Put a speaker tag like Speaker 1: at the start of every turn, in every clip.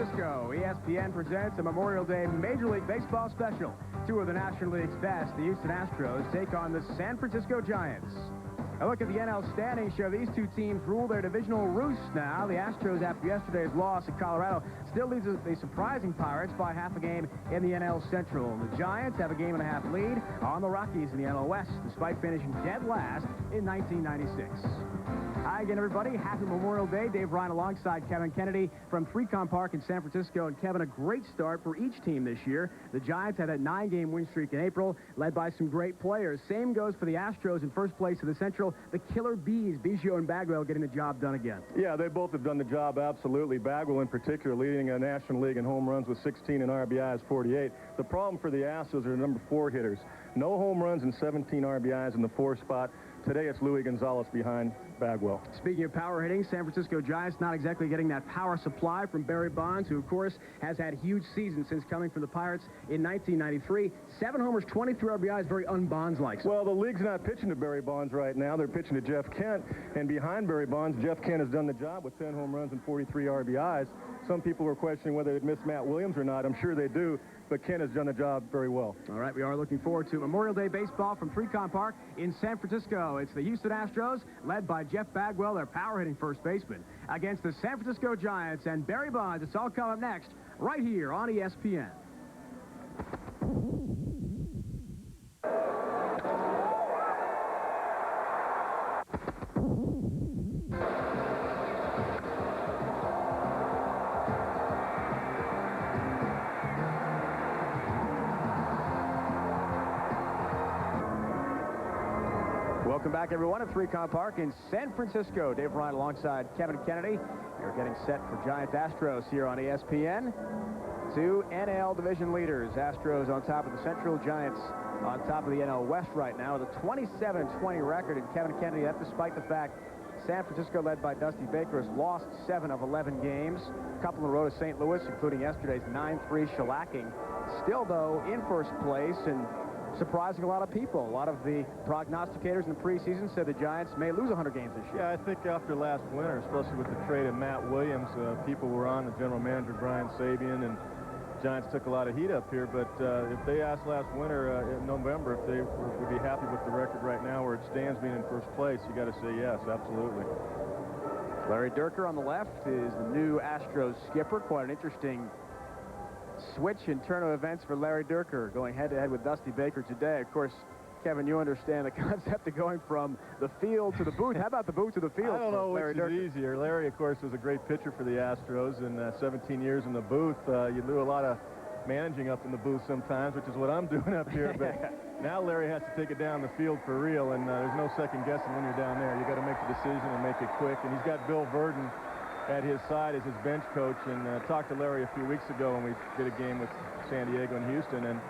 Speaker 1: Francisco, ESPN presents a Memorial Day Major League Baseball special. Two of the National League's best, the Houston Astros, take on the San Francisco Giants. A look at the NL standings show these two teams rule their divisional roost now. The Astros, after yesterday's loss at Colorado, still leads the surprising Pirates by half a game in the NL Central. The Giants have a game-and-a-half lead on the Rockies in the NL West, despite finishing dead last in 1996. Hi again, everybody. Happy Memorial Day. Dave Ryan alongside Kevin Kennedy from Freecon Park in San Francisco. And Kevin, a great start for each team this year. The Giants had that 9-game win streak in April, led by some great players. Same goes for the Astros in first place in the Central. The Killer Bees, Biggio and Bagwell, getting the job done again.
Speaker 2: Yeah, they both have done the job absolutely. Bagwell in particular leading a National League in home runs with 16 and RBIs 48. The problem for the Astros are number 4 hitters. No home runs and 17 RBIs in the 4 spot. Today it's Luis Gonzalez behind Bagwell.
Speaker 1: Speaking of power hitting, San Francisco Giants not exactly getting that power supply from Barry Bonds, who, of course, has had huge seasons since coming from the Pirates in 1993. 7 homers, 23 RBIs, very un-Bonds-like.
Speaker 2: Well, the league's not pitching to Barry Bonds right now. They're pitching to Jeff Kent. And behind Barry Bonds, Jeff Kent has done the job with 10 home runs and 43 RBIs. Some people were questioning whether they'd miss Matt Williams or not. I'm sure they do. But Kent has done the job very well. All
Speaker 1: right, we are looking forward to Memorial Day baseball from Freecon Park in San Francisco. It's the Houston Astros, led by Jeff Bagwell, their power-hitting first baseman, against the San Francisco Giants and Barry Bonds. It's all coming up next, right here on ESPN. Welcome back, everyone, at Freecon Park in San Francisco. Dave Ryan alongside Kevin Kennedy. You're getting set for Giants Astros here on ESPN. 2 NL division leaders. Astros on top of the Central, Giants on top of the NL West right now with a 27-20 record. And Kevin Kennedy, that's despite the fact San Francisco, led by Dusty Baker, has lost 7 of 11 games. A couple in a row to St. Louis, including yesterday's 9-3 shellacking. Still, though, in first place and surprising a lot of people. A lot of the prognosticators in the preseason said the Giants may lose 100 games this year.
Speaker 2: Yeah, I think after last winter, especially with the trade of Matt Williams, people were on the general manager, Brian Sabian, and Giants took a lot of heat up here. But if they asked last winter in November if they would be happy with the record right now where it stands being in first place, you got to say yes, absolutely.
Speaker 1: Larry Dierker on the left is the new Astros skipper. Quite an interesting switch in turn of events for Larry Dierker, going head-to-head with Dusty Baker today. Of course, Kevin, you understand the concept of going from the field to the booth. How about the booth to the field?
Speaker 2: I don't know which is easier. Larry, of course, was a great pitcher for the Astros, and 17 years in the booth. You do a lot of managing up in the booth sometimes, which is what I'm doing up here. But now Larry has to take it down the field for real, and there's no second guessing when you're down there. You got to make the decision and make it quick. And he's got Bill Verdon at his side as his bench coach, and talked to Larry a few weeks ago when we did a game with San Diego and Houston, and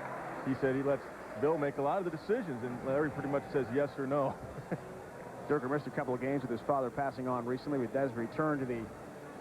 Speaker 2: he said he lets Bill make a lot of the decisions, and Larry pretty much says yes or no.
Speaker 1: Dierker missed a couple of games with his father passing on recently. With Des returned to the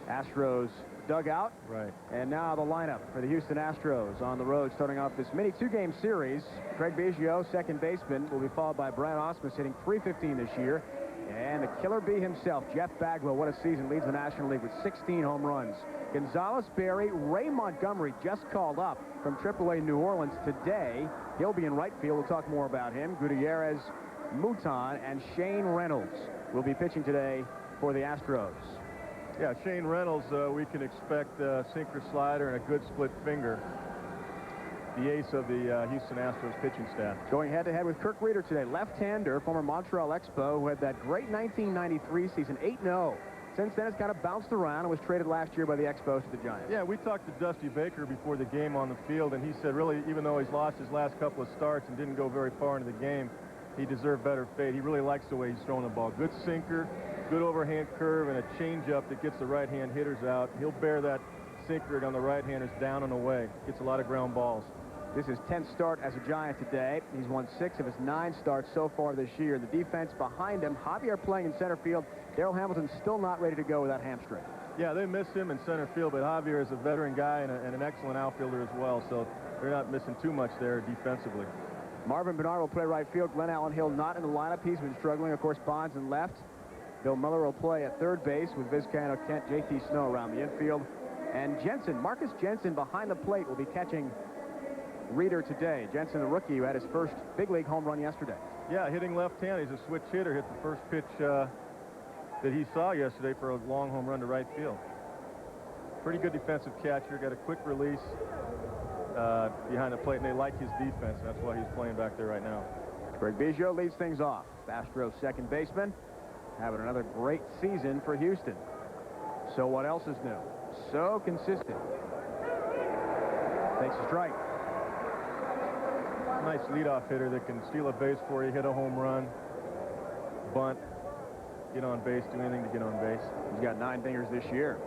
Speaker 1: Astros dugout.
Speaker 2: Right.
Speaker 1: And now the lineup for the Houston Astros on the road, starting off this mini 2-game series. Craig Biggio, second baseman, will be followed by Brian Osmus, hitting .315 this year. And the Killer Bee himself, Jeff Bagwell, what a season, leads the National League with 16 home runs. Gonzalez, Berry, Ray Montgomery just called up from AAA New Orleans today. He'll be in right field. We'll talk more about him. Gutierrez, Mouton, and Shane Reynolds will be pitching today for the Astros.
Speaker 2: Yeah, Shane Reynolds, we can expect a sinker slider and a good split finger. The ace of the Houston Astros pitching staff.
Speaker 1: Going head-to-head with Kirk Reeder today. Left-hander, former Montreal Expo, who had that great 1993 season, 8-0. Since then, it's kind of bounced around and was traded last year by the Expos to the Giants.
Speaker 2: Yeah, we talked to Dusty Baker before the game on the field, and he said, really, even though he's lost his last couple of starts and didn't go very far into the game, he deserved better fate. He really likes the way he's throwing the ball. Good sinker, good overhand curve, and a changeup that gets the right-hand hitters out. He'll bear that sinker on the right-handers down and away. Gets a lot of ground balls.
Speaker 1: This is 10th start as a Giant today. He's won 6 of his 9 starts so far this year. The defense behind him, Javier playing in center field. Darrell Hamilton's still not ready to go with that hamstring.
Speaker 2: Yeah, they miss him in center field, but Javier is a veteran guy and an excellent outfielder as well, so they're not missing too much there defensively.
Speaker 1: Marvin Bernard will play right field. Glenn Allen Hill not in the lineup. He's been struggling. Of course, Bonds in left. Bill Miller will play at third base with Vizcaino, Kent, J.T. Snow around the infield. And Jensen, Marcus Jensen behind the plate will be catching Reeder today. Jensen, the rookie, who had his first big league home run yesterday.
Speaker 2: Yeah, hitting left-hand. He's a switch hitter. Hit the first pitch that he saw yesterday for a long home run to right field. Pretty good defensive catcher. Got a quick release behind the plate, and they like his defense. That's why he's playing back there right now.
Speaker 1: Craig Biggio leads things off. Astros second baseman having another great season for Houston. So what else is new? So consistent. Takes a strike.
Speaker 2: Nice leadoff hitter that can steal a base for you, hit a home run, bunt, get on base, do anything to get on base.
Speaker 1: He's got 9 dingers this year.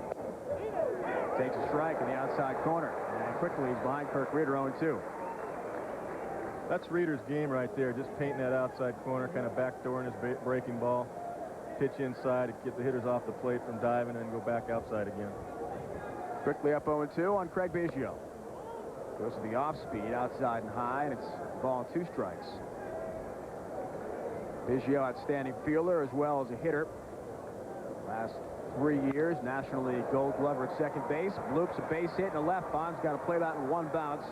Speaker 1: Takes a strike in the outside corner. And quickly he's behind Kirk Reeder, 0-2.
Speaker 2: That's Reeder's game right there, just painting that outside corner, kind of backdooring his breaking ball. Pitch inside to get the hitters off the plate from diving and go back outside again. Quickly
Speaker 1: up 0-2 on Craig Biggio. Goes to the off-speed, outside and high, and it's ball and 2 strikes. Biggio, outstanding fielder as well as a hitter. Last 3 years, National League Gold Glover at second base. Bloops a base hit and a left bounce. Got to play that in 1 bounce.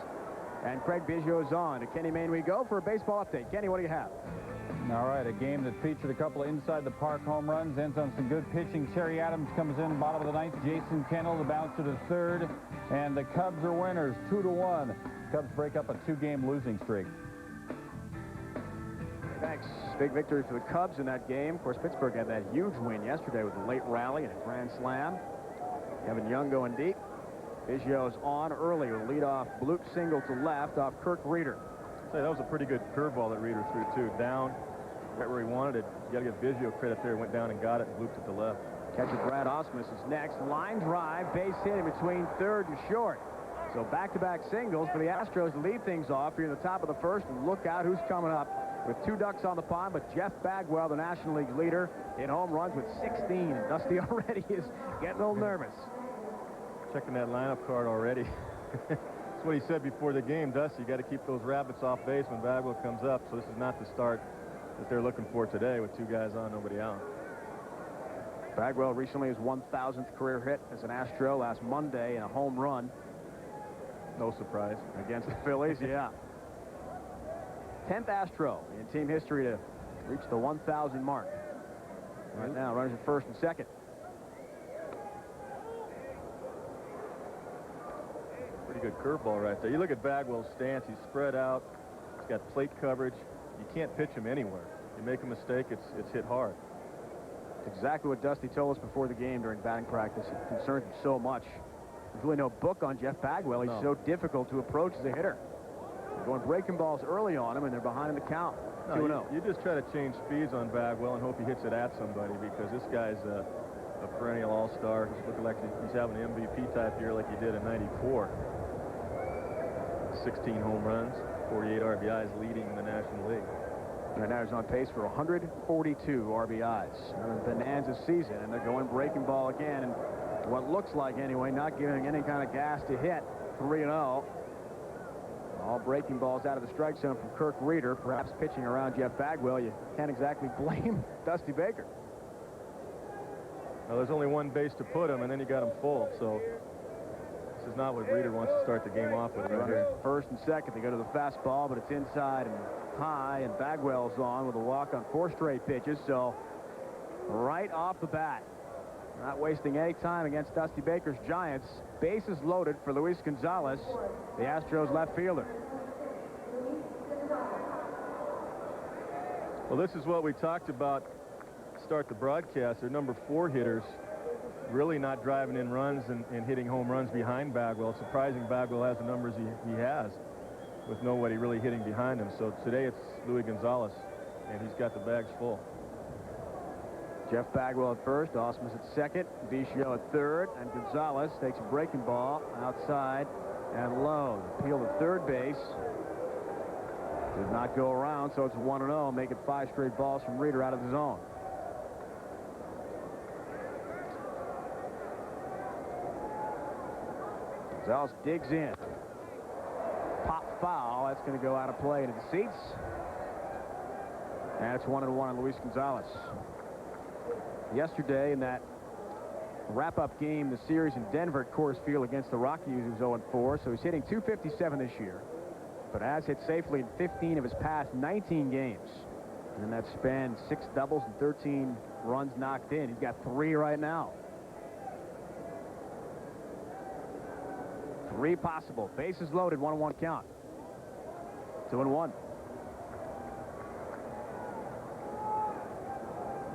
Speaker 1: And Craig Biggio is on. To Kenny Mayne we go for a baseball update. Kenny, what do you have?
Speaker 3: All right, a game that featured a couple of inside-the-park home runs, ends on some good pitching. Terry Adams comes in bottom of the 9th. Jason Kendall, the bouncer, to third. And the Cubs are winners, 2-1. Cubs break up a 2-game losing streak.
Speaker 1: Thanks. Big victory for the Cubs in that game. Of course, Pittsburgh had that huge win yesterday with a late rally and a grand slam. Kevin Young going deep. Biggio's on early with a leadoff bloop single to left off Kirk Reeder.
Speaker 2: Say, that was a pretty good curveball that Reeder threw, too. Down, right where he wanted it. You got to give Biggio credit there. Went down and got it and blooped it to left.
Speaker 1: Catcher Brad Osmus is next. Line drive, base hit in between third and short. So back-to-back singles for the Astros to lead things off here in the top of the first. And look out who's coming up with 2 ducks on the pond. But Jeff Bagwell, the National League leader in home runs with 16. Dusty already is getting a little nervous.
Speaker 2: Checking that lineup card already. That's what he said before the game. Dusty, you got to keep those rabbits off base when Bagwell comes up. So this is not the start that they're looking for today with 2 guys on, nobody out.
Speaker 1: Bagwell recently his 1,000th career hit as an Astro last Monday in a home run.
Speaker 2: No surprise.
Speaker 1: Against the Phillies, yeah. 10th Astro in team history to reach the 1,000 mark. Right now, runners at first and second.
Speaker 2: Pretty good curveball right there. You look at Bagwell's stance. He's spread out. He's got plate coverage. You can't pitch him anywhere. You make a mistake, it's hit hard.
Speaker 1: It's exactly what Dusty told us before the game during batting practice. It concerns him so much. There's really no book on Jeff Bagwell. He's so difficult to approach as a hitter. They're going breaking balls early on him, and they're behind in the count.
Speaker 2: No, you just try to change speeds on Bagwell and hope he hits it at somebody, because this guy's a perennial all-star. He's looking like he's having an MVP type year like he did in '94. 16 home runs, 48 RBIs, leading the National League.
Speaker 1: Right now he's on pace for 142 RBIs. Another bonanza season, and they're going breaking ball again. And what looks like, anyway, not giving any kind of gas to hit. 3-0. All breaking balls out of the strike zone from Kirk Reeder. Perhaps pitching around Jeff Bagwell. You can't exactly blame Dusty Baker.
Speaker 2: Well, there's only 1 base to put him, and then he got him full. So this is not what Reeder wants to start the game off with right here.
Speaker 1: First and second, they go to the fastball, but it's inside and high, and Bagwell's on with a walk on 4 straight pitches. So right off the bat, not wasting any time against Dusty Baker's Giants. Bases loaded for Luis Gonzalez, the Astros left fielder.
Speaker 2: Well, this is what we talked about to start the broadcast. Their number 4 hitters really not driving in runs and hitting home runs behind Bagwell. It's surprising Bagwell has the numbers he has with nobody really hitting behind him. So today it's Luis Gonzalez, and he's got the bags full.
Speaker 1: Jeff Bagwell at first, Osmus at second, Biggio at third, and Gonzalez takes a breaking ball outside and low. Appeal to third base. Did not go around, so it's 1-0, make it 5 straight balls from Reeder out of the zone. Gonzalez digs in. Pop foul. That's going to go out of play into the seats. And it's 1-1 on Luis Gonzalez. Yesterday in that wrap-up game, the series in Denver at Coors Field against the Rockies, who's 0-4. So he's hitting .257 this year, but has hit safely in 15 of his past 19 games. And in that span, 6 doubles and 13 runs knocked in. He's got 3 right now. 3 possible. Bases loaded, 1-1 count. 2-1.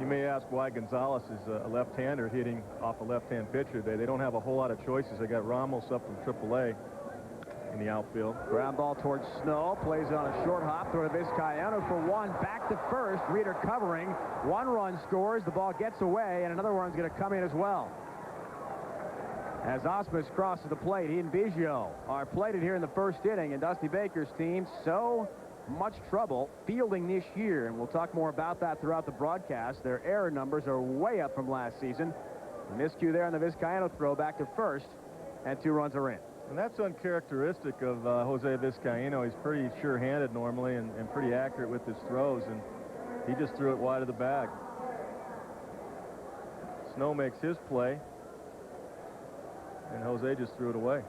Speaker 2: You may ask why Gonzalez is a left-hander hitting off a left-hand pitcher. They don't have a whole lot of choices. They got Ramos up from AAA in the outfield.
Speaker 1: Ground ball towards Snow. Plays on a short hop. Throw to Vizcaino for 1. Back to first. Reeder covering. 1 run scores. The ball gets away, and another one's going to come in as well. As Osmus crosses the plate, he and Biggio are plated here in the first inning, and Dusty Baker's team so much trouble fielding this year, and we'll talk more about that throughout the broadcast. Their error numbers are way up from last season. A miscue there on the Vizcaino throw back to first, and 2 runs are in.
Speaker 2: And that's uncharacteristic of Jose Vizcaino. He's pretty sure-handed normally and pretty accurate with his throws, and he just threw it wide of the bag. Snow makes his play, and Jose just threw it away.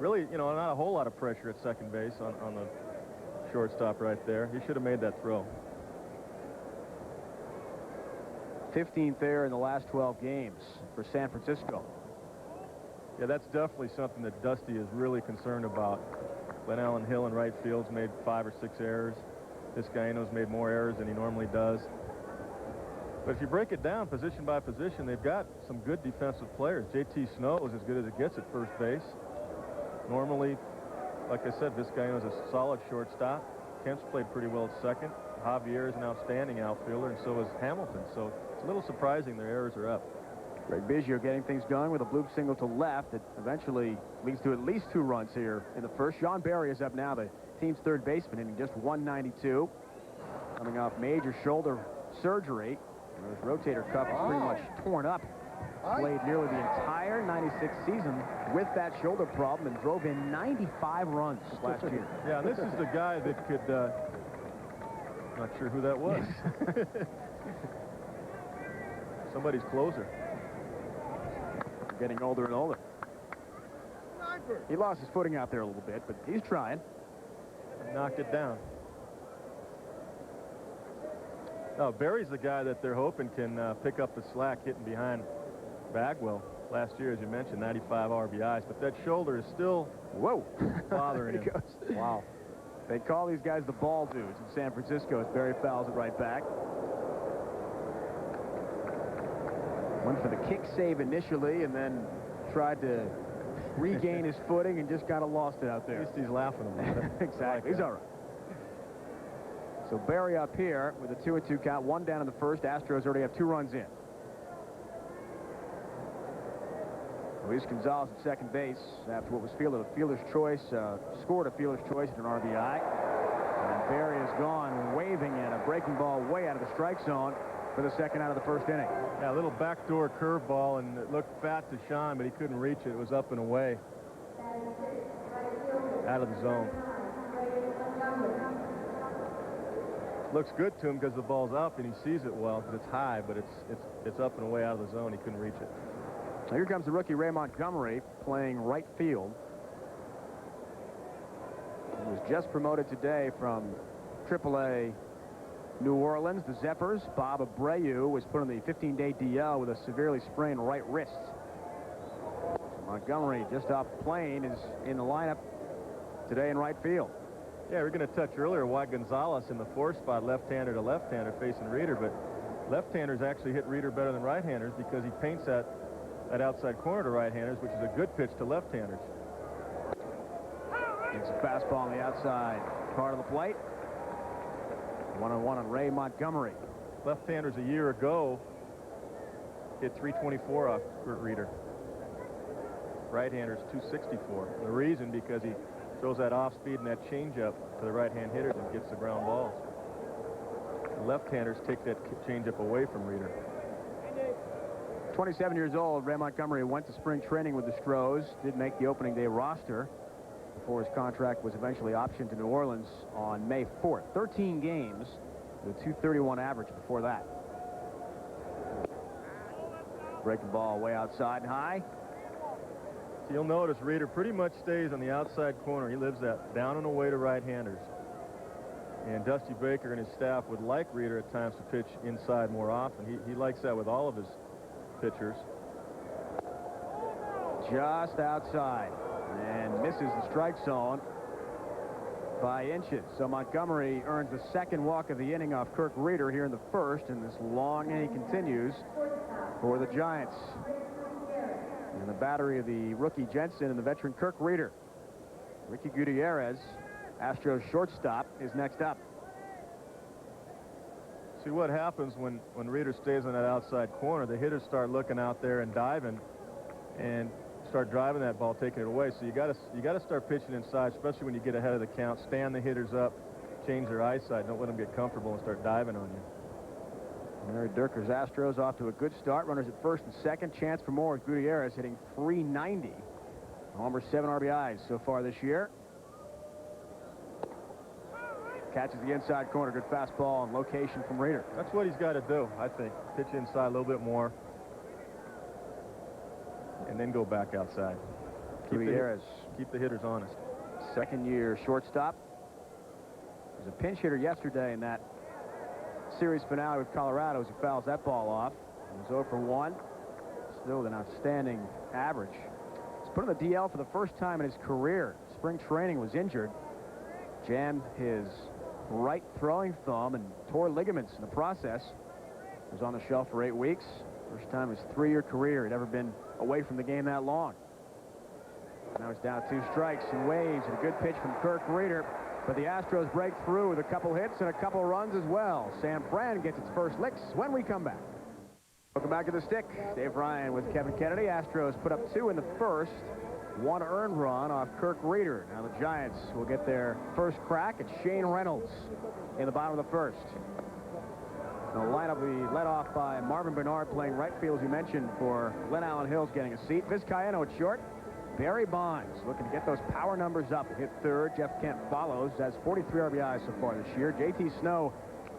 Speaker 2: Really, you know, not a whole lot of pressure at second base on the shortstop right there. He should have made that throw.
Speaker 1: 15th there in the last 12 games for San Francisco.
Speaker 2: Yeah, that's definitely something that Dusty is really concerned about. Glenn Allen Hill in right field's made 5 or 6 errors. Vizcaino's made more errors than he normally does. But if you break it down position by position, they've got some good defensive players. JT Snow is as good as it gets at first base. Normally, like I said, Vizcaino is a solid shortstop. Kemp's played pretty well at second. Javier is an outstanding outfielder, and so is Hamilton. So it's a little surprising their errors are up.
Speaker 1: Greg Biggio getting things going with a bloop single to left that eventually leads to at least 2 runs here in the first. Sean Barry is up now, the team's third baseman, hitting just .192. Coming off major shoulder surgery. And his rotator cuff is pretty much torn up. Played nearly the entire '96 season with that shoulder problem and drove in 95 runs last year.
Speaker 2: Yeah, this is the guy that could, not sure who that was. Somebody's closer.
Speaker 1: Getting older and older. He lost his footing out there a little bit, but he's trying.
Speaker 2: Knocked it down. No, Barry's the guy that they're hoping can pick up the slack hitting behind Bagwell. Last year, as you mentioned, 95 RBIs, but that shoulder is still bothering him.
Speaker 1: Wow. They call these guys the ball dudes in San Francisco as Barry fouls it right back. Went for the kick save initially and then tried to regain his footing and just kind of lost it out there.
Speaker 2: At least he's laughing about it.
Speaker 1: Exactly. He's all right. So Barry up here with a 2-2 count, 1 down in the first. Astros already have 2 runs in. Luis Gonzalez at second base after what was fielded a fielder's choice, scored a fielder's choice at an RBI. And Barry has gone waving at a breaking ball way out of the strike zone for the second out of the first inning.
Speaker 2: Yeah, a little backdoor curveball, and it looked fat to Sean, but he couldn't reach it. It was up and away. Out of the zone. Looks good to him because the ball's up and he sees it well because it's high, but it's up and away out of the zone. He couldn't reach it.
Speaker 1: Now here comes the rookie Ray Montgomery playing right field. He was just promoted today from AAA New Orleans, the Zephyrs. Bob Abreu was put on the 15-day DL with a severely sprained right wrist. Montgomery, just off the plane, is in the lineup today in right field.
Speaker 2: Yeah, we were going to touch earlier why Gonzalez in the 4 spot, left-hander to left-hander facing Reeder, but left-handers actually hit Reeder better than right-handers because he paints that outside corner to right-handers, which is a good pitch to left-handers.
Speaker 1: It's a fastball on the outside part of the plate. 1-1 on Ray Montgomery.
Speaker 2: Left-handers a year ago hit 324 off Kurt Reeder. Right-handers 264. The reason because he throws that off speed and that changeup to the right-hand hitters and gets the ground balls. The left-handers take that changeup away from Reeder.
Speaker 1: 27 years old, Ray Montgomery went to spring training with the Astros, did make the opening day roster before his contract was eventually optioned to New Orleans on May 4th. 13 games with a .231 average before that. Breaking ball way outside and high.
Speaker 2: So you'll notice Reeder pretty much stays on the outside corner. He lives that down and away to right-handers. And Dusty Baker and his staff would like Reeder at times to pitch inside more often. He likes that with all of his pitchers.
Speaker 1: Just outside. And misses the strike zone by inches. So Montgomery earns the second walk of the inning off Kirk Reeder here in the first, and this long inning continues for the Giants. And the battery of the rookie Jensen and the veteran Kirk Reeder. Ricky Gutierrez, Astros shortstop, is next up.
Speaker 2: See what happens when Reeder stays on that outside corner. The hitters start looking out there and diving and start driving that ball, taking it away. So you got to start pitching inside, especially when you get ahead of the count. Stand the hitters up, change their eyesight. Don't let them get comfortable and start diving on you.
Speaker 1: Larry Dierker's Astros off to a good start. Runners at first and second. Chance for more with Gutierrez hitting .390. Homer 7 RBIs so far this year. Catches the inside corner. Good fastball on location from Reeder.
Speaker 2: That's what he's got to do, I think. Pitch inside a little bit more. And then go back outside. Keep the hitters honest.
Speaker 1: Second-year shortstop. He was a pinch hitter yesterday in that series finale with Colorado as he fouls that ball off. He was 0 for 1. Still with an outstanding average. He's put on the DL for the first time in his career. Spring training, was injured. Jammed his right throwing thumb and tore ligaments in the process. He was on the shelf for 8 weeks. First time in his 3-year career he'd ever been away from the game that long. Now he's down 2 strikes and waves, and a good pitch from Kirk Reeder. But the Astros break through with a couple hits and a couple runs as well. San Fran gets its first licks when we come back. Welcome back to the stick. Dave Ryan with Kevin Kennedy. Astros put up 2 in the first. 1 earned run off Kirk Reeder. Now the Giants will get their first crack at Shane Reynolds in the bottom of the first. The lineup will be led off by Marvin Bernard playing right field, as you mentioned, for Glenn Allen Hills getting a seat. Vizcaíno at short. Barry Bonds looking to get those power numbers up. Hit third. Jeff Kent follows. Has 43 RBIs so far this year. JT Snow,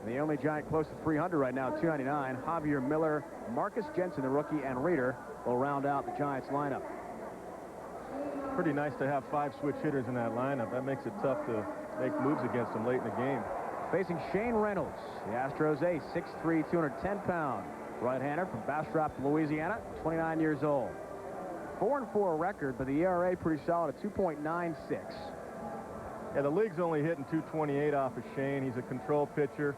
Speaker 1: the only Giant close to 300 right now, 299. Javier Miller, Marcus Jensen, the rookie, and Reeder will round out the Giants lineup.
Speaker 2: Pretty nice to have 5 switch hitters in that lineup. That makes it tough to make moves against them late in the game.
Speaker 1: Facing Shane Reynolds, the Astros ace, 6'3", 210-pound right-hander from Bastrop, Louisiana, 29 years old. 4-4 record, but the ERA pretty solid at 2.96.
Speaker 2: Yeah, the league's only hitting .228 off of Shane. He's a control pitcher,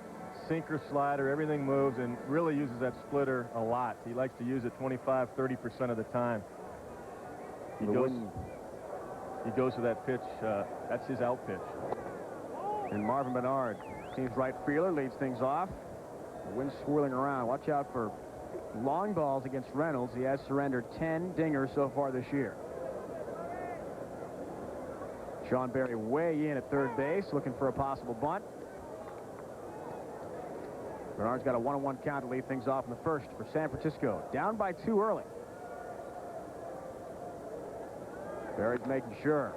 Speaker 2: sinker, slider, everything moves, and really uses that splitter a lot. He likes to use it 25–30% of the time. He goes to that pitch. That's his out pitch.
Speaker 1: And Marvin Bernard, team's right fielder, leads things off. The wind's swirling around. Watch out for long balls against Reynolds. He has surrendered 10 dingers so far this year. Sean Berry way in at third base, looking for a possible bunt. Bernard's got a 1-1 count to lead things off in the first for San Francisco. Down by 2 early. Berry's making sure.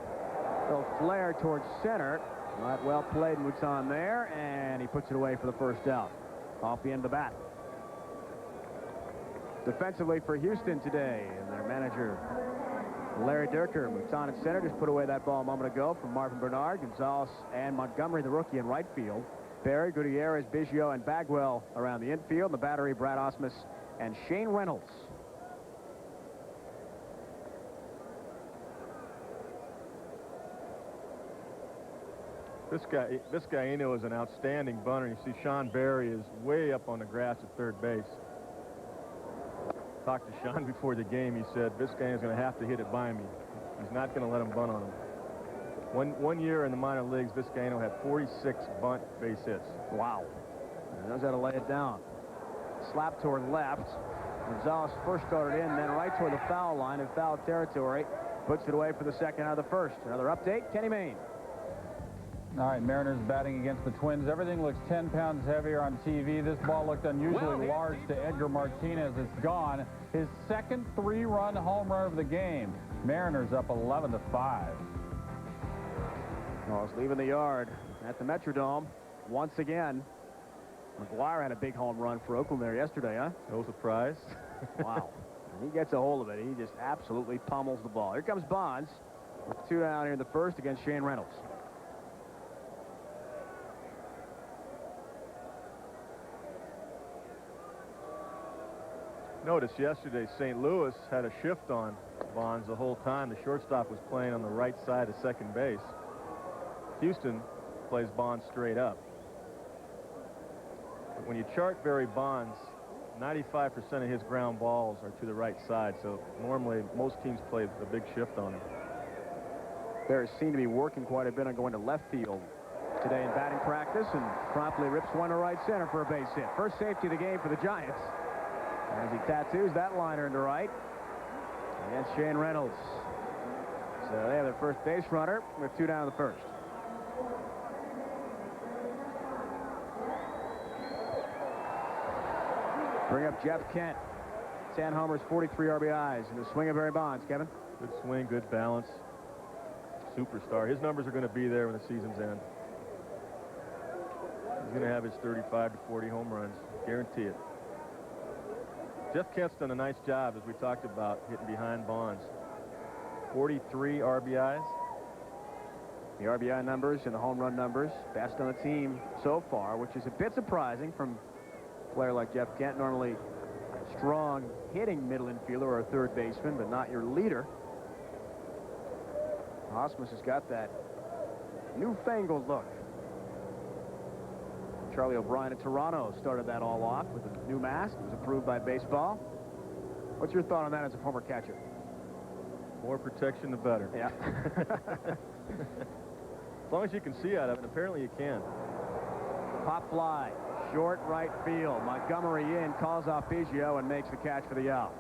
Speaker 1: Little flare towards center. Not well played, moves on there, and he puts it away for the first out. Off the end of the bat. Defensively for Houston today, and their manager, Larry Dierker, moves on at center. Just put away that ball a moment ago from Marvin Bernard. Gonzalez and Montgomery, the rookie, in right field. Berry, Gutierrez, Biggio, and Bagwell around the infield. The battery, Brad Osmus and Shane Reynolds.
Speaker 2: Vizcaíno is an outstanding bunter. You see Sean Berry is way up on the grass at third base. Talked to Sean before the game. He said Vizcaíno's going to have to hit it by me. He's not going to let him bunt on him. One year in the minor leagues, Vizcaíno had 46 bunt base hits.
Speaker 1: Wow. He knows how to lay it down. Slap toward left. Gonzalez first started in, then right toward the foul line in foul territory. Puts it away for the second out of the first. Another update, Kenny Mayne.
Speaker 3: All right, Mariners batting against the Twins. Everything looks 10 pounds heavier on TV. This ball looked unusually large to Edgar Martinez. It's gone. His second 3-run home run of the game. Mariners up 11-5.
Speaker 1: Well, it's leaving the yard at the Metrodome once again. McGuire had a big home run for Oakland there yesterday, huh?
Speaker 2: No surprise.
Speaker 1: Wow. He gets a hold of it. He just absolutely pummels the ball. Here comes Bonds with 2 down here in the first against Shane Reynolds.
Speaker 2: Notice yesterday St. Louis had a shift on Bonds the whole time. The shortstop was playing on the right side of second base. Houston plays Bonds straight up. But when you chart Barry Bonds, 95% of his ground balls are to the right side, so normally most teams play a big shift on him.
Speaker 1: Barry seemed to be working quite a bit on going to left field today in batting practice, and promptly rips one to right center for a base hit. First safety of the game for the Giants as he tattoos that liner into right against Shane Reynolds. So they have their first base runner with 2 down in the first. Bring up Jeff Kent. 10 homers, 43 RBIs, and the swing of Barry Bonds. Kevin?
Speaker 2: Good swing, good balance. Superstar. His numbers are going to be there when the season's end. He's going to have his 35 to 40 home runs. Guarantee it. Jeff Kent's done a nice job, as we talked about, hitting behind Bonds. 43 RBIs.
Speaker 1: The RBI numbers and the home run numbers, best on the team so far, which is a bit surprising from a player like Jeff Kent, normally a strong hitting middle infielder or a third baseman, but not your leader. Osmus has got that newfangled look. Charlie O'Brien of Toronto started that all off with a new mask. It was approved by baseball. What's your thought on that as a former catcher?
Speaker 2: More protection, the better.
Speaker 1: Yeah.
Speaker 2: As long as you can see out of it, apparently you can.
Speaker 1: Pop fly, short right field. Montgomery in, calls off Biggio and makes the catch for the out.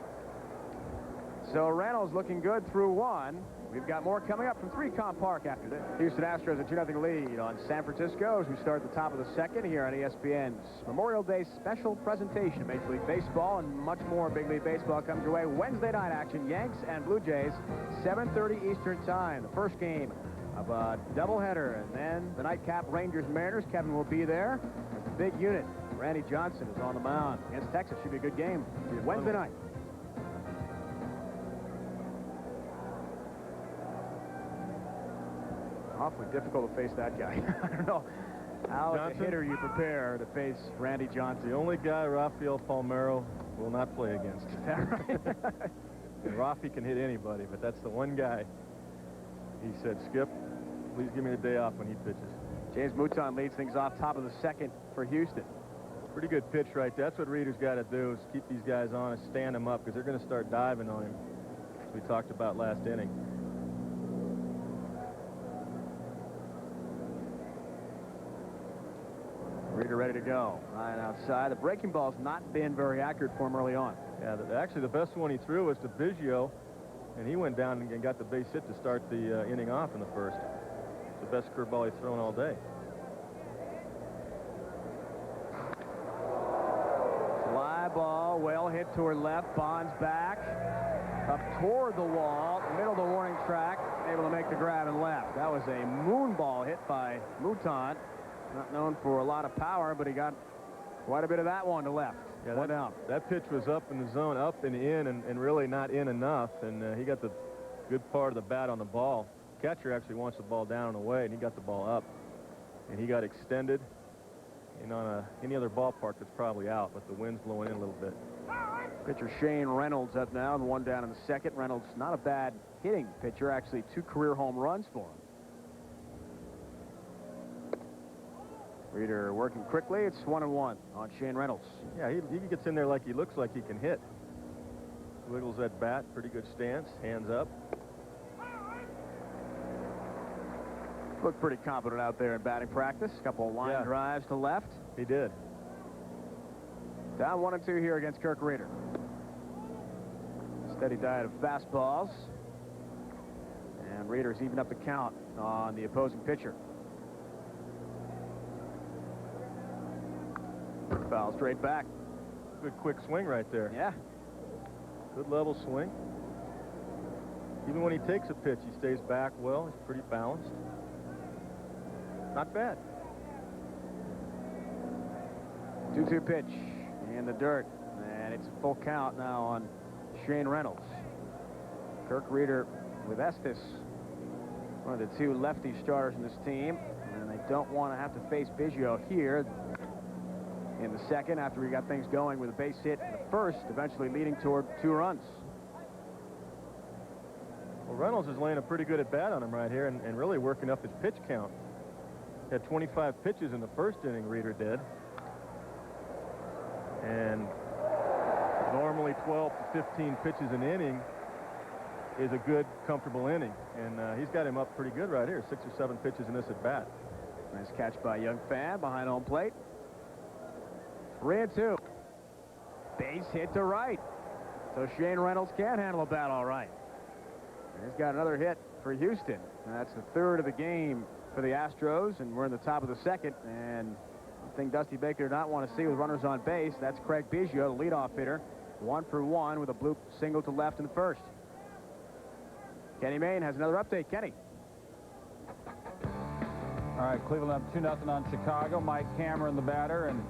Speaker 1: So Reynolds looking good through 1. We've got more coming up from 3 Com Park after this. Houston Astros a 2-0 lead on San Francisco as we start at the top of the second here on ESPN's Memorial Day special presentation. Major League Baseball and much more Big League Baseball comes your way. Wednesday night action, Yanks and Blue Jays, 7:30 Eastern Time. The first game of a doubleheader, and then the nightcap Rangers-Mariners. Kevin will be there. As the big unit, Randy Johnson, is on the mound against Texas. Should be a good game Wednesday night. Awfully difficult to face that guy. I don't know how as a hitter you prepare to face Randy Johnson.
Speaker 2: The only guy Rafael Palmeiro will not play against.
Speaker 1: Is that right?
Speaker 2: And Rafi can hit anybody, but that's the one guy. He said, Skip, please give me the day off when he pitches.
Speaker 1: James Mouton leads things off top of the second for Houston.
Speaker 2: Pretty good pitch right there. That's what Reeder's got to do, is keep these guys honest, stand them up, because they're going to start diving on him, as we talked about last inning.
Speaker 1: Reeder ready to go. Ryan outside. The breaking ball's not been very accurate for him early on.
Speaker 2: Yeah, actually the best one he threw was to Biggio, and he went down and got the base hit to start the inning off in the first. It's the best curveball he's thrown all day.
Speaker 1: Fly ball, well hit toward left. Bonds back. Up toward the wall, middle of the warning track, able to make the grab and left. That was a moon ball hit by Mouton. Not known for a lot of power, but he got quite a bit of that one to left.
Speaker 2: Yeah,
Speaker 1: one down.
Speaker 2: That pitch was up in the zone, up and in, and really not in enough. And he got the good part of the bat on the ball. Catcher actually wants the ball down and away, and he got the ball up. And he got extended. And on any other ballpark, that's probably out, but the wind's blowing in a little bit.
Speaker 1: Pitcher Shane Reynolds up now, and 1 down in the second. Reynolds, not a bad hitting pitcher, actually 2 career home runs for him. Reeder working quickly. It's 1-1 on Shane Reynolds.
Speaker 2: Yeah, he gets in there like he looks like he can hit. Wiggles that bat, pretty good stance, hands up.
Speaker 1: Looked pretty confident out there in batting practice. A couple of line drives to left.
Speaker 2: He did.
Speaker 1: Down 1-2 here against Kirk Reeder. Steady diet of fastballs. And Reeder's even up the count on the opposing pitcher. Foul straight back.
Speaker 2: Good quick swing right there.
Speaker 1: Yeah.
Speaker 2: Good level swing. Even when he takes a pitch, he stays back well. He's pretty balanced. Not bad.
Speaker 1: 2-2 pitch in the dirt. And it's a full count now on Shane Reynolds. Kirk Reeder with Estes, one of the two lefty starters in this team, and they don't want to have to face Biggio here in the second after he got things going with a base hit in the first, eventually leading toward 2 runs.
Speaker 2: Well, Reynolds is laying a pretty good at bat on him right here and really working up his pitch count. Had 25 pitches in the first inning, Reeder did. And normally 12 to 15 pitches an inning is a good, comfortable inning. And he's got him up pretty good right here. 6 or 7 pitches in this at bat.
Speaker 1: Nice catch by Young Fan behind home plate. 3-2. Base hit to right. So Shane Reynolds can handle a bat all right. And he's got another hit for Houston. And that's the 3rd of the game for the Astros. And we're in the top of the second. And the thing Dusty Baker did not want to see with runners on base. That's Craig Biggio, the leadoff hitter. 1 for 1 with a bloop single to left in the first. Kenny Mayne has another update. Kenny.
Speaker 3: All right, Cleveland up 2-0 on Chicago. Mike Cameron, the batter, and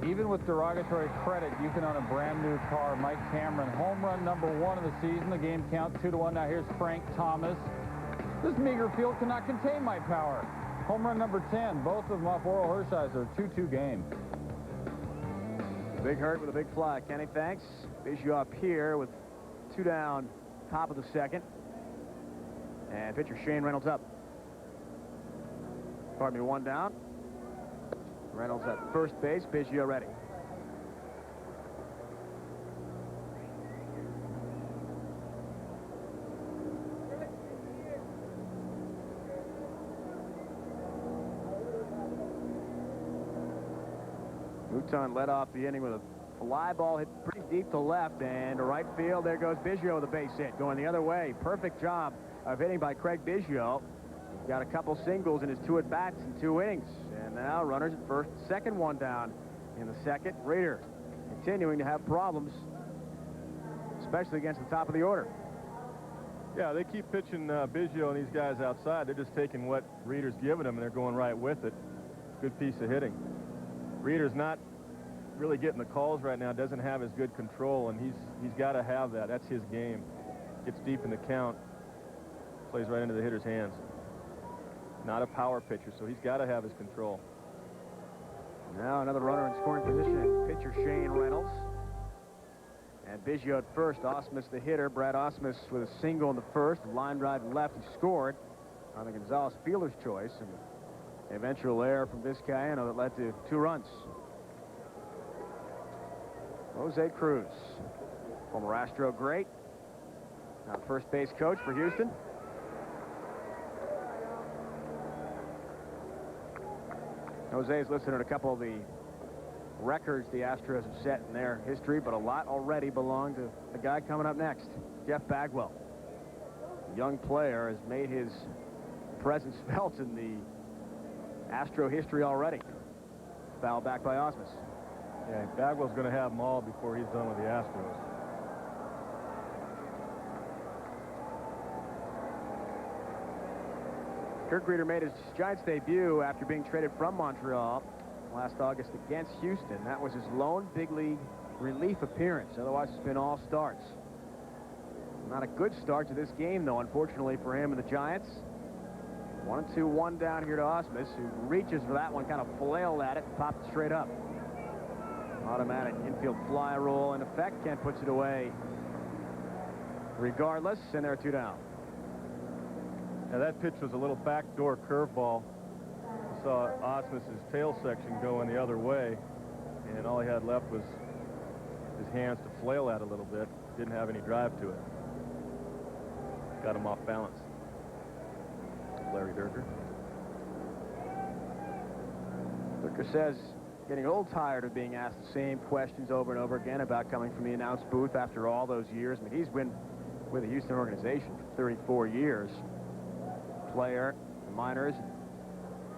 Speaker 3: even with derogatory credit, you can own a brand new car. Mike Cameron, home run number 1 of the season. The game count 2-1. Now here's Frank Thomas. This meager field cannot contain my power. Home run number 10. Both of them off Oral Hershiser. 2-2 game.
Speaker 1: Big hurt with a big fly. Kenny, thanks. Biggio up here with 2 down, top of the second. And pitcher Shane Reynolds up. Pardon me, 1 down. Reynolds at first base. Biggio ready. Mouton led off the inning with a fly ball hit pretty deep to left and to right field. There goes Biggio with a base hit going the other way. Perfect job of hitting by Craig Biggio. Got a couple singles in his 2 at-bats in 2 innings. And now runners at first, second, 1 down in the second. Reeder continuing to have problems, especially against the top of the order.
Speaker 2: Yeah, they keep pitching Biggio and these guys outside. They're just taking what Reeder's giving them, and they're going right with it. Good piece of hitting. Reeder's not really getting the calls right now, doesn't have as good control, and he's got to have that. That's his game. Gets deep in the count, plays right into the hitter's hands. Not a power pitcher, so he's got to have his control.
Speaker 1: Now another runner in scoring position, pitcher Shane Reynolds. And Biggio at first. Osmus the hitter. Brad Osmus with a single in the first. Line drive left. He scored on the Gonzalez fielder's choice. And eventual error from Vizcaino that led to 2 runs. Jose Cruz, former Astro great. Now first base coach for Houston. Jose is listed on a couple of the records the Astros have set in their history, but a lot already belong to the guy coming up next, Jeff Bagwell. A young player has made his presence felt in the Astro history already. Foul back by Osmus.
Speaker 2: Yeah, Bagwell's going to have them all before he's done with the Astros.
Speaker 1: Kirk Reeder made his Giants debut after being traded from Montreal last August against Houston. That was his lone big league relief appearance. Otherwise, it's been all starts. Not a good start to this game, though, unfortunately for him and the Giants. 1-2, 1 down here to Osmus, who reaches for that one, kind of flailed at it, and popped it straight up. Automatic infield fly roll in effect. Kent puts it away regardless, and there are 2 down.
Speaker 2: Now that pitch was a little backdoor curveball. You saw Osmus's tail section going the other way, and all he had left was his hands to flail at a little bit. Didn't have any drive to it. Got him off balance. Larry Durker.
Speaker 1: Durker says getting a little tired of being asked the same questions over and over again about coming from the announce booth after all those years. I mean, he's been with the Houston organization for 34 years. Player, minors,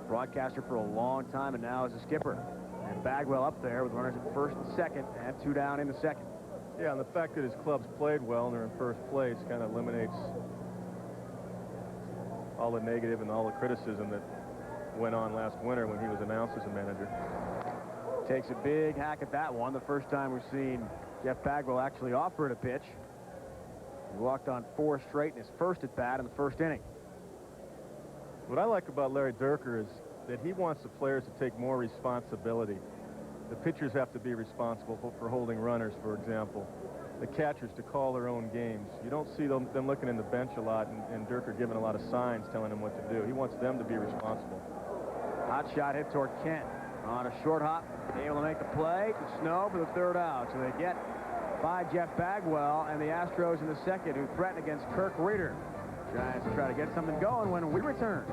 Speaker 1: broadcaster for a long time, and now as a skipper. And Bagwell up there with runners at first and second, and 2 down in the second.
Speaker 2: Yeah, and the fact that his club's played well and they're in first place kind of eliminates all the negative and all the criticism that went on last winter when he was announced as a manager.
Speaker 1: Takes a big hack at that one. The first time we've seen Jeff Bagwell actually offer it a pitch. He walked on 4 straight in his first at-bat in the first inning.
Speaker 2: What I like about Larry Dierker is that he wants the players to take more responsibility. The pitchers have to be responsible for holding runners, for example. The catchers to call their own games. You don't see them looking in the bench a lot and Dierker giving a lot of signs telling them what to do. He wants them to be responsible.
Speaker 1: Hot shot hit toward Kent on a short hop, able to make the play to Snow for the 3rd out. So they get by Jeff Bagwell and the Astros in the 2nd, who threaten against Kirk Reeder. Giants try to get something going when we return.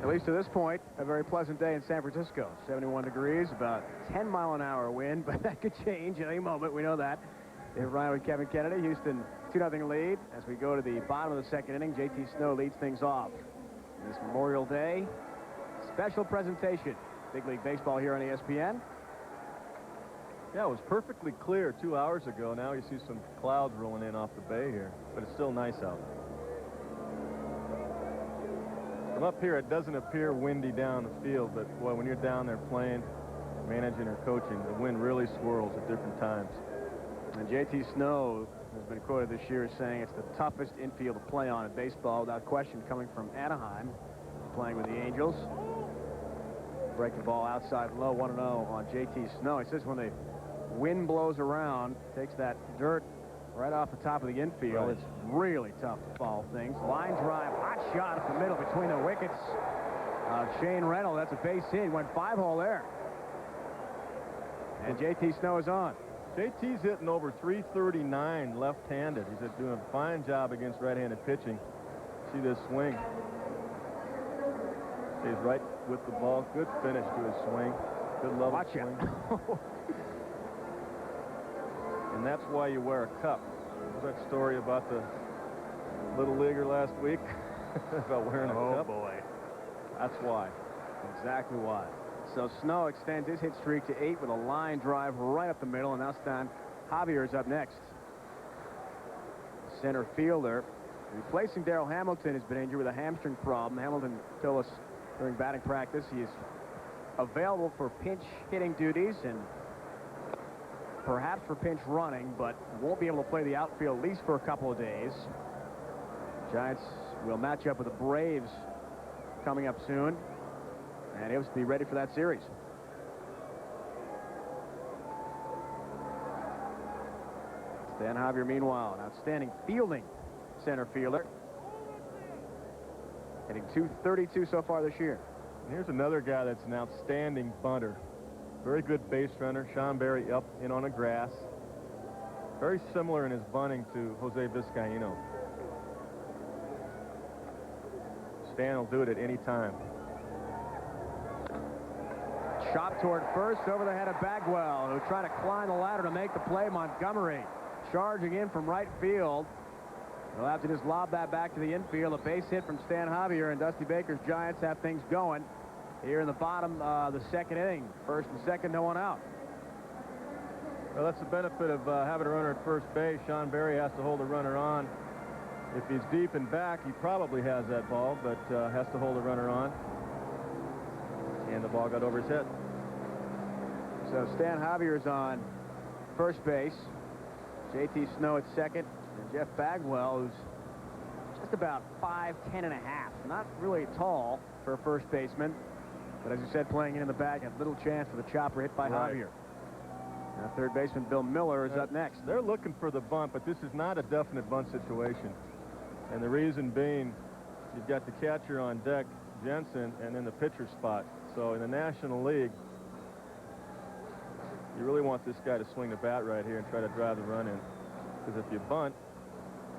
Speaker 1: At least to this point, a very pleasant day in San Francisco. 71 degrees, about 10-mile-an-hour wind, but that could change at any moment. We know that. Dave Ryan with Kevin Kennedy. Houston 2-0 lead. As we go to the bottom of the 2nd inning, J.T. Snow leads things off. This Memorial Day special presentation. Big League Baseball here on ESPN.
Speaker 2: Yeah, it was perfectly clear 2 hours ago. Now you see some clouds rolling in off the bay here, but it's still nice out. From up here, it doesn't appear windy down the field, but boy, when you're down there playing, managing or coaching, the wind really swirls at different times.
Speaker 1: And J.T. Snow has been quoted this year as saying it's the toughest infield to play on in baseball, without question, coming from Anaheim, playing with the Angels. Breaking ball outside low, 1-0 on J.T. Snow. He says when the wind blows around, takes that dirt right off the top of the infield. Right. It's really tough to follow things. Line drive, hot shot up the middle between the wickets. Shane Reynolds, that's a base hit. Went 5-hole there. And J.T. Snow is on.
Speaker 2: JT's hitting over 339 left-handed. He's doing a fine job against right-handed pitching. See this swing. Stays right with the ball. Good finish to his swing. Good level
Speaker 1: Watch
Speaker 2: swing.
Speaker 1: It.
Speaker 2: And that's why you wear a cup. Was that story about the little leaguer last week about wearing a cup?
Speaker 1: Oh boy.
Speaker 2: That's why.
Speaker 1: Exactly why. So Snow extends his hit streak to 8 with a line drive right up the middle, and now Stan Javier is up next. Center fielder replacing Darrell Hamilton has been injured with a hamstring problem. Hamilton told us during batting practice he is available for pinch hitting duties and perhaps for pinch running, but won't be able to play the outfield at least for a couple of days. Giants will match up with the Braves coming up soon, and he'll be ready for that series. Stan Javier, meanwhile, an outstanding fielding center fielder. Hitting .232 so far this year.
Speaker 2: And here's another guy that's an outstanding bunter. Very good base runner. Sean Berry up in on the grass. Very similar in his bunting to Jose Vizcaíno. Stan will do it at any time.
Speaker 1: Shot toward first over the head of Bagwell, who tried to climb the ladder to make the play. Montgomery charging in from right field. They'll have to just lob that back to the infield. A base hit from Stan Javier, and Dusty Baker's Giants have things going here in the bottom of the 2nd inning. 1st and 2nd, no one out.
Speaker 2: Well, that's the benefit of having a runner at first base. Sean Berry has to hold the runner on. If he's deep and back, he probably has that ball, but has to hold the runner on. And the ball got over his head.
Speaker 1: So Stan Javier's on first base. J.T. Snow at 2nd. And Jeff Bagwell, who's just about 5'10 and a half. Not really tall for a first baseman. But as you said, playing in the bag, had little chance for the chopper hit by Javier. Now, 3rd baseman Bill Miller is up next.
Speaker 2: They're looking for the bunt, but this is not a definite bunt situation. And the reason being, you've got the catcher on deck, Jensen, and then the pitcher spot. So in the National League, you really want this guy to swing the bat right here and try to drive the run in. Because if you bunt,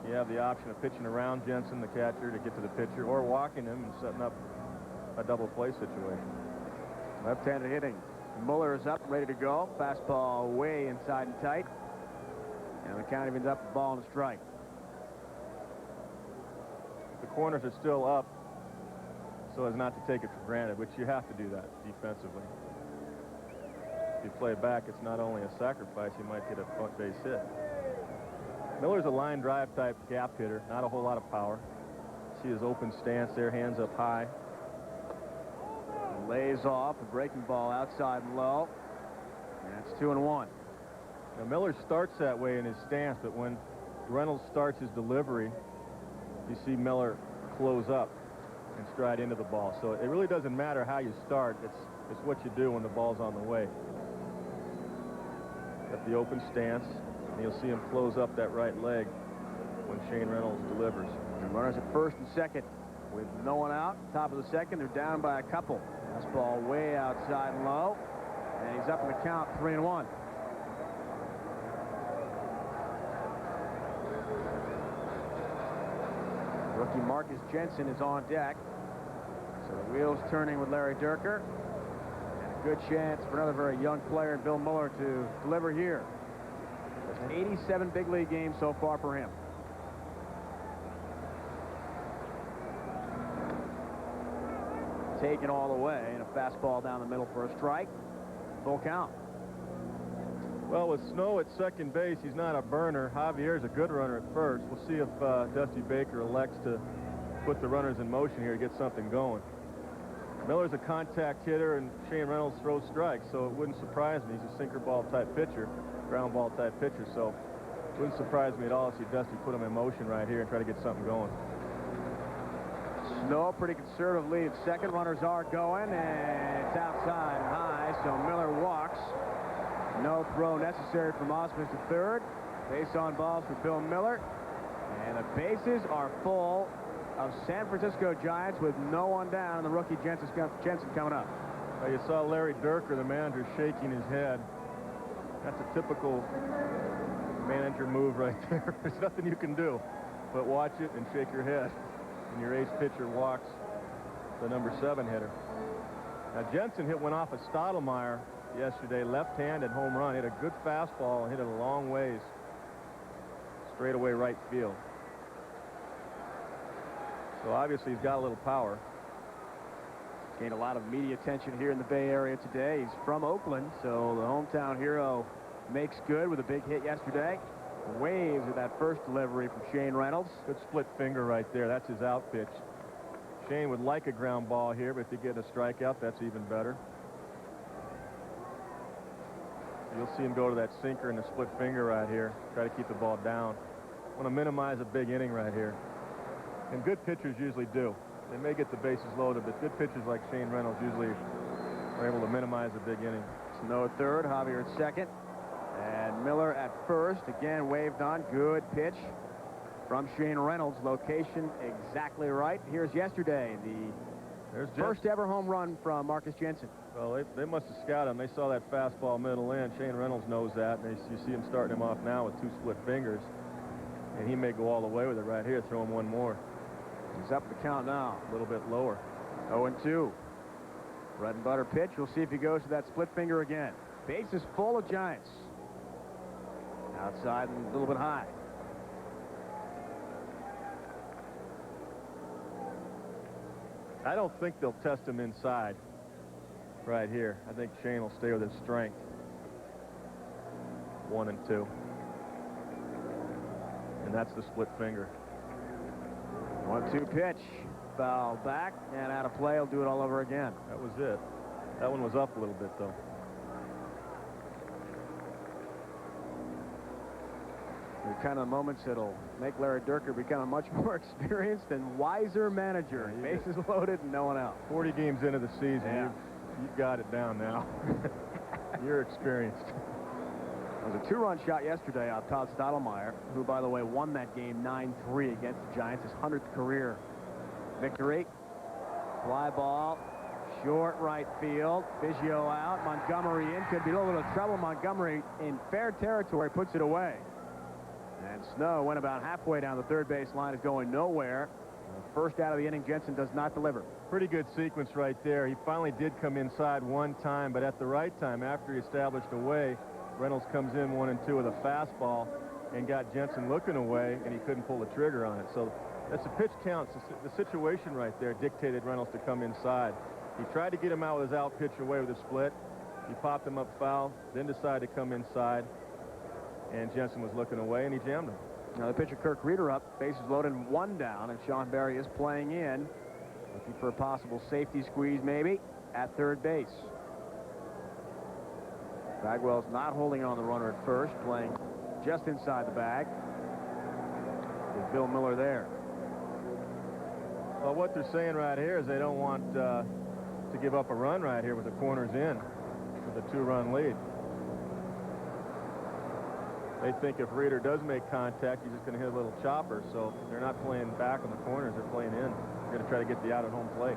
Speaker 2: you have the option of pitching around Jensen, the catcher, to get to the pitcher, or walking him and setting up a double play situation.
Speaker 1: Left-handed hitting. Muller is up, ready to go. Fastball way inside and tight. And the count evens up, ball and a strike.
Speaker 2: The corners are still up, so as not to take it for granted, which you have to do that defensively. If you play back, it's not only a sacrifice, you might get a front base hit. Miller's a line drive type gap hitter, not a whole lot of power. See his open stance there, hands up high.
Speaker 1: Lays off a breaking ball outside and low. And it's 2-1.
Speaker 2: Now Miller starts that way in his stance, but when Reynolds starts his delivery, you see Miller close up and stride into the ball. So it really doesn't matter how you start. It's what you do when the ball's on the way. Got the open stance, and you'll see him close up that right leg when Shane Reynolds delivers.
Speaker 1: And runners at first and second with no one out. Top of the second, they're down by a couple. Fastball way outside and low, and he's up in the count, 3-1. Rookie Marcus Jensen is on deck. So the wheels turning with Larry Dierker. And a good chance for another very young player, Bill Mueller, to deliver here. There's 87 big league games so far for him. Taken all the way, and a fastball down the middle for a strike. Full count.
Speaker 2: Well, with Snow at second base, he's not a burner. Javier's a good runner at first. We'll see if Dusty Baker elects to put the runners in motion here to get something going. Miller's a contact hitter, and Shane Reynolds throws strikes, so it wouldn't surprise me. He's a sinker ball type pitcher, ground ball type pitcher, so it wouldn't surprise me at all to see Dusty put him in motion right here and try to get something going.
Speaker 1: Snow pretty conservatively at second. Runners are going, and it's outside and high, so Miller walks. No throw necessary from Osmus to third. Base on balls for Bill Miller. And the bases are full of San Francisco Giants with no one down, and the rookie Jensen coming up.
Speaker 2: Well, you saw Larry Dierker, the manager, shaking his head. That's a typical manager move right there. There's nothing you can do but watch it and shake your head. And your ace pitcher walks the number 7 hitter. Now, Jensen hit one off of Stottlemyre yesterday, left-handed home run. Hit a good fastball and hit it a long ways. Straightaway right field. So obviously he's got a little power.
Speaker 1: Gained a lot of media attention here in the Bay Area today. He's from Oakland, so the hometown hero makes good with a big hit yesterday. Waves at that first delivery from Shane Reynolds.
Speaker 2: Good split finger right there. That's his out pitch. Shane would like a ground ball here, but if you get a strikeout, that's even better. You'll see him go to that sinker and the split finger right here. Try to keep the ball down. Want to minimize a big inning right here. And good pitchers usually do. They may get the bases loaded, but good pitchers like Shane Reynolds usually are able to minimize a big inning.
Speaker 1: Snow at third, Javier at second. And Miller at first, again waved on. Good pitch from Shane Reynolds. Location exactly right. Here's yesterday, the first ever home run from Marcus Jensen.
Speaker 2: Well, they must have scouted him. They saw that fastball middle in. Shane Reynolds knows that. And you see him starting him off now with 2 split fingers. And he may go all the way with it right here. Throw him one more.
Speaker 1: He's up the count now.
Speaker 2: A little bit lower.
Speaker 1: 0-2. Bread and butter pitch. We'll see if he goes to that split finger again. Base is full of Giants. Outside and a little bit high.
Speaker 2: I don't think they'll test him inside right here. I think Shane will stay with his strength. 1-2. And that's the split finger.
Speaker 1: 1-2 pitch. Foul back and out of play. He'll do it all over again.
Speaker 2: That was it. That one was up a little bit, though.
Speaker 1: The kind of moments that'll make Larry Dierker become a much more experienced and wiser manager. Bases loaded and no one out.
Speaker 2: 40 games into the season. You've got it down now. You're experienced.
Speaker 1: It was a 2-run shot yesterday on Todd Stottlemyre, who, by the way, won that game 9-3 against the Giants, his 100th career victory. Fly ball, short right field. Biggio out. Montgomery in. Could be a little bit of trouble. Montgomery in fair territory puts it away. And Snow went about halfway down the third base line, is going nowhere. First out of the inning, Jensen does not deliver.
Speaker 2: Pretty good sequence right there. He finally did come inside one time, but at the right time, after he established a way, Reynolds comes in 1-2 with a fastball and got Jensen looking away, and he couldn't pull the trigger on it. So that's a pitch count. The situation right there dictated Reynolds to come inside. He tried to get him out with his out pitch away with a split. He popped him up foul, then decided to come inside, and Jensen was looking away, and he jammed him.
Speaker 1: Now the pitcher, Kirk Reeder, up, bases loaded, 1 down, and Sean Berry is playing in, looking for a possible safety squeeze maybe at third base. Bagwell's not holding on the runner at first, playing just inside the bag. Bill Miller there.
Speaker 2: Well, what they're saying right here is they don't want to give up a run right here with the corners in with a 2-run lead. They think if Reeder does make contact, he's just going to hit a little chopper. So they're not playing back on the corners. They're playing in. They're going to try to get the out at home plate.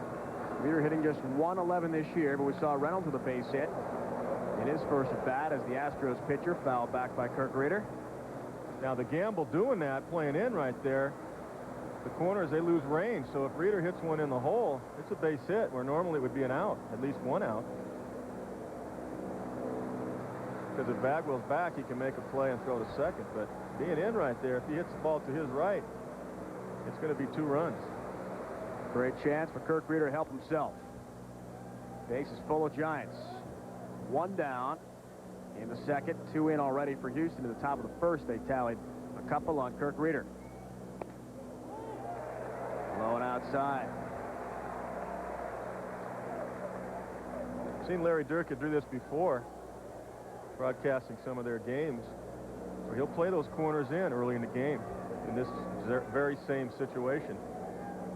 Speaker 1: Reeder hitting just 111 this year, but we saw Reynolds with a base hit in his first at bat as the Astros pitcher fouled back by Kirk Reeder.
Speaker 2: Now the gamble doing that, playing in right there, the corners, they lose range. So if Reeder hits one in the hole, it's a base hit where normally it would be an out, at least one out. Because if Bagwell's back, he can make a play and throw to second. But being in right there, if he hits the ball to his right, it's going to be 2 runs.
Speaker 1: Great chance for Kirk Reeder to help himself. Base is full of Giants. 1 down in the second, 2 in already for Houston. At the top of the first, they tallied a couple on Kirk Reeder. Low and outside.
Speaker 2: I've seen Larry Durkin do this before, broadcasting some of their games, where he'll play those corners in early in the game in this very same situation.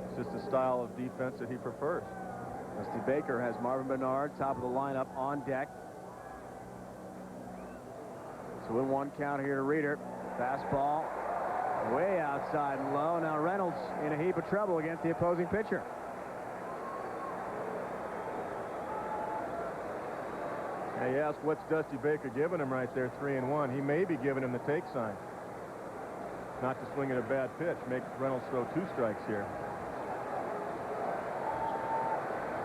Speaker 2: It's just a style of defense that he prefers.
Speaker 1: Dusty Baker has Marvin Bernard, top of the lineup, on deck. 2-1 count here to Reeder. Fastball way outside and low. Now Reynolds in a heap of trouble against the opposing pitcher.
Speaker 2: Now you ask, what's Dusty Baker giving him right there, 3-1? He may be giving him the take sign. Not to swing at a bad pitch. Make Reynolds throw 2 strikes here.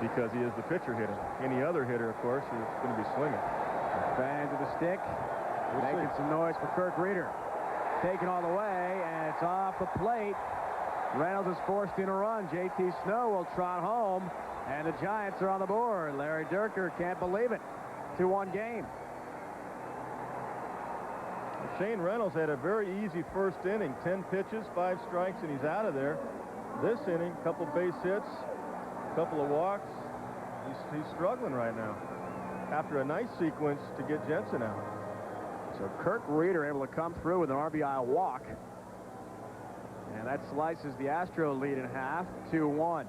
Speaker 2: Because he is the pitcher hitting. Any other hitter, of course, is going to be swinging.
Speaker 1: Bang to the stick. Making some noise for Kirk Reeder. Taken all the way, and it's off the plate. Reynolds is forced in a run. J.T. Snow will trot home, and the Giants are on the board. Larry Durkin can't believe it. 2-1 game.
Speaker 2: Shane Reynolds had a very easy first inning. 10 pitches, 5 strikes, and he's out of there. This inning, a couple base hits, a couple of walks. He's struggling right now after a nice sequence to get Jensen out.
Speaker 1: So Kirk Reeder able to come through with an RBI walk. And that slices the Astro lead in half, 2-1.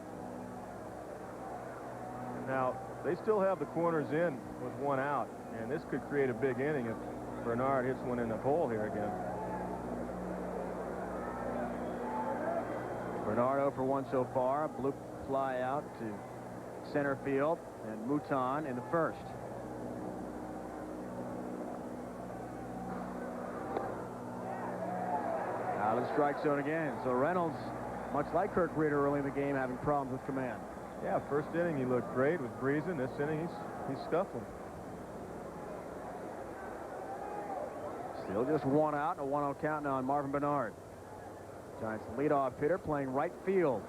Speaker 2: Now, they still have the corners in with 1 out, and this could create a big inning if Bernard hits one in the hole here again.
Speaker 1: Bernard 0 for 1 so far. Bloop fly out to center field, and Mouton in the first. Out of the strike zone again. So Reynolds, much like Kirk Reeder early in the game, having problems with command.
Speaker 2: Yeah, first inning he looked great with breezing. This inning he's scuffling.
Speaker 1: Still just 1 out and a 1-0 count now on Marvin Bernard. Giants leadoff hitter playing right field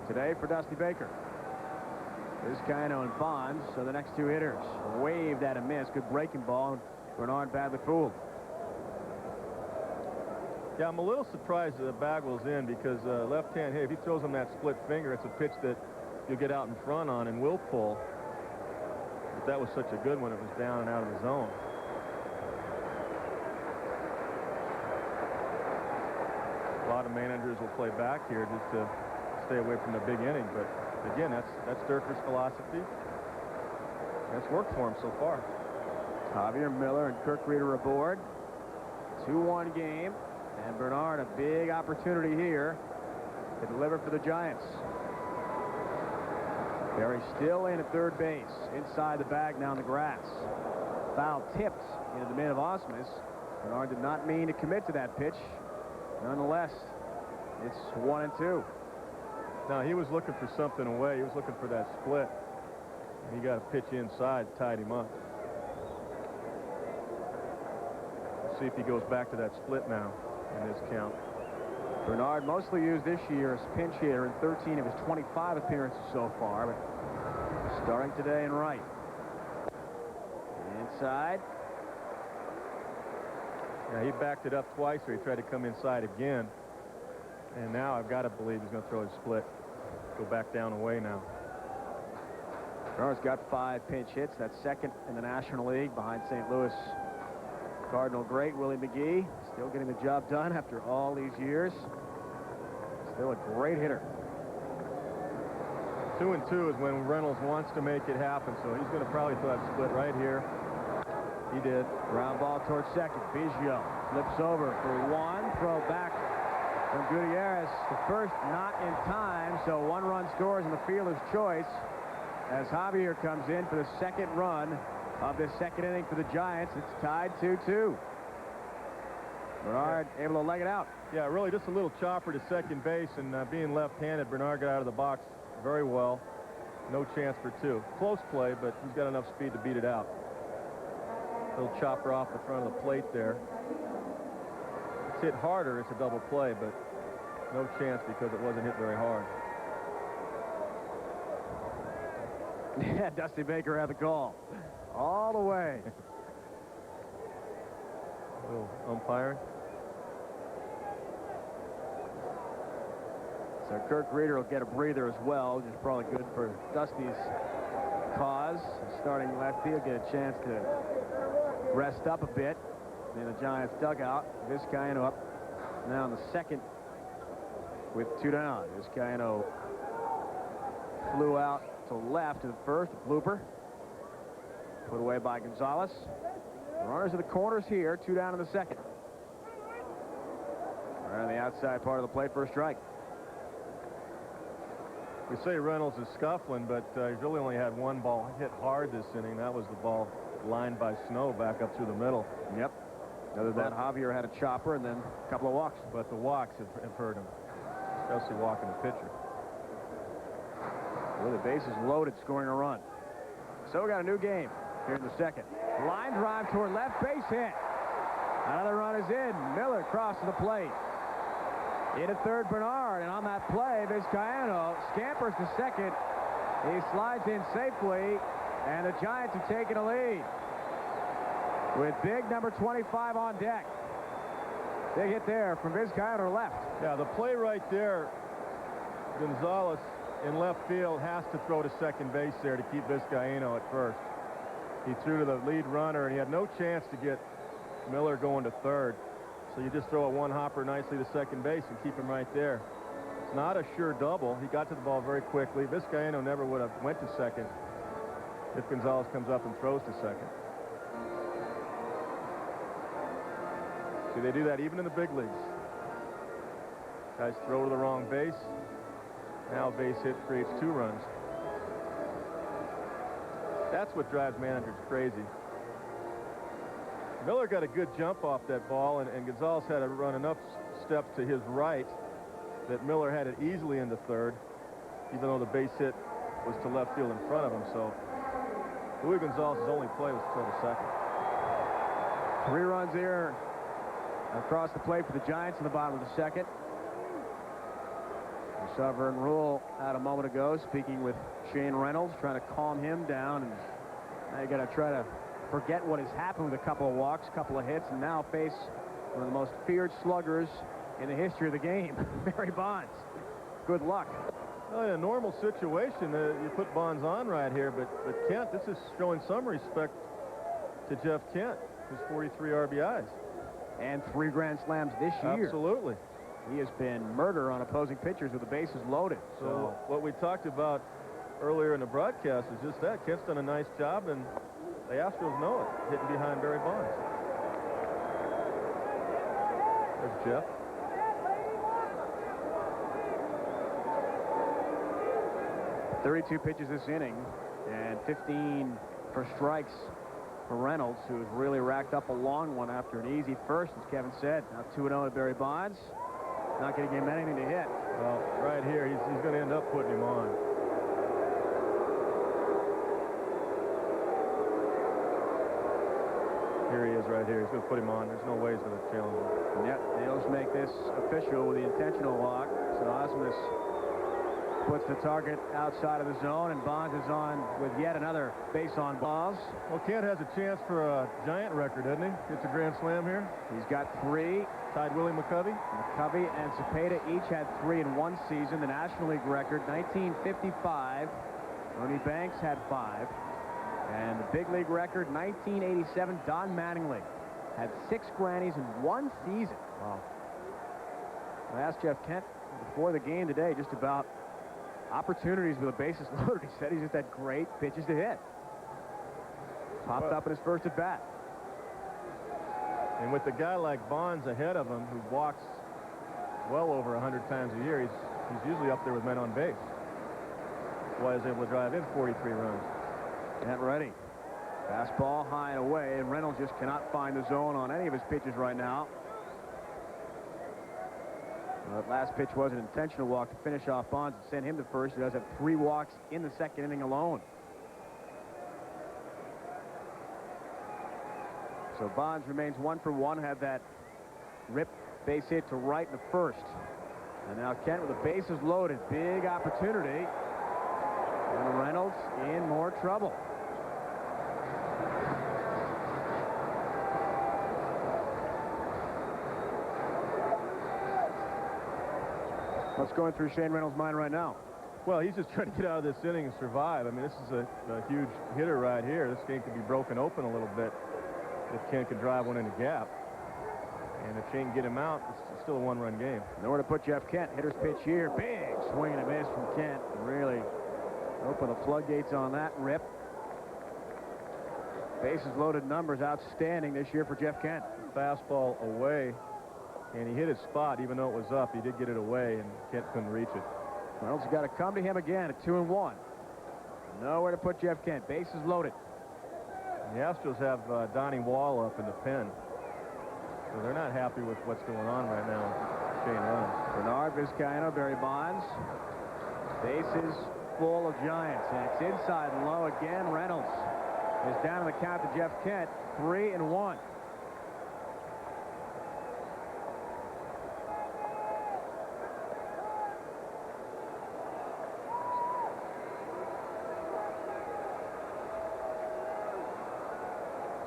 Speaker 1: today for Dusty Baker. Vizcaino and Bonds are the next 2 hitters. Waved at a miss. Good breaking ball. Bernard badly fooled.
Speaker 2: Yeah, I'm a little surprised that Bagwell's in because left-hand hit, if he throws him that split finger, it's a pitch that you'll get out in front on and will pull. But that was such a good one. It was down and out of the zone. A lot of managers will play back here just to stay away from the big inning. But again, that's Durker's philosophy. That's worked for him so far.
Speaker 1: Javier Miller and Kirk Reeder aboard. 2-1 game. And Bernard, a big opportunity here to deliver for the Giants. Barry still in at third base. Inside the bag, now in the grass. Foul tipped into the mid of Osmus. Bernard did not mean to commit to that pitch. Nonetheless, it's 1-2.
Speaker 2: Now, he was looking for something away. He was looking for that split. And he got a pitch inside, tied him up. Let's see if he goes back to that split now in this count.
Speaker 1: Bernard mostly used this year as pinch hitter in 13 of his 25 appearances so far, but starting today in right. Inside.
Speaker 2: Yeah, he backed it up twice, so he tried to come inside again. And now I've got to believe he's going to throw his split. Go back down away now.
Speaker 1: Bernard's got 5 pinch hits. That's second in the National League behind St. Louis Cardinal great Willie McGee still getting the job done after all these years. Still a great hitter.
Speaker 2: 2-2 is when Reynolds wants to make it happen, so he's going to probably throw that split right here. He did.
Speaker 1: Ground ball towards second. Biggio flips over for one. Throw back from Gutierrez to first, not in time, so 1 run scores in the fielder's choice as Javier comes in for the second run of this second inning for the Giants. It's tied 2-2. Bernard able to leg it out.
Speaker 2: Yeah, really just a little chopper to second base, and being left-handed, Bernard got out of the box very well. No chance for 2. Close play, but he's got enough speed to beat it out. Little chopper off the front of the plate there. It's hit harder, it's a double play, but no chance because it wasn't hit very hard.
Speaker 1: Yeah, Dusty Baker had the call all the way.
Speaker 2: Little umpiring.
Speaker 1: So Kirk Reeder will get a breather as well, which is probably good for Dusty's cause. Starting lefty will get a chance to rest up a bit in the Giants dugout. Vizcaino up now in the second with 2 down. Vizcaino flew out to left to the first, a blooper. Put away by Gonzalez. Runners in the corners here, 2 down in the second. Right on the outside part of the plate for a strike.
Speaker 2: We say Reynolds is scuffling, but he's really only had 1 ball hit hard this inning. That was the ball lined by Snow back up through the middle.
Speaker 1: Yep. Other than that, Javier had a chopper and then a couple of walks.
Speaker 2: But the walks have hurt him, especially walking the pitcher.
Speaker 1: Well, the base is loaded, scoring a run. So we got a new game here in the second. Line drive toward left, base hit. Another run is in. Miller crosses the plate. Into third, Bernard, and on that play, Vizcaino scampers to second. He slides in safely, and the Giants have taken a lead with big number 25 on deck. Big hit there from Vizcaino left.
Speaker 2: Yeah, the play right there, Gonzalez in left field has to throw to second base there to keep Vizcaino at first. He threw to the lead runner, and he had no chance to get Miller going to third. So you just throw a one-hopper nicely to second base and keep him right there. It's not a sure double. He got to the ball very quickly. Vizcaino never would have went to second if Gonzalez comes up and throws to second. See, they do that even in the big leagues. Guys throw to the wrong base. Now a base hit creates 2 runs. That's what drives managers crazy. Miller got a good jump off that ball, and Gonzalez had to run enough steps to his right that Miller had it easily into third, even though the base hit was to left field in front of him. So Luis Gonzalez's only play was to throw to second.
Speaker 1: 3 runs here across the plate for the Giants in the bottom of the second. We saw Vern Rule out a moment ago speaking with Shane Reynolds, trying to calm him down, and now you got to try to forget what has happened with a couple of walks, a couple of hits, and now face one of the most feared sluggers in the history of the game, Barry Bonds. Good luck.
Speaker 2: Well, in a normal situation, you put Bonds on right here, but Kent, this is showing some respect to Jeff Kent, his 43 RBIs.
Speaker 1: And 3 grand slams this year.
Speaker 2: Absolutely.
Speaker 1: He has been murder on opposing pitchers with the bases loaded.
Speaker 2: So what we talked about earlier in the broadcast is just that. Kent's done a nice job, and the Astros know it, hitting behind Barry Bonds. There's Jeff.
Speaker 1: .32 pitches this inning, and 15 for strikes for Reynolds, who has really racked up a long one after an easy first, as Kevin said. Now 2-0 to Barry Bonds. Not going to give him anything to hit.
Speaker 2: Well, right here, he's going to end up putting him on. Here he is right here. He's going to put him on. There's no way he's going to challenge him.
Speaker 1: Yep, the Angels make this official with the intentional walk. So Osmus puts the target outside of the zone, and Bonds is on with yet another base on balls.
Speaker 2: Well, Kent has a chance for a Giant record, doesn't he? Gets a grand slam here.
Speaker 1: He's got 3.
Speaker 2: Tied Willie McCovey.
Speaker 1: McCovey and Cepeda each had 3 in one season. The National League record, 1955. Ernie Banks had 5. And the big league record, 1987, Don Mattingly had 6 grannies in 1 season. Wow. I asked Jeff Kent before the game today just about opportunities with the bases loaded. He said he just had great pitches to hit. Popped up in his first at bat.
Speaker 2: And with a guy like Bonds ahead of him, who walks well over 100 times a year, he's usually up there with men on base. That's why he's able to drive in 43 runs.
Speaker 1: Kent ready. Fastball high and away, and Reynolds just cannot find the zone on any of his pitches right now. That last pitch was an intentional walk to finish off Bonds and send him to first. He does have 3 walks in the second inning alone. So Bonds remains 1 for 1, had that rip base hit to right in the first. And now Kent with the bases loaded. Big opportunity. And Reynolds in more trouble. What's going through Shane Reynolds' mind right now?
Speaker 2: Well, he's just trying to get out of this inning and survive. I mean, this is a huge hitter right here. This game could be broken open a little bit if Kent could drive one in the gap. And if Shane can get him out, it's still a 1-run game.
Speaker 1: Nowhere to put Jeff Kent. Hitter's pitch here. Big swing and a miss from Kent. Really open the floodgates on that rip. Bases loaded numbers outstanding this year for Jeff Kent.
Speaker 2: Fastball away, and he hit his spot even though it was up. He did get it away, and Kent couldn't reach it.
Speaker 1: Reynolds has got to come to him again at 2-1. Nowhere to put Jeff Kent. Bases loaded.
Speaker 2: The Astros have Donnie Wall up in the pen. So they're not happy with what's going on right now with Shane Reynolds.
Speaker 1: Bernard, Vizcaino, Barry Bonds. Bases full of Giants. And it's inside and low again. Reynolds is down on the count to Jeff Kent. 3-1.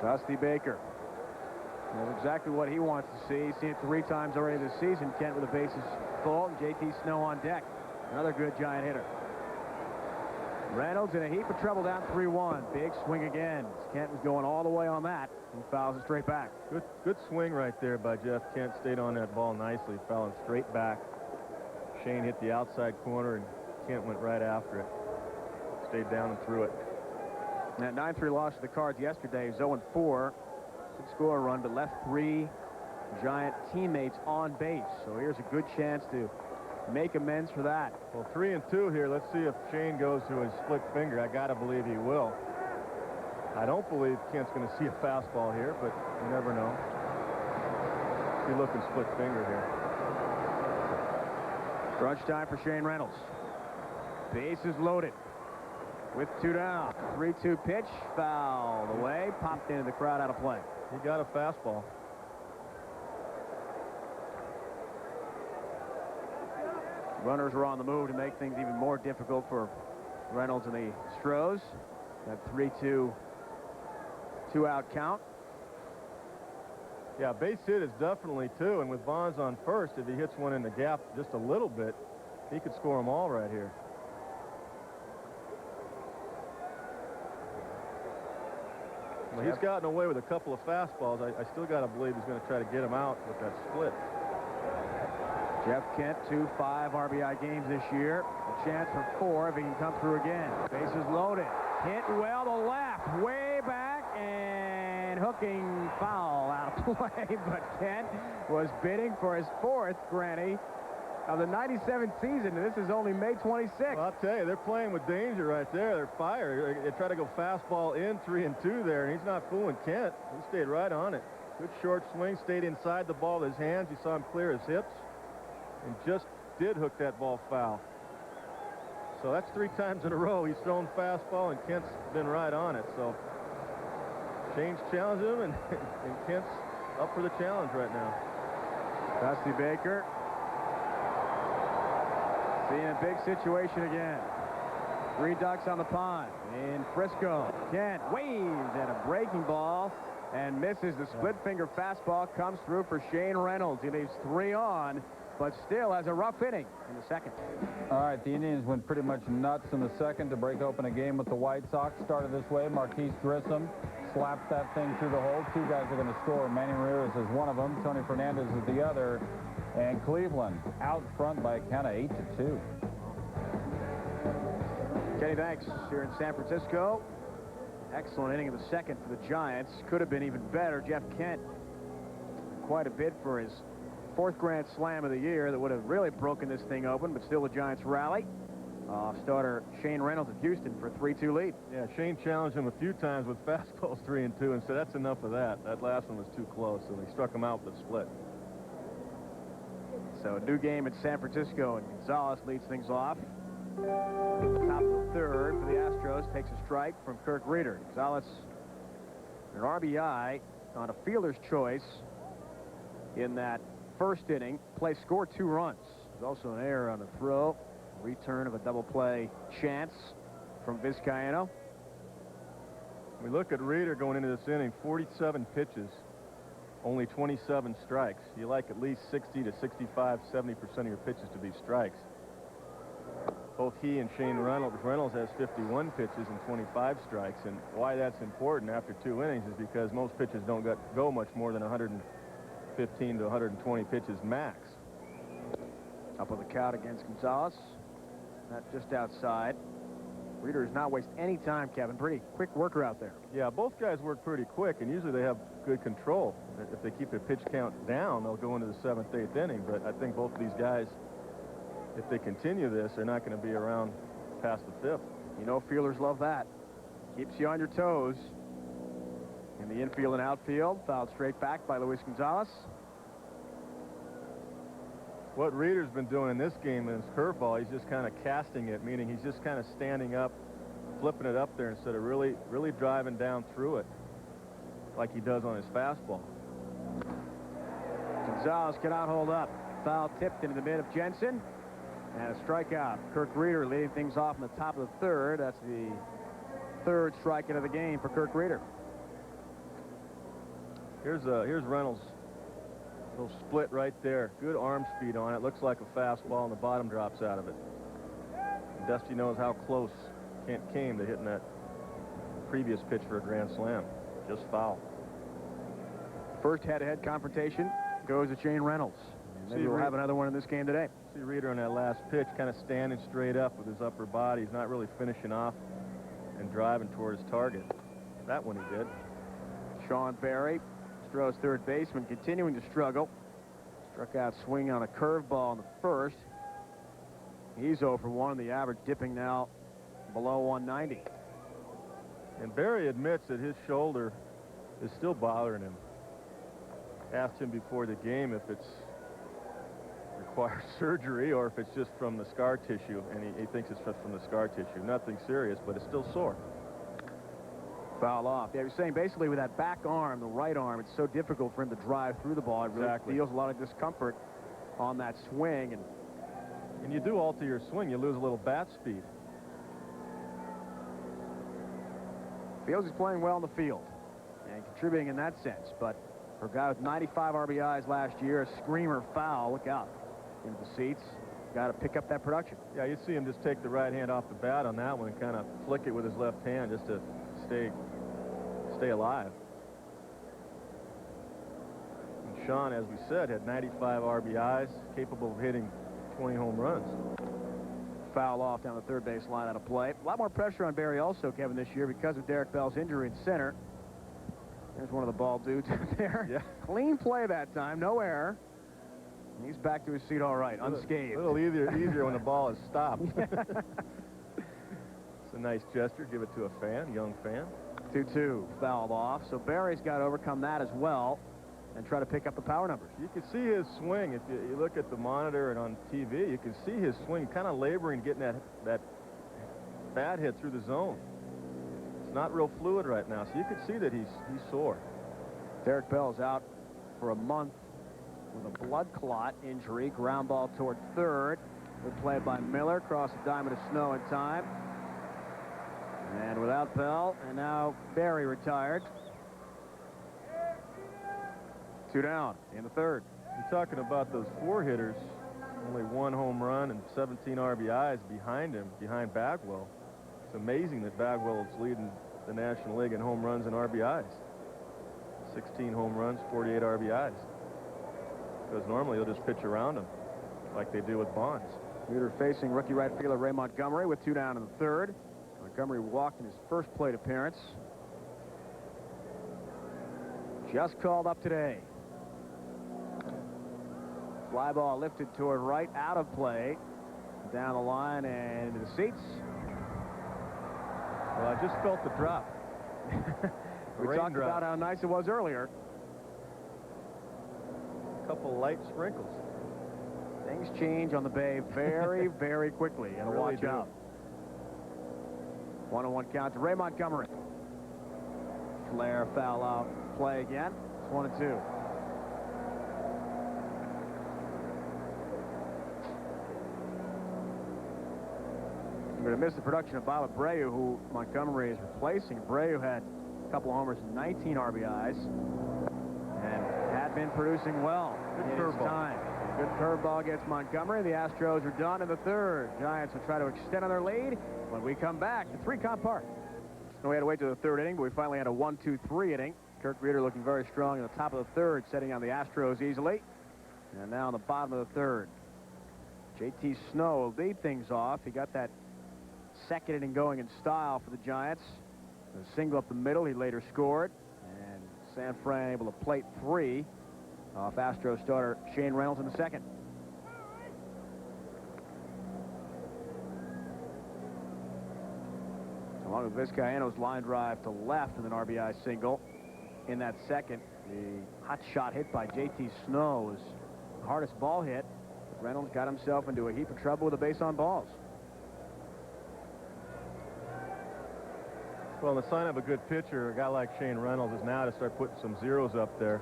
Speaker 1: Dusty Baker. That's exactly what he wants to see. He's seen it 3 times already this season. Kent with the bases full and JT Snow on deck. Another good Giant hitter. Reynolds in a heap of trouble down 3-1. Big swing again. Kent was going all the way on that and fouls it straight back.
Speaker 2: Good swing right there by Jeff Kent. Stayed on that ball nicely. Fouling straight back. Shane hit the outside corner and Kent went right after it. Stayed down and threw it.
Speaker 1: That 9-3 loss to the Cards yesterday is 0-4. Did score a run, but left 3 Giant teammates on base. So here's a good chance to make amends for that.
Speaker 2: Well, 3-2 here. Let's see if Shane goes to his split finger. I got to believe he will. I don't believe Kent's going to see a fastball here, but you never know. He's looking split finger here.
Speaker 1: Crunch time for Shane Reynolds. Bases loaded. With 2 down. 3-2 pitch. Fouled away. Popped into the crowd out of play.
Speaker 2: He got a fastball.
Speaker 1: Runners were on the move to make things even more difficult for Reynolds and the Astros. That 3-2 2-out count.
Speaker 2: Yeah, base hit is definitely 2, and with Bonds on first, if he hits one in the gap just a little bit, he could score them all right here. Well, he's gotten away with a couple of fastballs. I still got to believe he's going to try to get him out with that split.
Speaker 1: Jeff Kent, 5 RBI games this year. A chance for 4 if he can come through again. Bases loaded. Hit well to left. Way back and hooking foul out of play. But Kent was bidding for his 4th granny of the 97 season. And this is only May 26th.
Speaker 2: Well, I'll tell you, they're playing with danger right there. They're fire. They try to go fastball in 3-2 there, and he's not fooling Kent. He stayed right on it. Good short swing. Stayed inside the ball with his hands. You saw him clear his hips. And just did hook that ball foul. So that's 3 times in a row he's thrown fastball, and Kent's been right on it. So Shane's challenged him, and Kent's up for the challenge right now.
Speaker 1: Dusty Baker seeing a big situation again. 3 ducks on the pond in Frisco. Kent waves at a breaking ball and misses. The split finger fastball comes through for Shane Reynolds. He leaves 3 on, but still has a rough inning in the second.
Speaker 3: All right, the Indians went pretty much nuts in the second to break open a game with the White Sox. Started this way. Marquise Grissom slaps that thing through the hole. Two guys are going to score. Manny Ramirez is one of them. Tony Fernandez is the other. And Cleveland out front by a count of 8-2.
Speaker 1: Kenny, thanks. Here in San Francisco. Excellent inning of the second for the Giants. Could have been even better. Jeff Kent, quite a bit for his fourth grand slam of the year that would have really broken this thing open, but still the Giants rally. Starter Shane Reynolds of Houston for a 3-2 lead.
Speaker 2: Yeah, Shane challenged him a few times with fastballs 3-2 and said that's enough of that. That last one was too close, so they struck him out with a split.
Speaker 1: So a new game in San Francisco, and Gonzalez leads things off. Top of the third for the Astros, takes a strike from Kirk Reeder. Gonzalez, an RBI on a fielder's choice in that first inning. Play scored 2 runs. There's also an error on the throw. Return of a double play chance from Vizcaino.
Speaker 2: We look at Reeder going into this inning, 47 pitches, only 27 strikes. You like at least 60 to 65, 70% of your pitches to be strikes. Both he and Shane Reynolds has 51 pitches and 25 strikes, and why that's important after 2 innings is because most pitches don't go much more than 115 to 120 pitches max.
Speaker 1: Up with the count against Gonzalez. Not just outside. Reeder does not waste any time, Kevin. Pretty quick worker out there.
Speaker 2: Yeah, both guys work pretty quick, and usually they have good control. If they keep their pitch count down, they'll go into the 7th, 8th inning, but I think both of these guys, if they continue this, they're not going to be around past the 5th.
Speaker 1: You know, fielders love that. Keeps you on your toes. In the infield and outfield, fouled straight back by Luis Gonzalez.
Speaker 2: What Reeder's been doing in this game in his curveball, he's just kind of casting it, meaning he's just kind of standing up, flipping it up there instead of really driving down through it like he does on his fastball.
Speaker 1: Gonzalez cannot hold up. Foul tipped into the mid of Jensen. And a strikeout. Kirk Reeder leading things off in the top of the 3rd. That's the 3rd strikeout of the game for Kirk Reeder. Here's
Speaker 2: Reynolds. Little split right there. Good arm speed on it. Looks like a fastball, and the bottom drops out of it. And Dusty knows how close Kent came to hitting that previous pitch for a grand slam. Just foul.
Speaker 1: First head-to-head confrontation goes to Shane Reynolds. Maybe we'll have another one in this game today.
Speaker 2: See Reeder on that last pitch kind of standing straight up with his upper body. He's not really finishing off and driving toward his target. That one he did.
Speaker 1: Sean Berry, Astros third baseman, continuing to struggle. Struck out swinging on a curveball in the first. He's 0 for 1. The average dipping now below 190.
Speaker 2: And Berry admits that his shoulder is still bothering him. Asked him before the game if it's requires surgery or if it's just from the scar tissue, and he thinks it's just from the scar tissue. Nothing serious, but it's still sore.
Speaker 1: Foul off. Yeah, he was saying basically with that back arm, the right arm, it's so difficult for him to drive through the ball. It really feels a lot of discomfort on that swing. And
Speaker 2: you do alter your swing, you lose a little bat speed.
Speaker 1: Feels he's playing well in the field and contributing in that sense, but for a guy with 95 RBIs last year, a screamer foul. Look out into the seats. Got to pick up that production.
Speaker 2: Yeah, you see him just take the right hand off the bat on that one and kind of flick it with his left hand just to stay alive. And Sean, as we said, had 95 RBIs, capable of hitting 20 home runs.
Speaker 1: Foul off down the third base line out of play. A lot more pressure on Berry also, Kevin, this year because of Derek Bell's injury in center. There's one of the ball dudes out there. Yeah. Clean play that time, no error. He's back to his seat all right, unscathed.
Speaker 2: A little easier when the ball is stopped. It's a nice gesture. Give it to a fan, young fan.
Speaker 1: 2-2, fouled off. So Berry's got to overcome that as well and try to pick up the power numbers.
Speaker 2: You can see his swing. If you look at the monitor and on TV, you can see his swing kind of laboring, getting that bat hit through the zone. It's not real fluid right now, so you can see that he's sore.
Speaker 1: Derek Bell's out for a month with a blood clot injury. Ground ball toward third. Good play by Miller. Across a diamond of snow in time. And without Bell, and now Berry retired. 2 down in the third.
Speaker 2: You're talking about those 4 hitters. Only 1 home run and 17 RBIs behind him, behind Bagwell. It's amazing that Bagwell is leading the National League in home runs and RBIs. 16 home runs, 48 RBIs. Because normally they'll just pitch around him like they do with Bonds.
Speaker 1: Leader facing rookie right fielder Ray Montgomery with 2 down in the third. Montgomery walked in his first plate appearance. Just called up today. Fly ball lifted toward right, out of play. Down the line and into the seats.
Speaker 2: Well, I just felt the drop.
Speaker 1: We talked about how nice it was earlier.
Speaker 2: A couple light sprinkles.
Speaker 1: Things change on the Bay very, very quickly. And
Speaker 2: really
Speaker 1: watch out. 1-1 count to Ray Montgomery. Flair foul out. Play again. It's 1-2. We're going to miss the production of Bob Abreu, who Montgomery is replacing. Abreu had a couple of homers and 19 RBIs and had been producing well.
Speaker 2: Good curveball.
Speaker 1: Good curveball against Montgomery. The Astros are done in the third. Giants will try to extend on their lead when we come back to 3-count Park. So we had to wait to the third inning, but we finally had a 1-2-3 inning. Kirk Reeder looking very strong in the top of the third, setting on the Astros easily. And now in the bottom of the third, J.T. Snow will lead things off. He got that second inning going in style for the Giants. A single up the middle, he later scored. And San Fran able to plate 3 off Astros starter Shane Reynolds in the second. Along with Vizcaino's line drive to left and an RBI single in that second. The hot shot hit by J.T. Snow was the hardest ball hit. Reynolds got himself into a heap of trouble with a base on balls.
Speaker 2: Well, the sign of a good pitcher, a guy like Shane Reynolds, is now to start putting some zeros up there,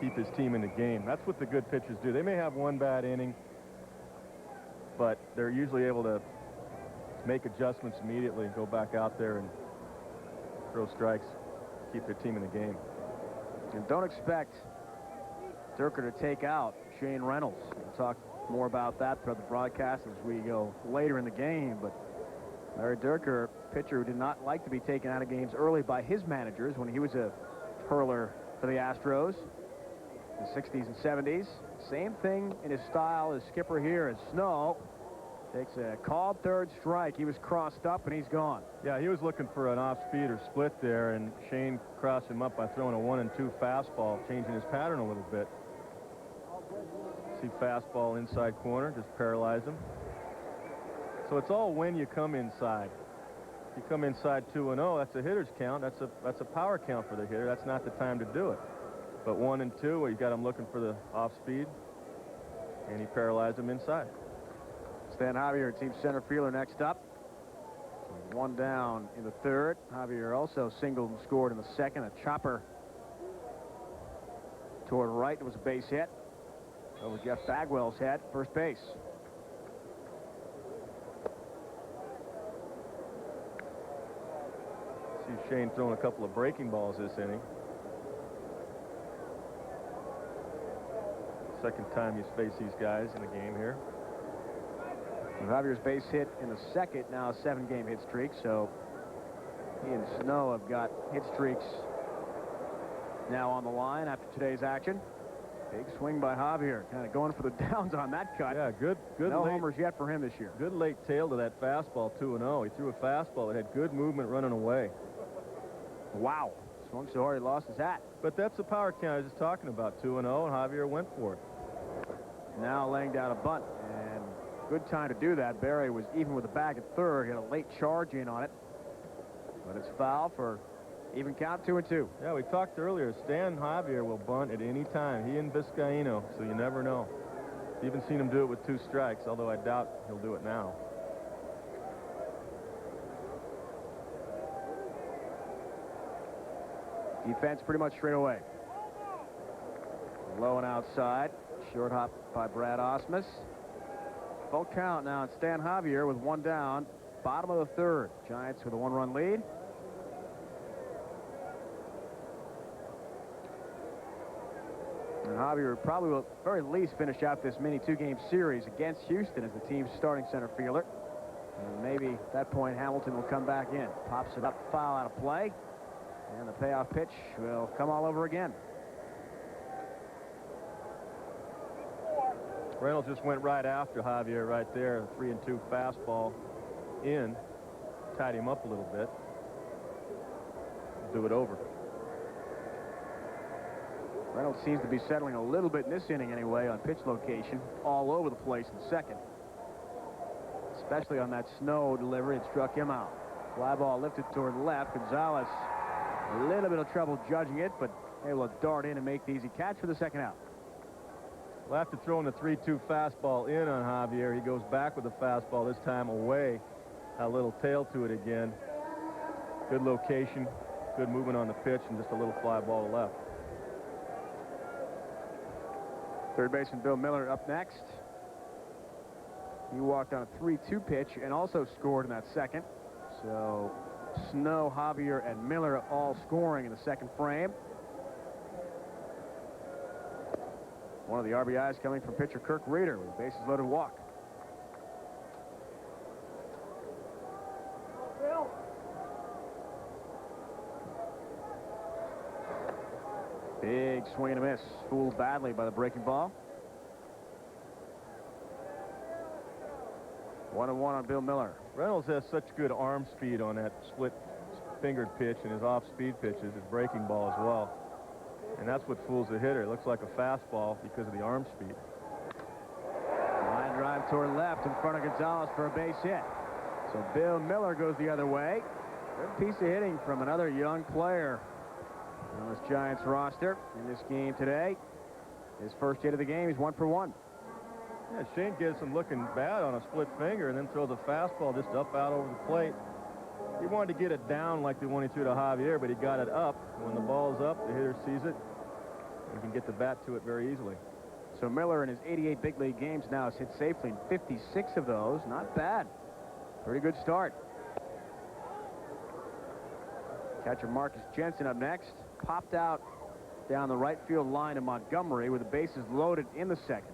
Speaker 2: keep his team in the game. That's what the good pitchers do. They may have one bad inning, but they're usually able to make adjustments immediately and go back out there and throw strikes, keep their team in the game.
Speaker 1: And don't expect Durker to take out Shane Reynolds. We'll talk more about that throughout the broadcast as we go later in the game, but Larry Durker, pitcher who did not like to be taken out of games early by his managers when he was a hurler for the Astros in the 60s and 70s. Same thing in his style as skipper here as Snow takes a called third strike. He was crossed up and he's gone.
Speaker 2: Yeah, he was looking for an off-speed or split there, and Shane crossed him up by throwing a 1-2 fastball, changing his pattern a little bit. See fastball inside corner, just paralyze him. So it's all when you come inside. If you come inside 2-0, that's a hitter's count. That's a power count for the hitter. That's not the time to do it. But 1-2, where you got him looking for the off speed, and he paralyzed him inside.
Speaker 1: Stan Javier, team center fielder, next up. 1 down in the third. Javier also singled and scored in the second. A chopper toward right. It was a base hit over Jeff Bagwell's head, first base.
Speaker 2: See Shane throwing a couple of breaking balls this inning. Second time he's faced these guys in the game here.
Speaker 1: And Javier's base hit in the second, now a 7-game hit streak, so he and Snow have got hit streaks now on the line after today's action. Big swing by Javier, kind of going for the downs on that cut.
Speaker 2: Yeah, good
Speaker 1: no
Speaker 2: late,
Speaker 1: homers yet for him this year.
Speaker 2: Good late tail to that fastball, 2-0. He threw a fastball that had good movement running away.
Speaker 1: Wow. Swung so hard he lost his hat.
Speaker 2: But that's the power count I was just talking about, 2-0, and Javier went for it.
Speaker 1: Now laying down a bunt, and good time to do that. Barry was even with the bag at third. He had a late charge in on it, but it's foul for even count, 2-2.
Speaker 2: Yeah, we talked earlier. Stan Javier will bunt at any time. He and Vizcaino, so you never know. Even seen him do it with 2 strikes, although I doubt he'll do it now.
Speaker 1: Defense pretty much straight away. Low and outside. Short hop by Brad Osmus. Full count now. It's Stan Javier with 1 down. Bottom of the third. Giants with a 1-run lead. And Javier probably will at very least finish out this mini 2-game series against Houston as the team's starting center fielder. And maybe at that point Hamilton will come back in. Pops it up, foul out of play. And the payoff pitch will come all over again.
Speaker 2: Reynolds just went right after Javier right there. 3-2 fastball in. Tied him up a little bit. Do it over.
Speaker 1: Reynolds seems to be settling a little bit in this inning anyway on pitch location. All over the place in second. Especially on that Snow delivery. It struck him out. Fly ball lifted toward left. Gonzalez a little bit of trouble judging it, but able to dart in and make the easy catch for the second out.
Speaker 2: Well, after throwing the 3-2 fastball in on Javier, he goes back with the fastball, this time away. A little tail to it again. Good location, good movement on the pitch, and just a little fly ball to left.
Speaker 1: Third baseman Bill Miller up next. He walked on a 3-2 pitch and also scored in that second. So Snow, Javier, and Miller all scoring in the second frame. One of the RBIs coming from pitcher Kirk Reeder with a bases loaded walk. Big swing and a miss. Fooled badly by the breaking ball. 1-1 on Bill Miller.
Speaker 2: Reynolds has such good arm speed on that split-fingered pitch and his off-speed pitches, his breaking ball as well. And that's what fools the hitter. It looks like a fastball because of the arm speed.
Speaker 1: Line drive toward left in front of Gonzalez for a base hit. So Bill Miller goes the other way. Good piece of hitting from another young player on this Giants roster in this game today. His first hit of the game, he's 1 for 1.
Speaker 2: Yeah, Shane gets him looking bad on a split finger and then throws a fastball just up out over the plate. He wanted to get it down like the one he threw to Javier, but he got it up. When the ball's up, the hitter sees it and can get the bat to it very easily.
Speaker 1: So Miller in his 88 big league games now has hit safely in 56 of those. Not bad. Pretty good start. Catcher Marcus Jensen up next. Popped out down the right field line of Montgomery with the bases loaded in the second.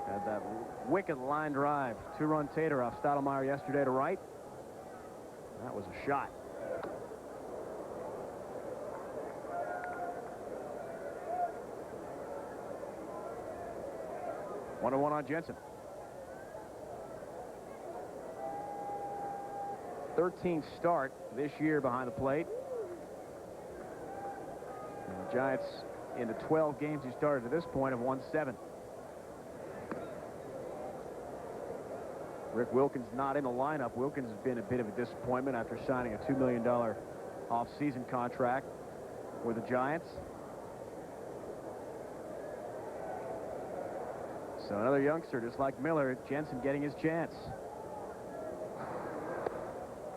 Speaker 1: Had that wicked line drive. Two-run tater off Stottlemyre yesterday to right. That was a shot. One to one on Jensen. 13th start this year behind the plate. And the Giants, in the 12 games he started to this point, have won 7. Rick Wilkins not in the lineup. Wilkins has been a bit of a disappointment after signing a $2 million off-season contract with the Giants. So another youngster, just like Miller, Jensen getting his chance.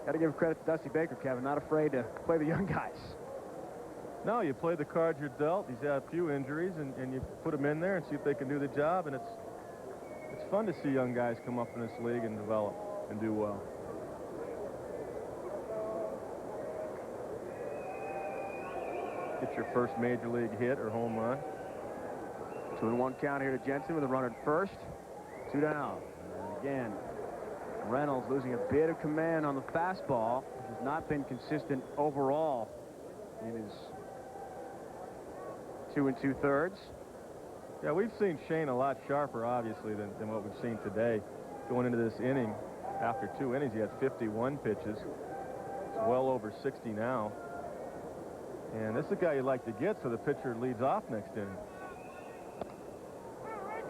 Speaker 1: Got to give credit to Dusty Baker, Kevin. Not afraid to play the young guys.
Speaker 2: No, you play the cards you're dealt. He's had a few injuries, and you put them in there and see if they can do the job. And it's fun to see young guys come up in this league and develop and do well. Get your first major league hit or home run.
Speaker 1: 2-1 count here to Jensen with a runner at first. 2 down. And again, Reynolds losing a bit of command on the fastball, which has not been consistent overall in his 2 2/3.
Speaker 2: Yeah, we've seen Shane a lot sharper, obviously, than what we've seen today. Going into this inning, after 2 innings, he had 51 pitches. It's well over 60 now. And this is a guy you'd like to get, so the pitcher leads off next inning.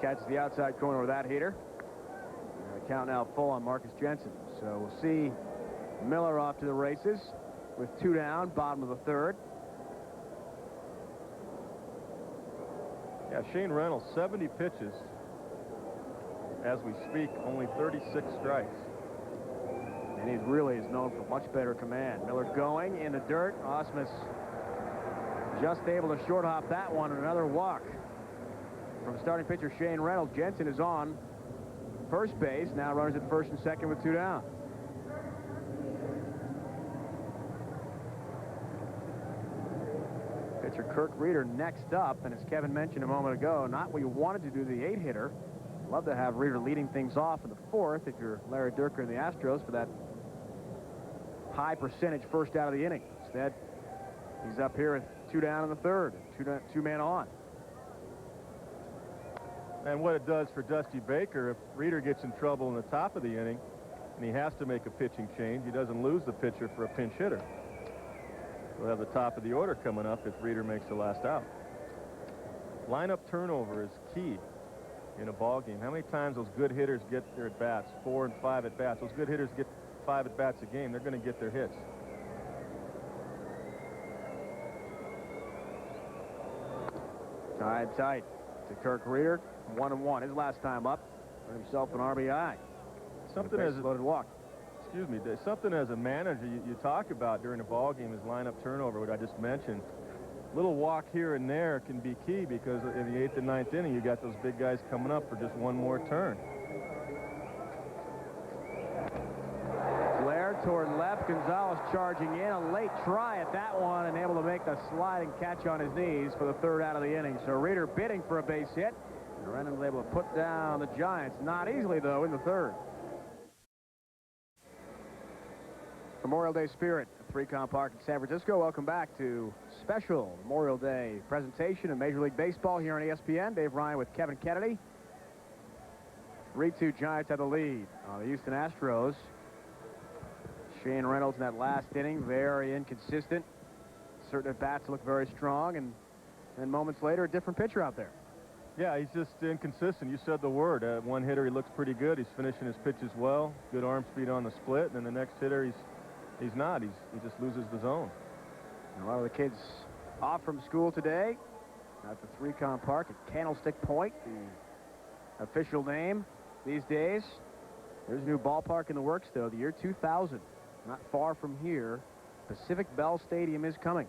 Speaker 1: Catches the outside corner with that hitter. And the count now full on Marcus Jensen. So we'll see Miller off to the races with 2 down, bottom of the 3rd.
Speaker 2: Yeah, Shane Reynolds, 70 pitches. As we speak, only 36 strikes.
Speaker 1: And he really is known for much better command. Miller going in the dirt. Osmus just able to short hop that one, and another walk from starting pitcher Shane Reynolds. Jensen is on first base. Now runners at first and second with 2 down. Pitcher Kirk Reeder next up, and as Kevin mentioned a moment ago, not what you wanted to do, the 8-hitter. Love to have Reeder leading things off in the fourth if you're Larry Dierker and the Astros for that high percentage first out of the inning. Instead, he's up here with 2 down in the third, two men on.
Speaker 2: And what it does for Dusty Baker, if Reeder gets in trouble in the top of the inning and he has to make a pitching change, he doesn't lose the pitcher for a pinch hitter. We'll have the top of the order coming up if Reeder makes the last out. Lineup turnover is key in a ball game. How many times those good hitters get their at-bats? 4 and 5 at-bats. Those good hitters get 5 at-bats a game. They're going to get their hits.
Speaker 1: Tight to Kirk Reeder. 1-1. His last time up. Earned himself an RBI.
Speaker 2: Something as
Speaker 1: loaded walk.
Speaker 2: Excuse me. Something as a manager you talk about during a ball game is lineup turnover, what I just mentioned. Little walk here and there can be key because in the 8th and 9th inning, you got those big guys coming up for just one more turn.
Speaker 1: Blair toward left. Gonzalez charging in. A late try at that one and able to make the sliding catch on his knees for the 3rd out of the inning. So Reeder bidding for a base hit. And Rennan was able to put down the Giants. Not easily, though, in the 3rd. Memorial Day spirit at 3Com Park in San Francisco. Welcome back to special Memorial Day presentation of Major League Baseball here on ESPN. Dave Ryan with Kevin Kennedy. 3-2 Giants have the lead on the Houston Astros. Shane Reynolds in that last inning, very inconsistent. Certain at-bats look very strong, and then moments later, a different pitcher out there.
Speaker 2: Yeah, he's just inconsistent. You said the word. One hitter, he looks pretty good. He's finishing his pitches well. Good arm speed on the split. And then the next hitter, he's not. He just loses the zone.
Speaker 1: And a lot of the kids off from school today at the 3Com Park at Candlestick Point, the official name these days. There's a new ballpark in the works, though, the year 2000. Not far from here, Pacific Bell Stadium is coming.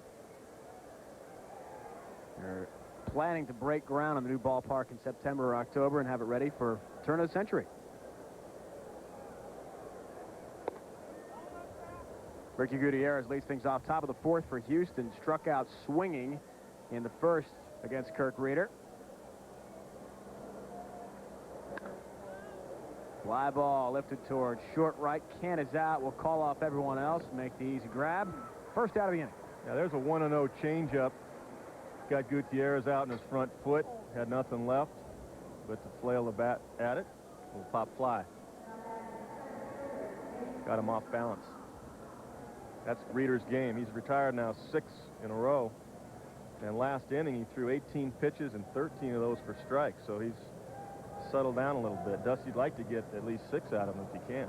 Speaker 1: They're planning to break ground on the new ballpark in September or October and have it ready for turn of the century. Ricky Gutierrez leads things off top of the 4th for Houston. Struck out swinging in the 1st against Kirk Reeder. Fly ball lifted towards short right. Can is out. We'll call off everyone else and make the easy grab. 1st out of the inning.
Speaker 2: Yeah, there's a 1-0 changeup. Got Gutierrez out in his front foot. Had nothing left but to flail the bat at it. Will pop fly. Got him off balance. That's Reeder's game. He's retired now 6 in a row. And last inning, he threw 18 pitches and 13 of those for strikes. So he's settled down a little bit. Dusty'd like to get at least 6 out of him if he can.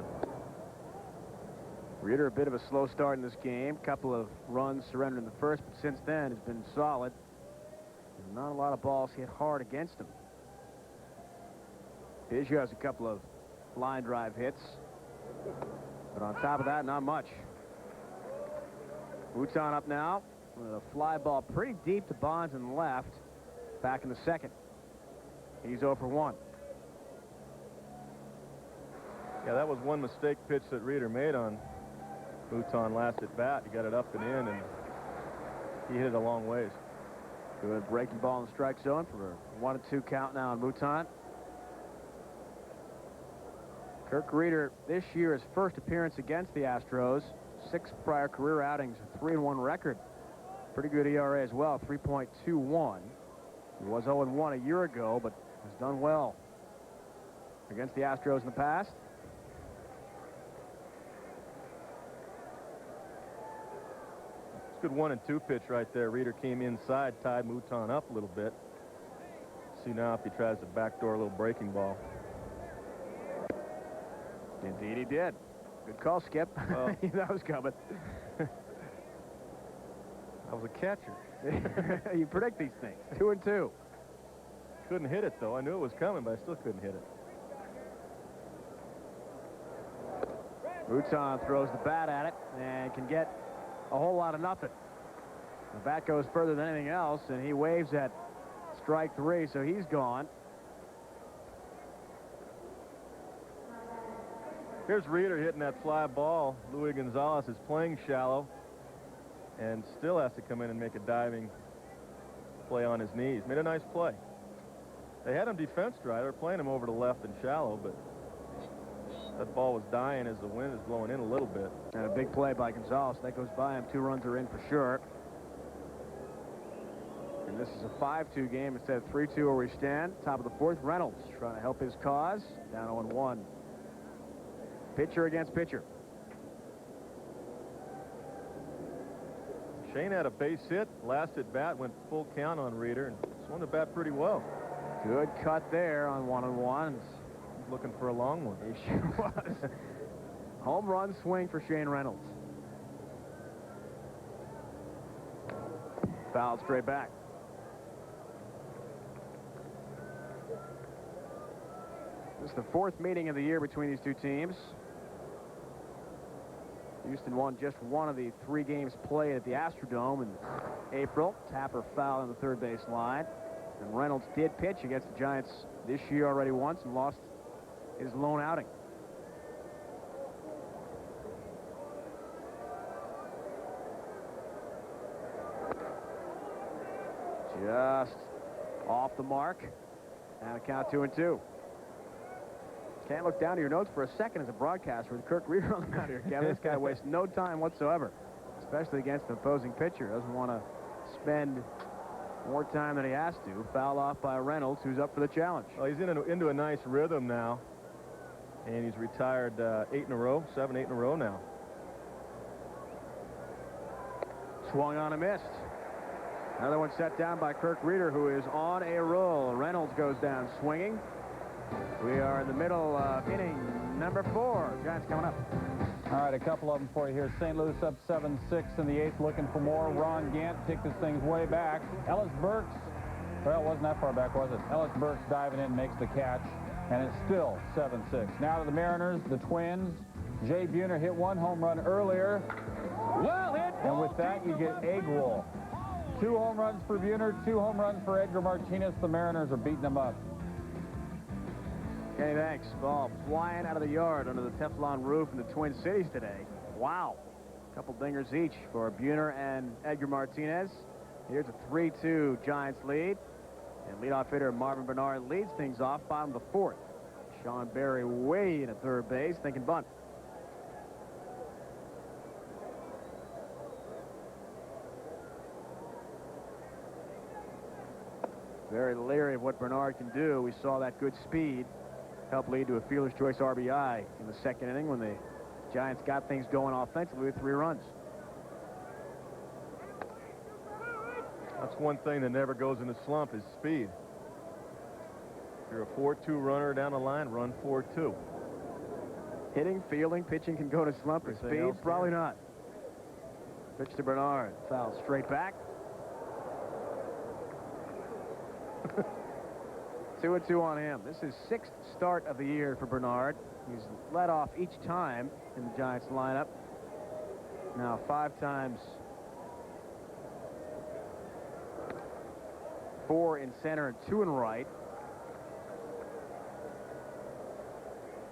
Speaker 1: Reeder a bit of a slow start in this game. Couple of runs surrendered in the 1st, but since then has been solid. Not a lot of balls hit hard against him. Biggio has a couple of line drive hits, but on top of that, not much. Mouton up now with a fly ball pretty deep to Bonds in left. Back in the 2nd. He's 0 for 1.
Speaker 2: Yeah, that was one mistake pitch that Reeder made on Mouton last at bat. He got it up and in, and he hit it a long ways.
Speaker 1: Good breaking ball in the strike zone for a 1-2 count now on Mouton. Kirk Reeder this year, his 1st appearance against the Astros. 6 prior career outings, a 3-1 record. Pretty good ERA as well, 3.21. He was 0-1 a year ago, but has done well against the Astros in the past.
Speaker 2: Good 1-2 pitch right there. Reeder came inside, tied Mouton up a little bit. See now if he tries to backdoor a little breaking ball.
Speaker 1: Indeed he did. Good call, Skip.
Speaker 2: Well,
Speaker 1: that was coming.
Speaker 2: I was a catcher.
Speaker 1: You predict these things. 2-2.
Speaker 2: Couldn't hit it, though. I knew it was coming, but I still couldn't hit it.
Speaker 1: Mouton throws the bat at it and can get a whole lot of nothing. The bat goes further than anything else, and he waves at strike 3, so he's gone.
Speaker 2: Here's Reeder hitting that fly ball. Luis Gonzalez is playing shallow and still has to come in and make a diving play on his knees. Made a nice play. They had him defensed right. They're playing him over to left and shallow, but that ball was dying as the wind is blowing in a little bit.
Speaker 1: And a big play by Gonzalez. That goes by him. 2 runs are in for sure. And this is a 5-2 game instead of 3-2 where we stand. Top of the 4th, Reynolds trying to help his cause. Down 0-1. Pitcher against pitcher.
Speaker 2: Shane had a base hit. Last at bat went full count on Reeder and swung the bat pretty well.
Speaker 1: Good cut there on 1-1.
Speaker 2: He's looking for a long one.
Speaker 1: He sure was. Home run swing for Shane Reynolds. Fouled straight back. This is the 4th meeting of the year between these two teams. Houston won just one of the 3 games played at the Astrodome in April. Tapper fouled on the 3rd base line. And Reynolds did pitch against the Giants this year already once and lost his lone outing. Just off the mark. And a count 2-2. Can't look down to your notes for a second as a broadcaster with Kirk Reeder on the mound here, Kevin. This guy wastes no time whatsoever, especially against an opposing pitcher. Doesn't want to spend more time than he has to. Foul off by Reynolds, who's up for the challenge.
Speaker 2: Well, he's into a nice rhythm now, and he's retired 8 in a row, 7, 8 in a row now.
Speaker 1: Swung on and missed. Another one set down by Kirk Reeder, who is on a roll. Reynolds goes down swinging. We are in the middle of inning number 4. Giants coming up.
Speaker 3: All right, a couple of them for you here. St. Louis up 7-6 in the 8th, looking for more. Ron Gant kicked this thing way back. Ellis Burks, well, it wasn't that far back, was it? Ellis Burks diving in, makes the catch, and it's still 7-6. Now to the Mariners, the Twins. Jay Buhner hit 1 home run earlier. Well hit. And with that, you get egg roll. 2 home runs for Buhner, 2 home runs for Edgar Martinez. The Mariners are beating them up.
Speaker 1: Okay, thanks. Ball flying out of the yard under the Teflon roof in the Twin Cities today. Wow. A couple dingers each for Buhner and Edgar Martinez. Here's a 3-2 Giants lead. And leadoff hitter Marvin Bernard leads things off, bottom of the 4th. Sean Berry way in at 3rd base, thinking bunt. Very leery of what Bernard can do. We saw that good speed help lead to a fielder's choice RBI in the 2nd inning when the Giants got things going offensively with 3 runs.
Speaker 2: That's one thing that never goes in a slump is speed. If you're a 4-2 runner down the line, run 4-2.
Speaker 1: Hitting, fielding, pitching can go to slump. Or speed, probably not. Pitch to Bernard. Foul straight back. 2-2 on him. This is 6th start of the year for Bernard. He's led off each time in the Giants lineup. Now 5 times. 4 in center and 2 in right.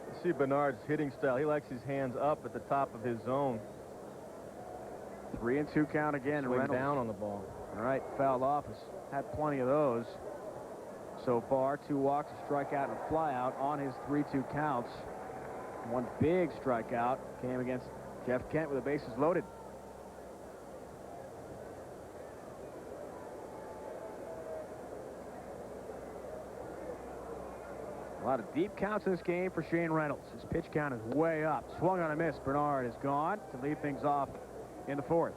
Speaker 2: You see Bernard's hitting style. He likes his hands up at the top of his zone.
Speaker 1: 3-2 count again.
Speaker 2: Swing down on the ball.
Speaker 1: All right, fouled off. Has had plenty of those so far. 2 walks, a strikeout, and a flyout on his 3-2 counts. One big strikeout came against Jeff Kent with the bases loaded. A lot of deep counts in this game for Shane Reynolds. His pitch count is way up. Swung on a miss. Bernard is gone to lead things off in the 4th.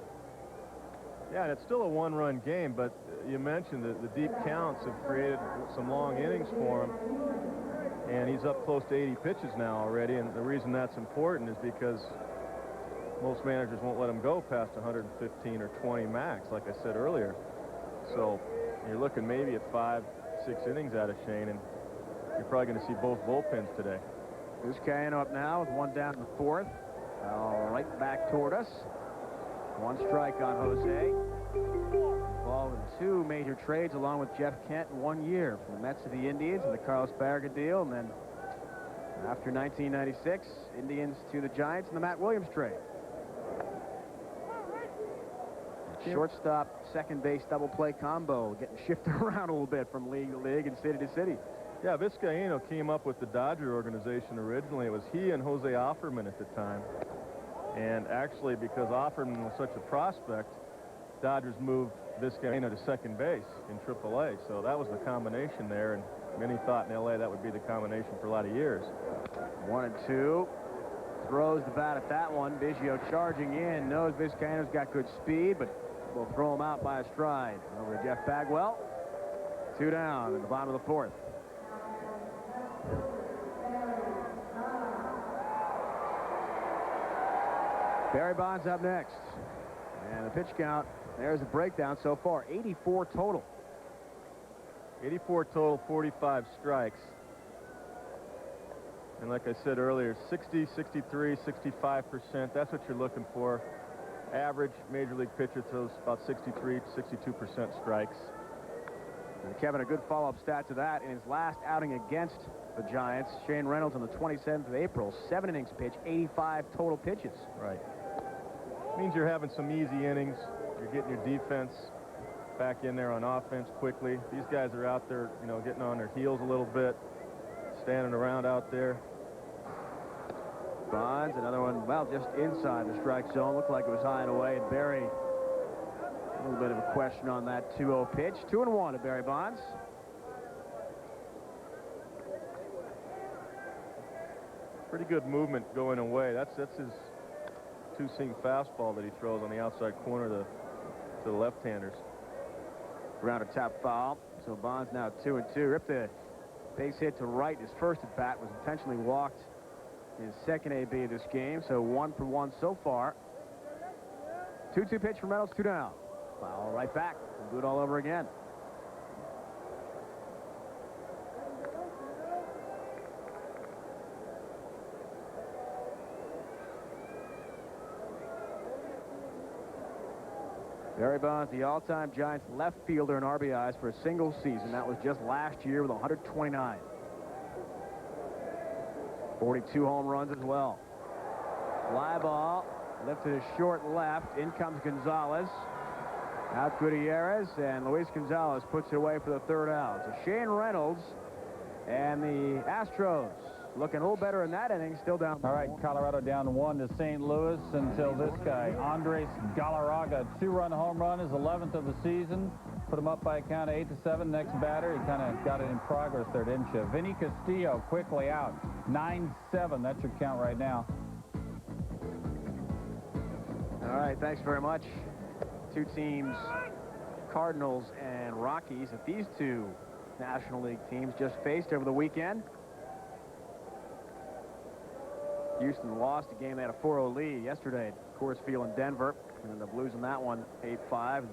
Speaker 2: Yeah, and it's still a 1-run game, but you mentioned that the deep counts have created some long innings for him. And he's up close to 80 pitches now already, and the reason that's important is because most managers won't let him go past 115 or 20 max, like I said earlier. So you're looking maybe at 5-6 innings out of Shane, and you're probably going to see both bullpens today.
Speaker 1: Vizcaino up now with 1 down in the 4th. Right back toward us. 1 strike on Jose. Involved in 2 major trades along with Jeff Kent in 1 year, from the Mets to the Indians and the Carlos Barraga deal, and then after 1996, Indians to the Giants and the Matt Williams trade. Shortstop, second base double play combo, getting shifted around a little bit from league to league and city to city.
Speaker 2: Yeah, Vizcaíno came up with the Dodger organization originally. It was he and Jose Offerman at the time. And actually, because Offerman was such a prospect, Dodgers moved Vizcaíno to second base in AAA. So that was the combination there, and many thought in L.A. that would be the combination for a lot of years.
Speaker 1: 1-2. Throws the bat at that one. Biggio charging in. Knows Vizcaíno's got good speed, but will throw him out by a stride. Over to Jeff Bagwell. 2 down in the bottom of the 4th. Barry Bonds up next. And the pitch count, there's a breakdown so far. 84 total.
Speaker 2: 84 total, 45 strikes. And like I said earlier, 60, 63, 65%. That's what you're looking for. Average major league pitcher throws about 63, 62% strikes.
Speaker 1: And Kevin, a good follow-up stat to that. In his last outing against the Giants, Shane Reynolds on the 27th of April, 7 innings pitched, 85 total pitches.
Speaker 2: Right. Means you're having some easy innings. You're getting your defense back in there on offense quickly. These guys are out there, you know, getting on their heels a little bit, standing around out there.
Speaker 1: Bonds, another one, well, just inside the strike zone. Looked like it was high and away. And Barry, a little bit of a question on that 2-0 pitch. 2-1 to Barry Bonds.
Speaker 2: Pretty good movement going away. That's his two-seam fastball that he throws on the outside corner to the left-handers.
Speaker 1: Ground a tap foul. So Bonds now 2-2. Ripped the base hit to right. His first at bat was intentionally walked. His second AB of this game, so 1 for 1 so far. 2-2 pitch from Reynolds, 2 down. Foul right back. We'll do it all over again. Barry Bonds, the all-time Giants left fielder in RBIs for a single season. That was just last year with 129. 42 home runs as well. Fly ball, lifted to short left. In comes Gonzalez. Out Gutierrez, and Luis Gonzalez puts it away for the 3rd out. So Shane Reynolds and the Astros looking a little better in that inning, still down.
Speaker 3: All right, Colorado down 1 to St. Louis until this guy, Andres Galarraga, 2-run home run, his 11th of the season. Put him up by a count of 8-7. Next batter, he kind of got it in progress there, didn't you? Vinny Castillo quickly out, 9-7. That's your count right now.
Speaker 1: All right, thanks very much. Two teams, Cardinals and Rockies, that these two National League teams just faced over the weekend. Houston lost a game. They had a 4-0 lead yesterday at Coors Field in Denver, and ended up losing that one 8-5.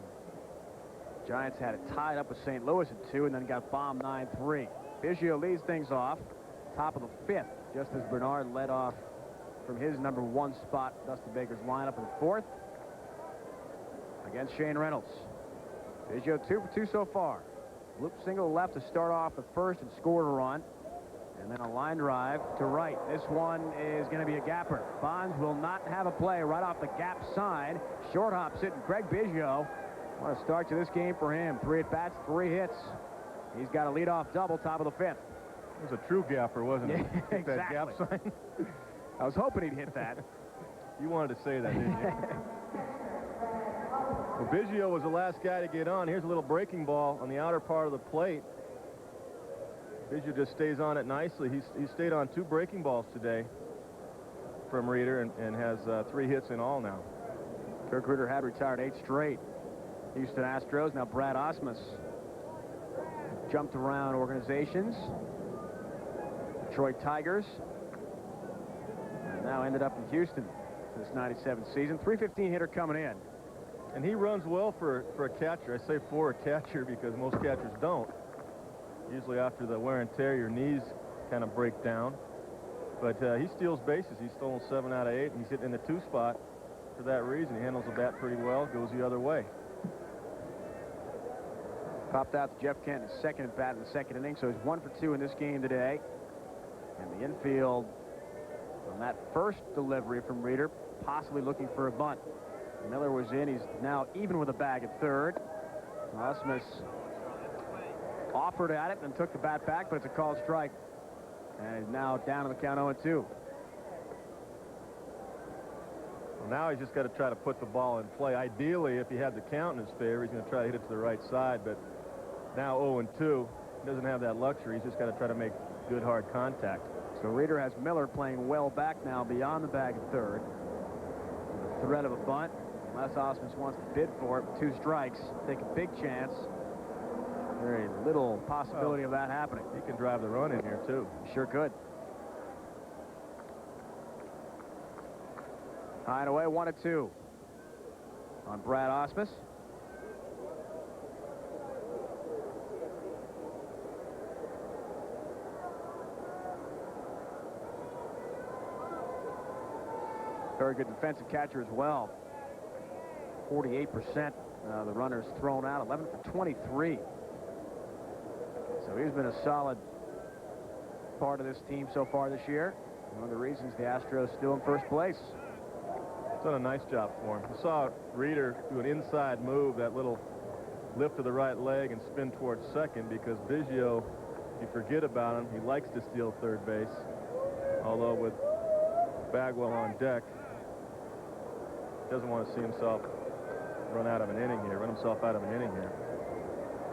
Speaker 1: Giants had it tied up with St. Louis at 2 and then got bombed 9-3. Biggio leads things off, top of the 5th, just as Bernard led off from his number 1 spot, Dusty Baker's lineup in the 4th against Shane Reynolds. Biggio 2 for 2 so far. Loop single left to start off the 1st and scored a run. And then a line drive to right. This one is going to be a gapper. Bonds will not have a play right off the gap side. Short hops it, and Craig Biggio. What a start to this game for him. 3 at-bats, 3 hits. He's got a leadoff double, top of the 5th.
Speaker 2: It was a true gapper, wasn't it?
Speaker 1: Yeah, exactly.
Speaker 2: That gap sign.
Speaker 1: I was hoping he'd hit that.
Speaker 2: You wanted to say that, didn't you? Well, Biggio was the last guy to get on. Here's a little breaking ball on the outer part of the plate. Biggio just stays on it nicely. He stayed on 2 breaking balls today from Reeder and has 3 hits in all now.
Speaker 1: Kirk Reeder had retired 8 straight. Houston Astros, now Brad Osmus jumped around organizations. Detroit Tigers. And now ended up in Houston for this 97 season. 315 hitter coming in.
Speaker 2: And he runs well for a catcher. I say for a catcher because most catchers don't. Usually after the wear and tear, your knees kind of break down. But he steals bases. He's stolen 7 out of 8, and he's hitting in the 2 spot for that reason. He handles the bat pretty well, goes the other way.
Speaker 1: Popped out to Jeff Kent, his 2nd at bat in the 2nd inning, so he's 1 for 2 in this game today. And the infield on that first delivery from Reeder, possibly looking for a bunt. Miller was in. He's now even with a bag at third. Osmus offered at it and took the bat back, but it's a called strike. And he's now down to the count 0-2.
Speaker 2: Well, now he's just got to try to put the ball in play. Ideally, if he had the count in his favor, he's going to try to hit it to the right side. But now 0-2. He doesn't have that luxury. He's just got to try to make good, hard contact.
Speaker 1: So Reeder has Miller playing well back now beyond the bag at third. The threat of a bunt. Unless Osmus wants to bid for it with 2 strikes, take a big chance. Very little possibility of that happening.
Speaker 2: He can drive the run in here, too.
Speaker 1: Sure could. High and away, 1-2 on Brad Osmus. Very good defensive catcher as well. 48% the runners thrown out, 11 for 23. So he's been a solid part of this team so far this year. One of the reasons the Astros still in first place.
Speaker 2: He's done a nice job for him. You saw Reeder do an inside move, that little lift to the right leg and spin towards second, because Biggio, you forget about him, he likes to steal third base. Although with Bagwell on deck, doesn't want to see himself run out of an inning here, run himself out of an inning here.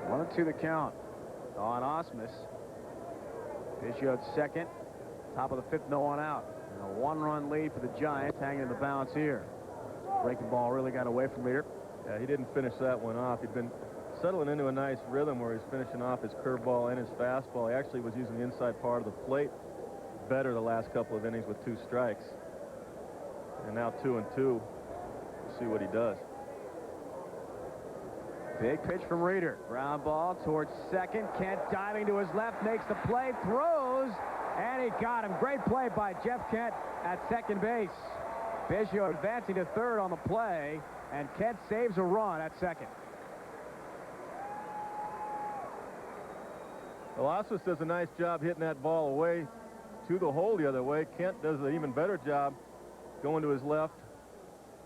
Speaker 1: 1-2 the count on Osmus. Biggio at second. Top of the 5th, no one out. And a 1-run lead for the Giants, hanging in the balance here. Breaking ball really got away from Reeder.
Speaker 2: Yeah, he didn't finish that one off. He'd been settling into a nice rhythm where he's finishing off his curveball and his fastball. He actually was using the inside part of the plate better the last couple of innings with 2 strikes. And now 2-2. We'll see what he does.
Speaker 1: Big pitch from Reeder. Ground ball towards second. Kent diving to his left, makes the play, throws, and he got him. Great play by Jeff Kent at second base. Biggio advancing to third on the play, and Kent saves a run at second.
Speaker 2: Well, Osmus does a nice job hitting that ball away to the hole the other way. Kent does an even better job going to his left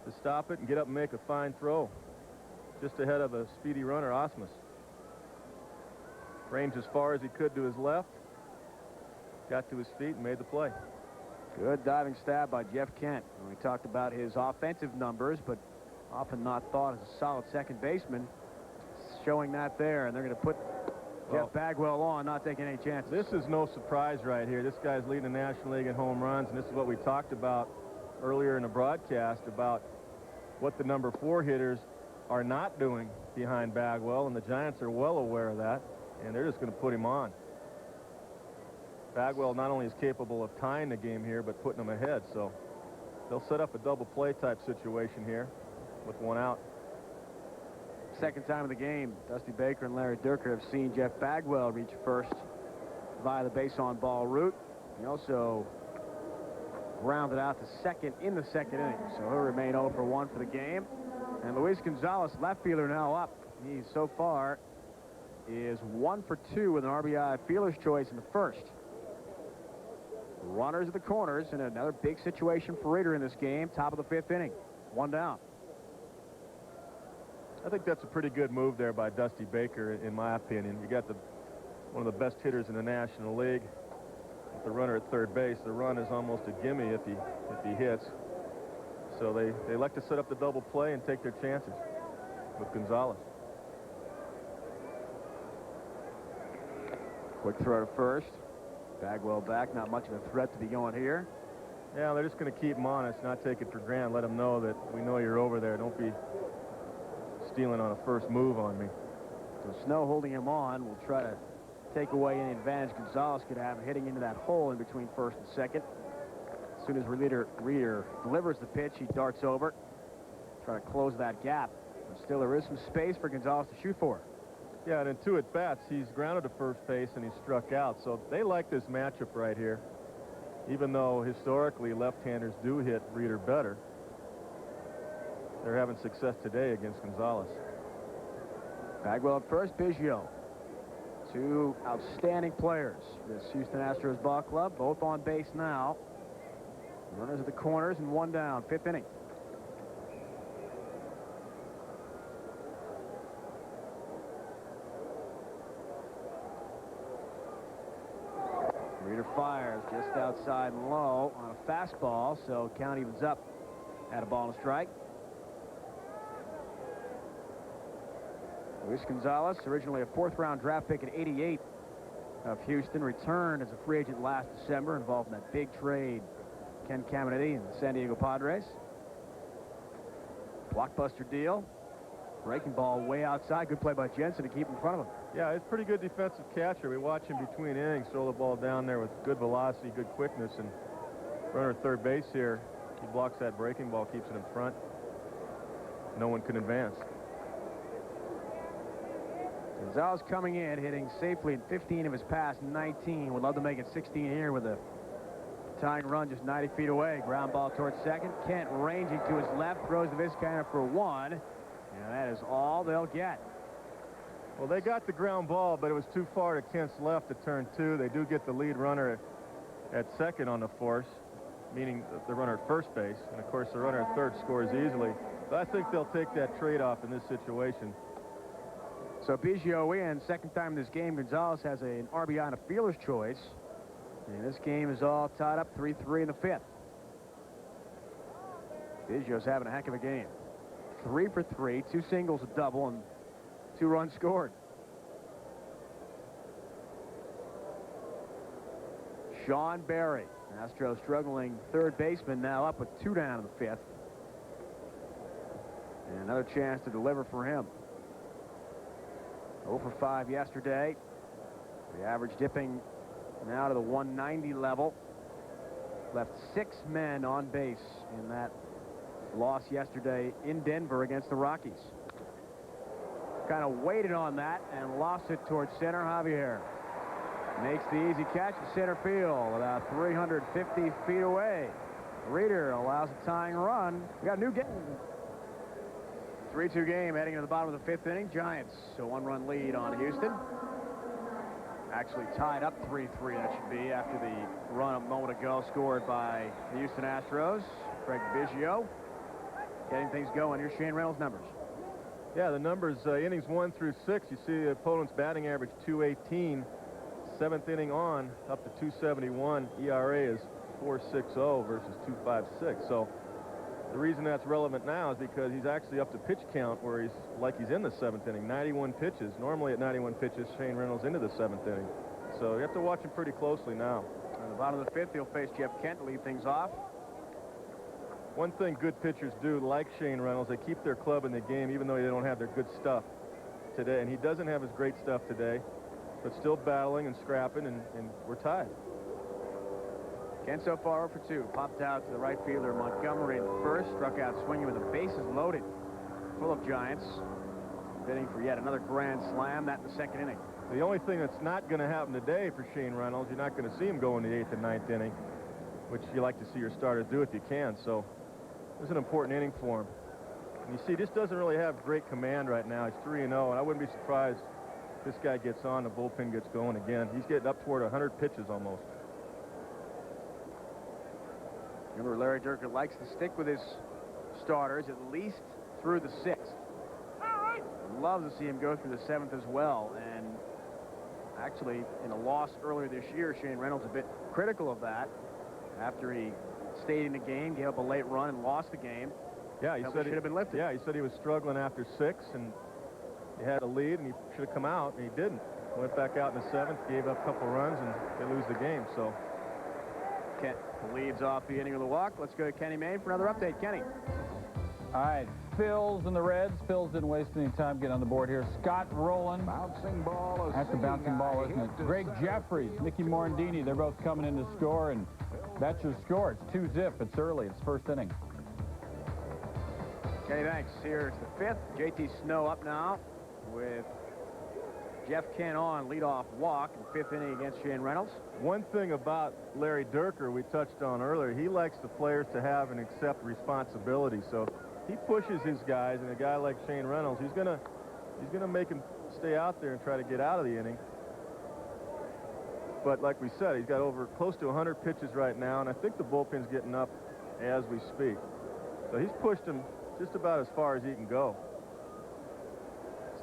Speaker 2: to stop it and get up and make a fine throw. Just ahead of a speedy runner, Osmus. Ranged as far as he could to his left. Got to his feet and made the play.
Speaker 1: Good diving stab by Jeff Kent. We talked about his offensive numbers, but often not thought as a solid second baseman. Showing that there, and they're going to put Jeff Bagwell on, not taking any chances.
Speaker 2: This is no surprise right here. This guy's leading the National League in home runs, and this is what we talked about earlier in the broadcast about what the number 4 hitters are not doing behind Bagwell, and the Giants are well aware of that, and they're just going to put him on. Bagwell not only is capable of tying the game here, but putting them ahead, so they'll set up a double play type situation here with 1 out.
Speaker 1: Second time of the game, Dusty Baker and Larry Dierker have seen Jeff Bagwell reach first via the base on ball route. He also grounded out to second in the second inning, so he'll remain 0 for 1 for the game. And Luis Gonzalez, left fielder, now up. He so far is 1 for 2 with an RBI fielder's choice in the first. Runners at the corners, and another big situation for Reeder in this game. Top of the 5th inning, 1 down.
Speaker 2: I think that's a pretty good move there by Dusty Baker, in my opinion. You got one of the best hitters in the National League with the runner at third base. The run is almost a gimme if he hits. So they like to set up the double play and take their chances with Gonzalez.
Speaker 1: Quick throw to first. Bagwell back, not much of a threat to be going here.
Speaker 2: Yeah, they're just going to keep him honest, not take it for granted. Let him know that we know you're over there. Don't be stealing on a first move on me.
Speaker 1: So Snow holding him on will try to take away any advantage Gonzalez could have hitting into that hole in between first and second. As soon as Reeder delivers the pitch, he darts over, try to close that gap. But still, there is some space for Gonzalez to shoot for.
Speaker 2: Yeah, and in 2 at-bats, he's grounded to first base and he's struck out. So they like this matchup right here, even though historically left-handers do hit Reeder better. They're having success today against Gonzalez.
Speaker 1: Bagwell at first, Biggio. 2 outstanding players. This Houston Astros ball club, both on base now. Runners at the corners and 1 down, 5th inning. fires just outside and low on a fastball, so count evens up at a ball and a strike. Luis Gonzalez, originally a 4th-round draft pick at 88 of Houston, returned as a free agent last December, involved in that big trade, Ken Caminiti and the San Diego Padres. Blockbuster deal. Breaking ball way outside. Good play by Jensen to keep in front of him.
Speaker 2: Yeah, he's a pretty good defensive catcher. We watch him between innings throw the ball down there with good velocity, good quickness, and runner at third base here. He blocks that breaking ball, keeps it in front. No one can advance.
Speaker 1: Gonzalez coming in, hitting safely in 15 of his past 19. Would love to make it 16 here with a tying run just 90 feet away. Ground ball towards second. Kent ranging to his left, throws to Vizcaino for 1. And that is all they'll get.
Speaker 2: Well, they got the ground ball, but it was too far to Kent's left to turn 2. They do get the lead runner at second on the force, meaning the runner at first base. And, of course, the runner at third scores easily. But I think they'll take that trade-off in this situation.
Speaker 1: So Biggio in, second time in this game. Gonzalez has an RBI and a fielder's choice. And this game is all tied up 3-3 in the 5th. Biggio's having a heck of a game. 3 for 3, 2 singles, a double, and 2 runs scored. Sean Berry, Astros struggling third baseman, now up with 2 down in the 5th. And another chance to deliver for him. 0 for 5 yesterday. The average dipping now to the 190 level. Left 6 men on base in that loss yesterday in Denver against the Rockies. Kind of waited on that and lost it towards center. Javier makes the easy catch in center field about 350 feet away. Reeder allows a tying run. We got a new game. 3-2 game heading to the bottom of the 5th inning. Giants, so 1-run lead on Houston. Actually tied up 3-3, that should be, after the run a moment ago scored by the Houston Astros. Craig Biggio getting things going. Here's Shane Reynolds' numbers.
Speaker 2: Yeah, the numbers, innings 1 through 6, you see the opponent's batting average 218. 7th inning on, up to 271. ERA is 4.60 versus 2.56. So the reason that's relevant now is because he's actually up to pitch count where he's like he's in the 7th inning. 91 pitches. Normally at 91 pitches, Shane Reynolds into the 7th inning. So you have to watch him pretty closely now.
Speaker 1: On the bottom of the 5th, he'll face Jeff Kent to lead things off.
Speaker 2: One thing good pitchers do, like Shane Reynolds, they keep their club in the game even though they don't have their good stuff today. And he doesn't have his great stuff today, but still battling and scrapping, and we're tied.
Speaker 1: Kent so far 0 for 2. Popped out to the right fielder Montgomery in the first. Struck out swinging with the bases loaded. Full of Giants. Bidding for yet another grand slam. That in the 2nd inning.
Speaker 2: The only thing that's not going to happen today for Shane Reynolds, you're not going to see him go in the 8th and 9th inning, which you like to see your starters do if you can. So this is an important inning for him. And you see, this doesn't really have great command right now. He's 3-0, and I wouldn't be surprised if this guy gets on, the bullpen gets going again. He's getting up toward 100 pitches almost.
Speaker 1: Remember, Larry Dierker likes to stick with his starters at least through the 6th. Love to see him go through the 7th as well. And actually, in a loss earlier this year, Shane Reynolds a bit critical of that after he stayed in the game, gave up a late run, and lost the game.
Speaker 2: Yeah, he said
Speaker 1: should have been lifted.
Speaker 2: Yeah, he said he was struggling after 6, and he had a lead, and he should have come out, and he didn't. Went back out in the 7th, gave up a couple runs, and they lose the game. So
Speaker 1: Kent leads off the inning with a walk. Let's go to Kenny Mayne for another update. Kenny.
Speaker 3: All right, Phils and the Reds. Phils didn't waste any time getting on the board here. Scott Rowland.
Speaker 4: Bouncing ball.
Speaker 3: That's a bouncing ball, isn't it? Greg Jeffries, Mickey Morandini, they're both coming in to score, and that's your score. It's 2-zip. It's early. It's 1st inning.
Speaker 1: Kenny, thanks. Here's the 5th. JT Snow up now with Jeff Kent on leadoff walk in 5th inning against Shane Reynolds.
Speaker 2: one thing about Larry Dierker we touched on earlier, he likes the players to have and accept responsibility. So he pushes his guys, and a guy like Shane Reynolds, he's gonna make him stay out there and try to get out of the inning. But like we said, he's got over close to 100 pitches right now, and I think the bullpen's getting up as we speak. So he's pushed him just about as far as he can go.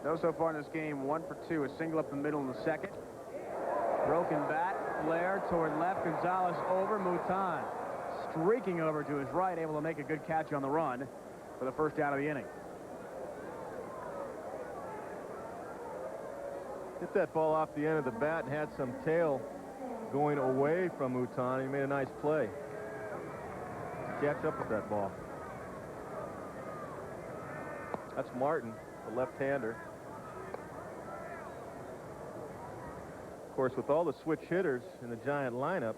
Speaker 1: Snow so far in this game, 1 for 2, a single up the middle in the 2nd. Broken bat. flare toward left. Gonzalez over. Mouton streaking over to his right, able to make a good catch on the run for the first out of the inning.
Speaker 2: Hit that ball off the end of the bat and had some tail going away from Mouton. He made a nice play. Catch up with that ball. That's Martin, the left-hander. Of course, with all the switch hitters in the Giant lineup,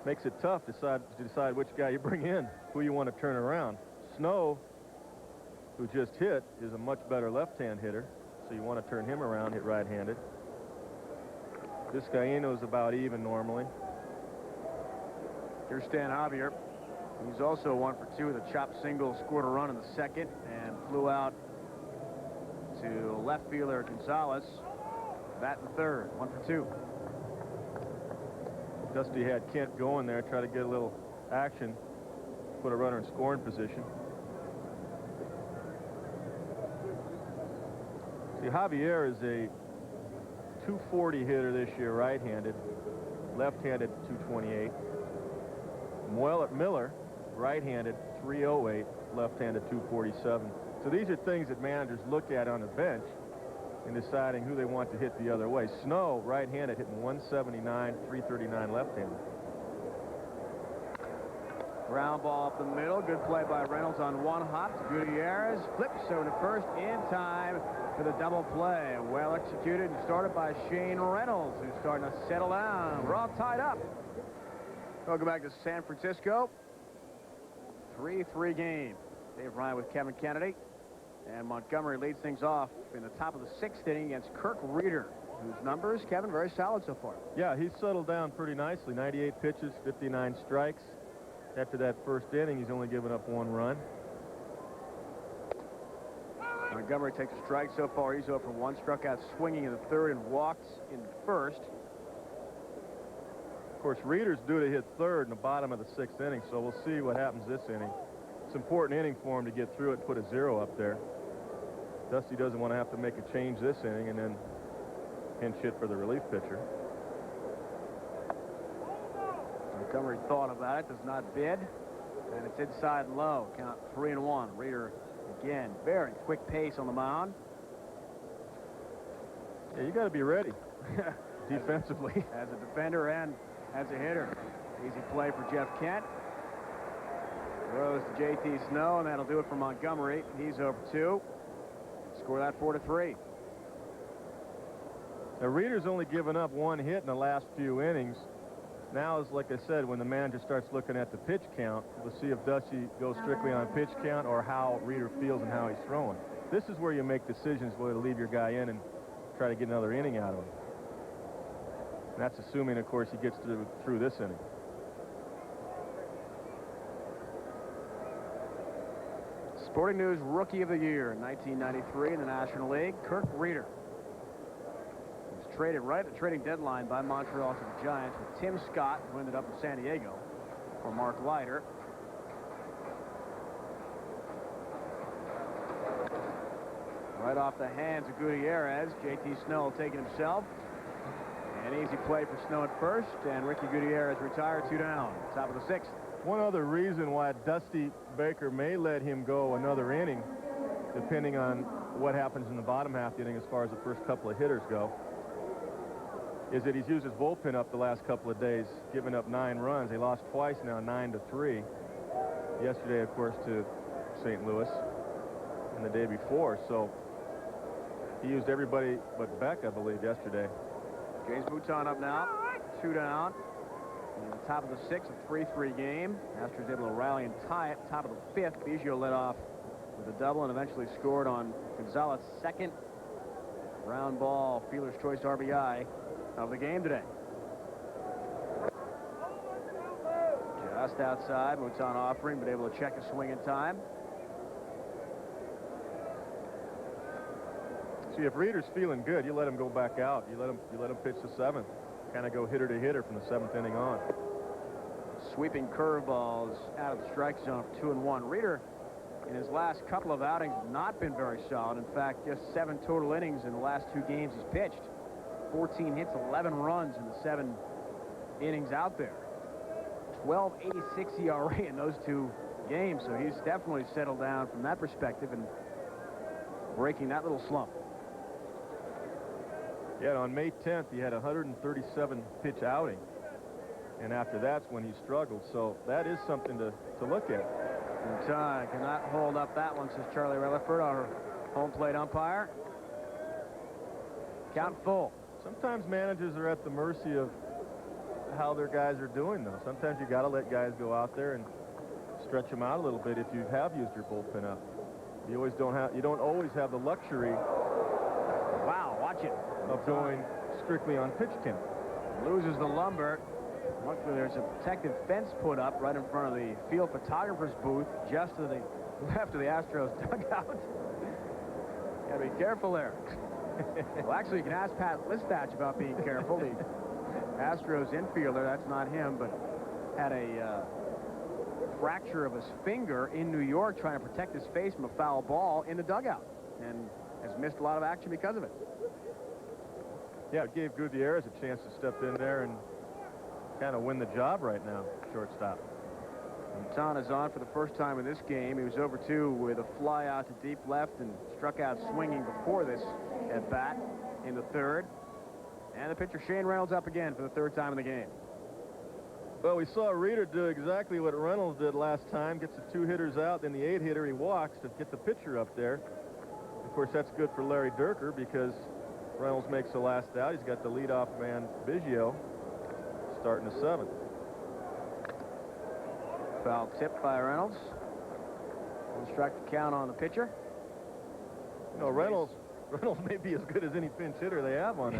Speaker 2: makes it tough to decide which guy you bring in, who you want to turn around. Snow, who just hit, is a much better left-hand hitter, so you want to turn him around, hit right-handed. Vizcaino's about even normally.
Speaker 1: Here's Stan Javier. He's also 1 for 2 with a chopped single, scored a run in the second, and flew out to left fielder Gonzalez. Bat in the third, 1 for 2.
Speaker 2: Dusty had Kent going there, try to get a little action, put a runner in scoring position. See, Javier is a 240 hitter this year, right-handed, left-handed 228. Miller, right-handed 308, left-handed 247. So these are things that managers look at on the bench in deciding who they want to hit the other way. Snow, right-handed, hitting 179, 339 left-handed.
Speaker 1: Ground ball up the middle. Good play by Reynolds on one hop. Gutierrez flips over to first in time for the double play. Well executed and started by Shane Reynolds, who's starting to settle down. We're all tied up. We'll go back to San Francisco. 3-3 game. Dave Ryan with Kevin Kennedy. And Montgomery leads things off in the top of the 6th inning against Kirk Reeder, whose numbers, Kevin, very solid so far.
Speaker 2: Yeah, he's settled down pretty nicely. 98 pitches, 59 strikes. After that first inning, he's only given up 1 run.
Speaker 1: Montgomery takes a strike so far. He's 0 for 1. Struck out swinging in the third and walked in the first.
Speaker 2: Of course, Reeder's due to hit third in the bottom of the 6th inning, so we'll see what happens this inning. It's an important inning for him to get through it and put a 0 up there. Dusty doesn't want to have to make a change this inning and then pinch hit for the relief pitcher.
Speaker 1: Montgomery thought about it, does not bid, and it's inside low. Count 3-1. Reeder again, very quick pace on the mound.
Speaker 2: Yeah, you got to be ready defensively
Speaker 1: as a defender and as a hitter. Easy play for Jeff Kent. Throws to J.T. Snow, and that'll do it for Montgomery. He's over 2. Score that 4-3.
Speaker 2: Now, Reeder's only given up 1 hit in the last few innings. Now is, like I said, when the manager starts looking at the pitch count, we'll see if Dusty goes strictly on pitch count or how Reeder feels and how he's throwing. This is where you make decisions whether to leave your guy in and try to get another inning out of him. And that's assuming, of course, he gets through this inning.
Speaker 1: Sporting News Rookie of the Year in 1993 in the National League, Kirk Reeder. He was traded right at the trading deadline by Montreal to the Giants with Tim Scott, who ended up in San Diego, for Mark Leiter. Right off the hands of Gutierrez. J.T. Snow taking himself. An easy play for Snow at first, and Ricky Gutierrez retired, 2 down. Top of the 6th.
Speaker 2: One other reason why Dusty Baker may let him go another inning, depending on what happens in the bottom half of the inning as far as the first couple of hitters go, is that he's used his bullpen up the last couple of days, giving up 9 runs. They lost twice now, 9-3. Yesterday, of course, to St. Louis, and the day before. So he used everybody but Beck, I believe, yesterday.
Speaker 1: James Mouton up now, 2 down. In the top of the 6th, a 3-3 game. Astros able to rally and tie it. Top of the 5th, Biggio led off with a double and eventually scored on Gonzalez' second ground ball, fielder's choice RBI of the game today. Just outside, Mouton offering, but able to check a swing in time.
Speaker 2: See, if Reeder's feeling good, you let him go back out. You let him pitch the 7th. Kind of go hitter to hitter from the 7th inning on.
Speaker 1: Sweeping curveballs out of the strike zone for 2-1. Reeder, in his last couple of outings, not been very solid. In fact, just 7 total innings in the last 2 games he's pitched. 14 hits, 11 runs in the 7 innings out there. 12.86 ERA in those 2 games, so he's definitely settled down from that perspective and breaking that little slump.
Speaker 2: Yeah, on May 10th, he had a 137 pitch outing. And after that's when he struggled. So that is something to look at.
Speaker 1: And cannot hold up that one, says Charlie Rutherford, our home plate umpire. Count full.
Speaker 2: Sometimes managers are at the mercy of how their guys are doing, though. Sometimes you got to let guys go out there and stretch them out a little bit if you have used your bullpen up. You don't always have the luxury.
Speaker 1: Wow, watch it.
Speaker 2: Of going strictly on pitch count.
Speaker 1: Loses the lumber. Luckily, there's a protective fence put up right in front of the field photographer's booth, just to the left of the Astros dugout. Gotta be careful there. Well, actually, you can ask Pat Listach about being careful. The Astros infielder, that's not him, but had a fracture of his finger in New York trying to protect his face from a foul ball in the dugout, and has missed a lot of action because of it.
Speaker 2: Yeah, it gave Gutierrez a chance to step in there and kind of win the job right now, shortstop.
Speaker 1: Montan is on for the first time in this game. He was over 2 with a fly out to deep left and struck out swinging before this at bat in the 3rd. And the pitcher Shane Reynolds up again for the 3rd time in the game.
Speaker 2: Well, we saw Reeder do exactly what Reynolds did last time. Gets the 2 hitters out, then the 8 hitter he walks to get the pitcher up there. Of course, that's good for Larry Dierker because Reynolds makes the last out. He's got the leadoff man, Biggio, starting the 7th.
Speaker 1: Foul tip by Reynolds. One strike to count on the pitcher.
Speaker 2: You know, Reynolds may be as good as any pinch hitter they have on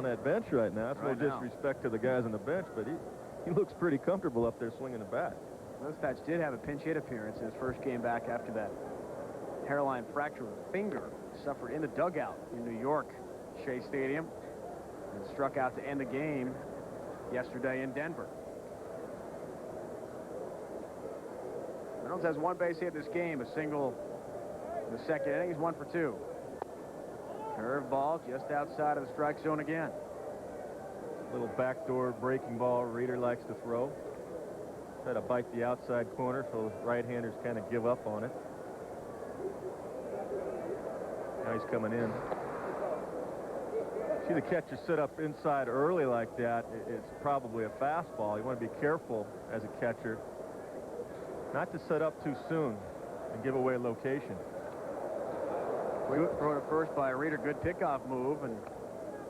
Speaker 2: that bench right now. That's
Speaker 1: right
Speaker 2: no disrespect to the guys on the bench, but he looks pretty comfortable up there swinging the bat.
Speaker 1: Listach did have a pinch hit appearance in his first game back after that hairline fracture of the finger suffered in the dugout in New York, Shea Stadium, and struck out to end the game yesterday in Denver. Reynolds has 1 base hit this game, a single in the 2nd inning. He's 1 for 2. Curveball just outside of the strike zone again.
Speaker 2: Little backdoor breaking ball Reeder likes to throw. Try to bite the outside corner so right-handers kind of give up on it. Now he's coming in. See the catcher sit up inside early like that. It's probably a fastball. You want to be careful as a catcher not to set up too soon and give away location.
Speaker 1: Quick throw to first by Reeder. Good pickoff move and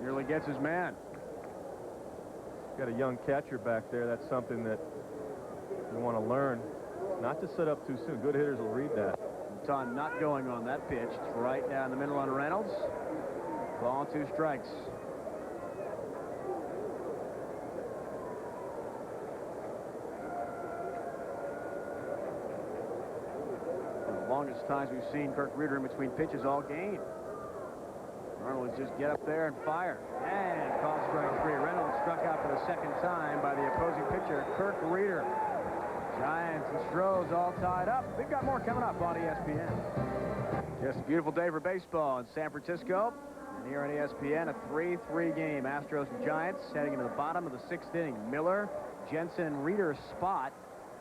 Speaker 1: nearly gets his man.
Speaker 2: Got a young catcher back there. That's something that you want to learn. Not to set up too soon. Good hitters will read that.
Speaker 1: Montan not going on that pitch. It's right down the middle on Reynolds. Ball and 2 strikes. The longest times we've seen Kirk Reeder in between pitches all game. Reynolds just get up there and fire. And call strike 3. Reynolds struck out for the 2nd time by the opposing pitcher, Kirk Reeder. Giants and Astros all tied up. We've got more coming up on ESPN. Just a beautiful day for baseball in San Francisco. And here on ESPN, a 3-3 game. Astros and Giants heading into the bottom of the 6th inning. Miller, Jensen, and Reeder's spot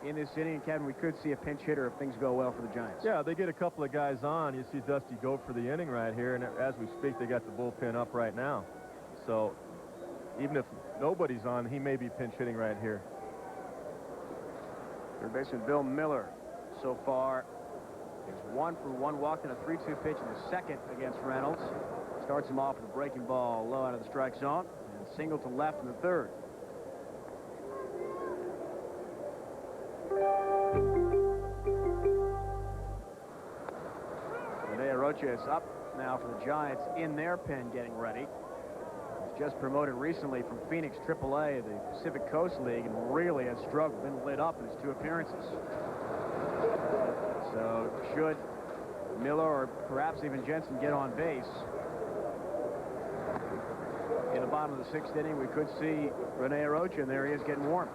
Speaker 1: in this inning. And Kevin, we could see a pinch hitter if things go well for the Giants.
Speaker 2: Yeah, they get a couple of guys on. You see Dusty go for the inning right here. And as we speak, they got the bullpen up right now. So even if nobody's on, he may be pinch hitting right here.
Speaker 1: Third baseman Bill Miller so far is 1 for 1, walked in a 3-2 pitch in the 2nd against Reynolds. Starts him off with a breaking ball low out of the strike zone and single to left in the 3rd. Rene Arocha is up now for the Giants in their pen getting ready. He's just promoted recently from Phoenix AAA, the Pacific Coast League, and really has struggled, been lit up in his 2 appearances. So should Miller or perhaps even Jensen get on base in the bottom of the 6th inning, we could see Rene Arocha, and there he is getting warm.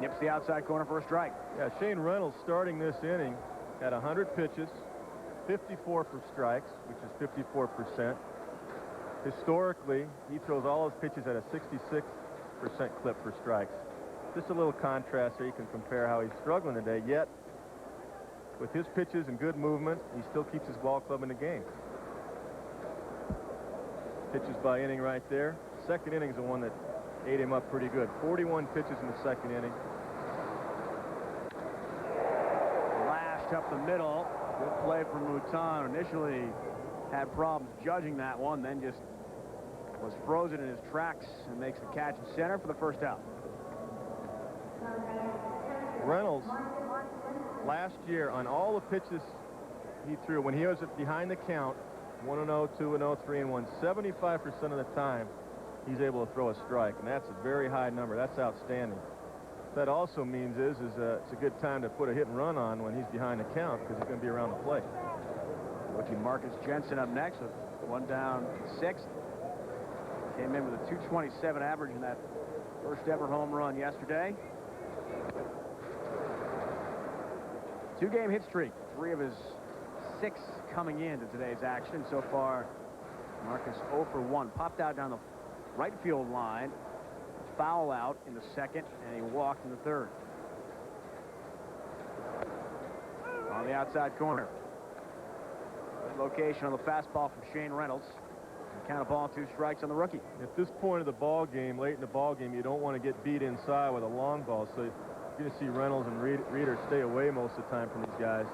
Speaker 1: Nips the outside corner for a strike.
Speaker 2: Yeah, Shane Reynolds starting this inning had 100 pitches, 54 for strikes, which is 54%. Historically, he throws all his pitches at a 66% clip for strikes. Just a little contrast here. You can compare how he's struggling today, yet with his pitches and good movement, he still keeps his ball club in the game. Pitches by inning right there. Second inning is the one that ate him up pretty good. 41 pitches in the second inning.
Speaker 1: Lashed up the middle. Good play from Mouton. Initially had problems judging that one, then just was frozen in his tracks and makes the catch in center for the first out.
Speaker 2: Reynolds, last year, on all the pitches he threw, when he was behind the count, 1-0, 2-0, 3-1, 75% of the time, he's able to throw a strike, and that's a very high number. That's outstanding. What that also means is it's a good time to put a hit and run on when he's behind the count, because he's going to be around the plate.
Speaker 1: Rookie Marcus Jensen up next with one down, sixth. Came in with a 227 average in that first ever home run yesterday. Two-game hit streak. 3 of his 6 coming into today's action. So far, Marcus 0 for 1. Popped out down the right field line. Foul out in the second, and he walked in the third. On the outside corner. Good location on the fastball from Shane Reynolds. And count a ball, 2 strikes on the rookie.
Speaker 2: At this point of the ball game, late in the ball game, you don't want to get beat inside with a long ball. So you're going to see Reynolds and Reeder stay away most of the time from these guys.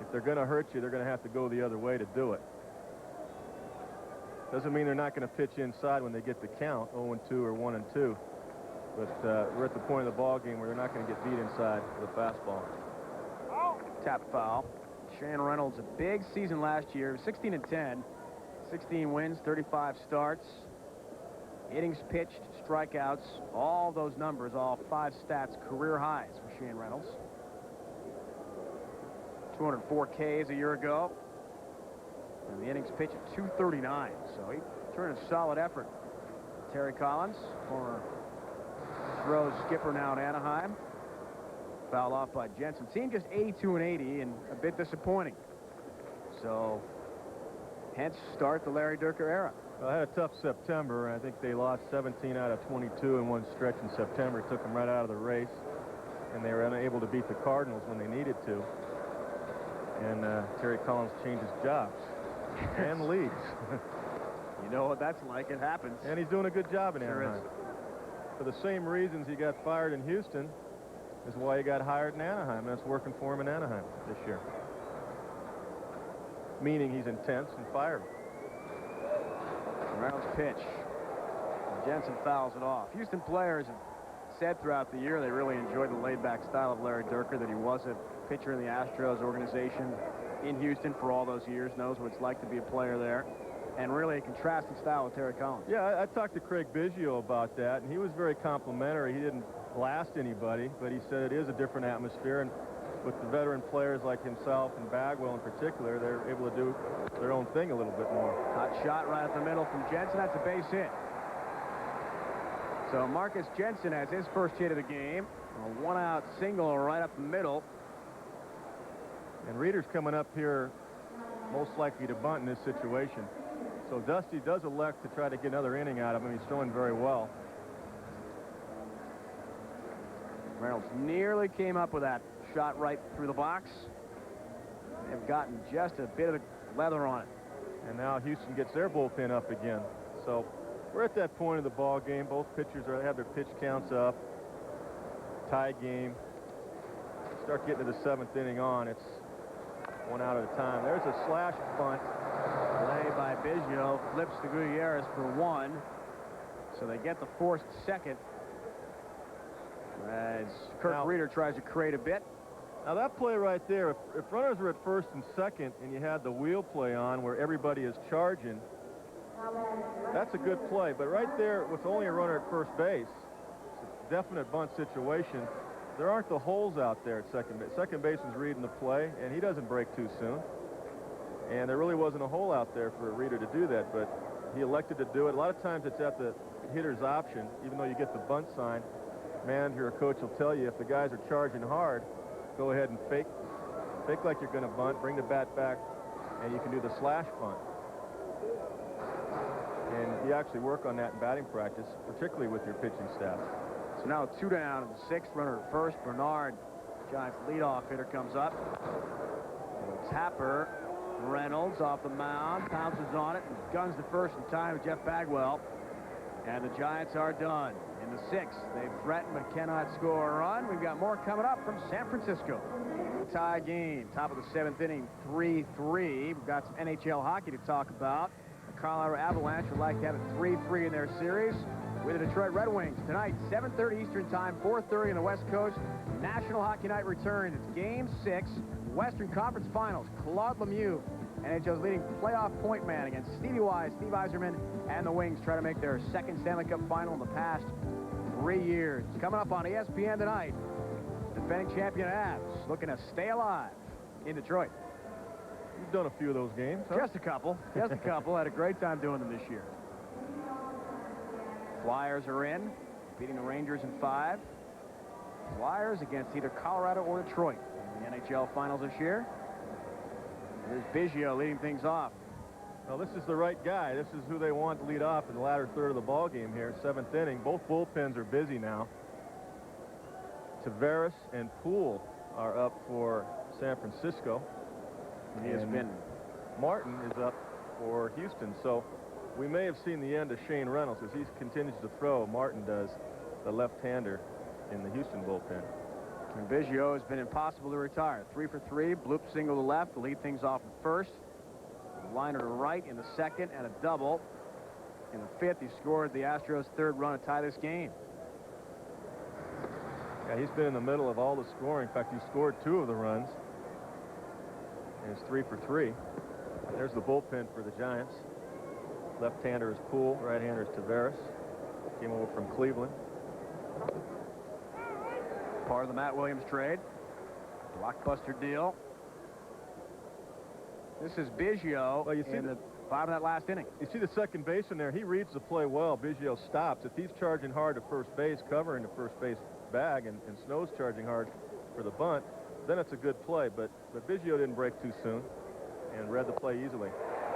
Speaker 2: If they're going to hurt you, they're going to have to go the other way to do it. Doesn't mean they're not going to pitch inside when they get the count, 0-2 or 1-2. But we're at the point of the ball game where they're not going to get beat inside with a fastball.
Speaker 1: Tap foul. Shane Reynolds, a big season last year, 16-10, 16 wins, 35 starts, innings pitched, strikeouts, all those numbers, all 5 stats, career highs for Shane Reynolds. 204 Ks a year ago. And the innings pitch at 239, so he turned a solid effort. Terry Collins, former Astros skipper now in Anaheim. Fouled off by Jensen. Team just 82-80 and a bit disappointing. So, hence start the Larry Dierker era.
Speaker 2: Well, I had a tough September. I think they lost 17 out of 22 in one stretch in September. It took them right out of the race, and they were unable to beat the Cardinals when they needed to. And Terry Collins changed his jobs and leads.
Speaker 1: You know what that's like. It happens.
Speaker 2: And he's doing a good job in Anaheim. For the same reasons he got fired in Houston is why he got hired in Anaheim. That's working for him in Anaheim this year. Meaning he's intense and fiery.
Speaker 1: Reynolds pitch. Jensen fouls it off. Houston players have said throughout the year they really enjoyed the laid-back style of Larry Dierker, that he was a pitcher in the Astros organization in Houston for all those years, knows what it's like to be a player there, and really a contrasting style with Terry Collins.
Speaker 2: Yeah, I talked to Craig Biggio about that, and he was very complimentary. He didn't blast anybody, but he said it is a different atmosphere, and with the veteran players like himself and Bagwell in particular, they're able to do their own thing a little bit more.
Speaker 1: Hot shot right at the middle from Jensen. That's a base hit. So Marcus Jensen has his first hit of the game. A one-out single right up the middle.
Speaker 2: And Reeder's coming up here most likely to bunt in this situation. So Dusty does elect to try to get another inning out of him. He's throwing very well.
Speaker 1: Reynolds nearly came up with that shot right through the box. They've gotten just a bit of the leather on it.
Speaker 2: And now Houston gets their bullpen up again. So we're at that point of the ball game. Both pitchers have their pitch counts up. Tie game. Start getting to the 7th inning on. It's 1 out at a time. There's a slash bunt.
Speaker 1: Play by Biggio. Flips to Gutierrez for 1. So they get the forced second. As Kirk Reeder tries to create a bit.
Speaker 2: Now that play right there, if runners were at first and second and you had the wheel play on where everybody is charging, that's a good play. But right there with only a runner at first base, it's a definite bunt situation. There aren't the holes out there at second base. Second baseman's reading the play, and he doesn't break too soon. And there really wasn't a hole out there for a Reeder to do that, but he elected to do it. A lot of times it's at the hitter's option, even though you get the bunt sign. Manager or coach will tell you if the guys are charging hard, go ahead and fake Fake like you're going to bunt, bring the bat back, and you can do the slash bunt. And you actually work on that in batting practice, particularly with your pitching staff.
Speaker 1: So now 2 down in the 6th, runner at first. Bernard, Giants leadoff hitter, comes up. Tapper, Reynolds off the mound, pounces on it, and guns the first in time to Jeff Bagwell. And the Giants are done. In the 6th, they've threatened but cannot score a run. We've got more coming up from San Francisco. Tie game, top of the 7th inning, 3-3. We've got some NHL hockey to talk about. The Colorado Avalanche would like to have it 3-3 in their series with the Detroit Red Wings. Tonight, 7:30 Eastern Time, 4:30 on the West Coast. National Hockey Night returns. It's Game 6, Western Conference Finals. Claude Lemieux, NHL's leading playoff point man, against Stevie Wise, Steve Yzerman, and the Wings try to make their 2nd Stanley Cup final in the past 3 years. Coming up on ESPN tonight, defending champion Avs looking to stay alive in Detroit.
Speaker 2: You've done a few of those games, huh?
Speaker 1: Just a couple. Just a couple. Had a great time doing them this year. Flyers are in, beating the Rangers in 5. Flyers against either Colorado or Detroit in the NHL Finals this year. Here's Biggio leading things off.
Speaker 2: Well, this is the right guy. This is who they want to lead off in the latter third of the ball game here, 7th inning. Both bullpens are busy now. Tavares and Poole are up for San Francisco.
Speaker 1: He has been.
Speaker 2: Martin is up for Houston. So we may have seen the end of Shane Reynolds as he continues to throw. Martin does, the left-hander in the Houston bullpen.
Speaker 1: And Biggio has been impossible to retire. 3 for 3, bloop single to left to lead things off in the 1st. Liner to right in the 2nd, and a double. In the 5th, he scored the Astros' 3rd run to tie this game.
Speaker 2: Yeah, he's been in the middle of all the scoring. In fact, he scored 2 of the runs. And it's 3 for 3. There's the bullpen for the Giants. Left-hander is Poole, right-hander is Tavares. Came over from Cleveland.
Speaker 1: Part of the Matt Williams trade. Blockbuster deal. This is Biggio in the bottom of that last inning.
Speaker 2: You see the second baseman there. He reads the play well. Biggio stops. If he's charging hard to first base, covering the first base bag, and Snow's charging hard for the bunt, then it's a good play. But Biggio didn't break too soon and read the play easily.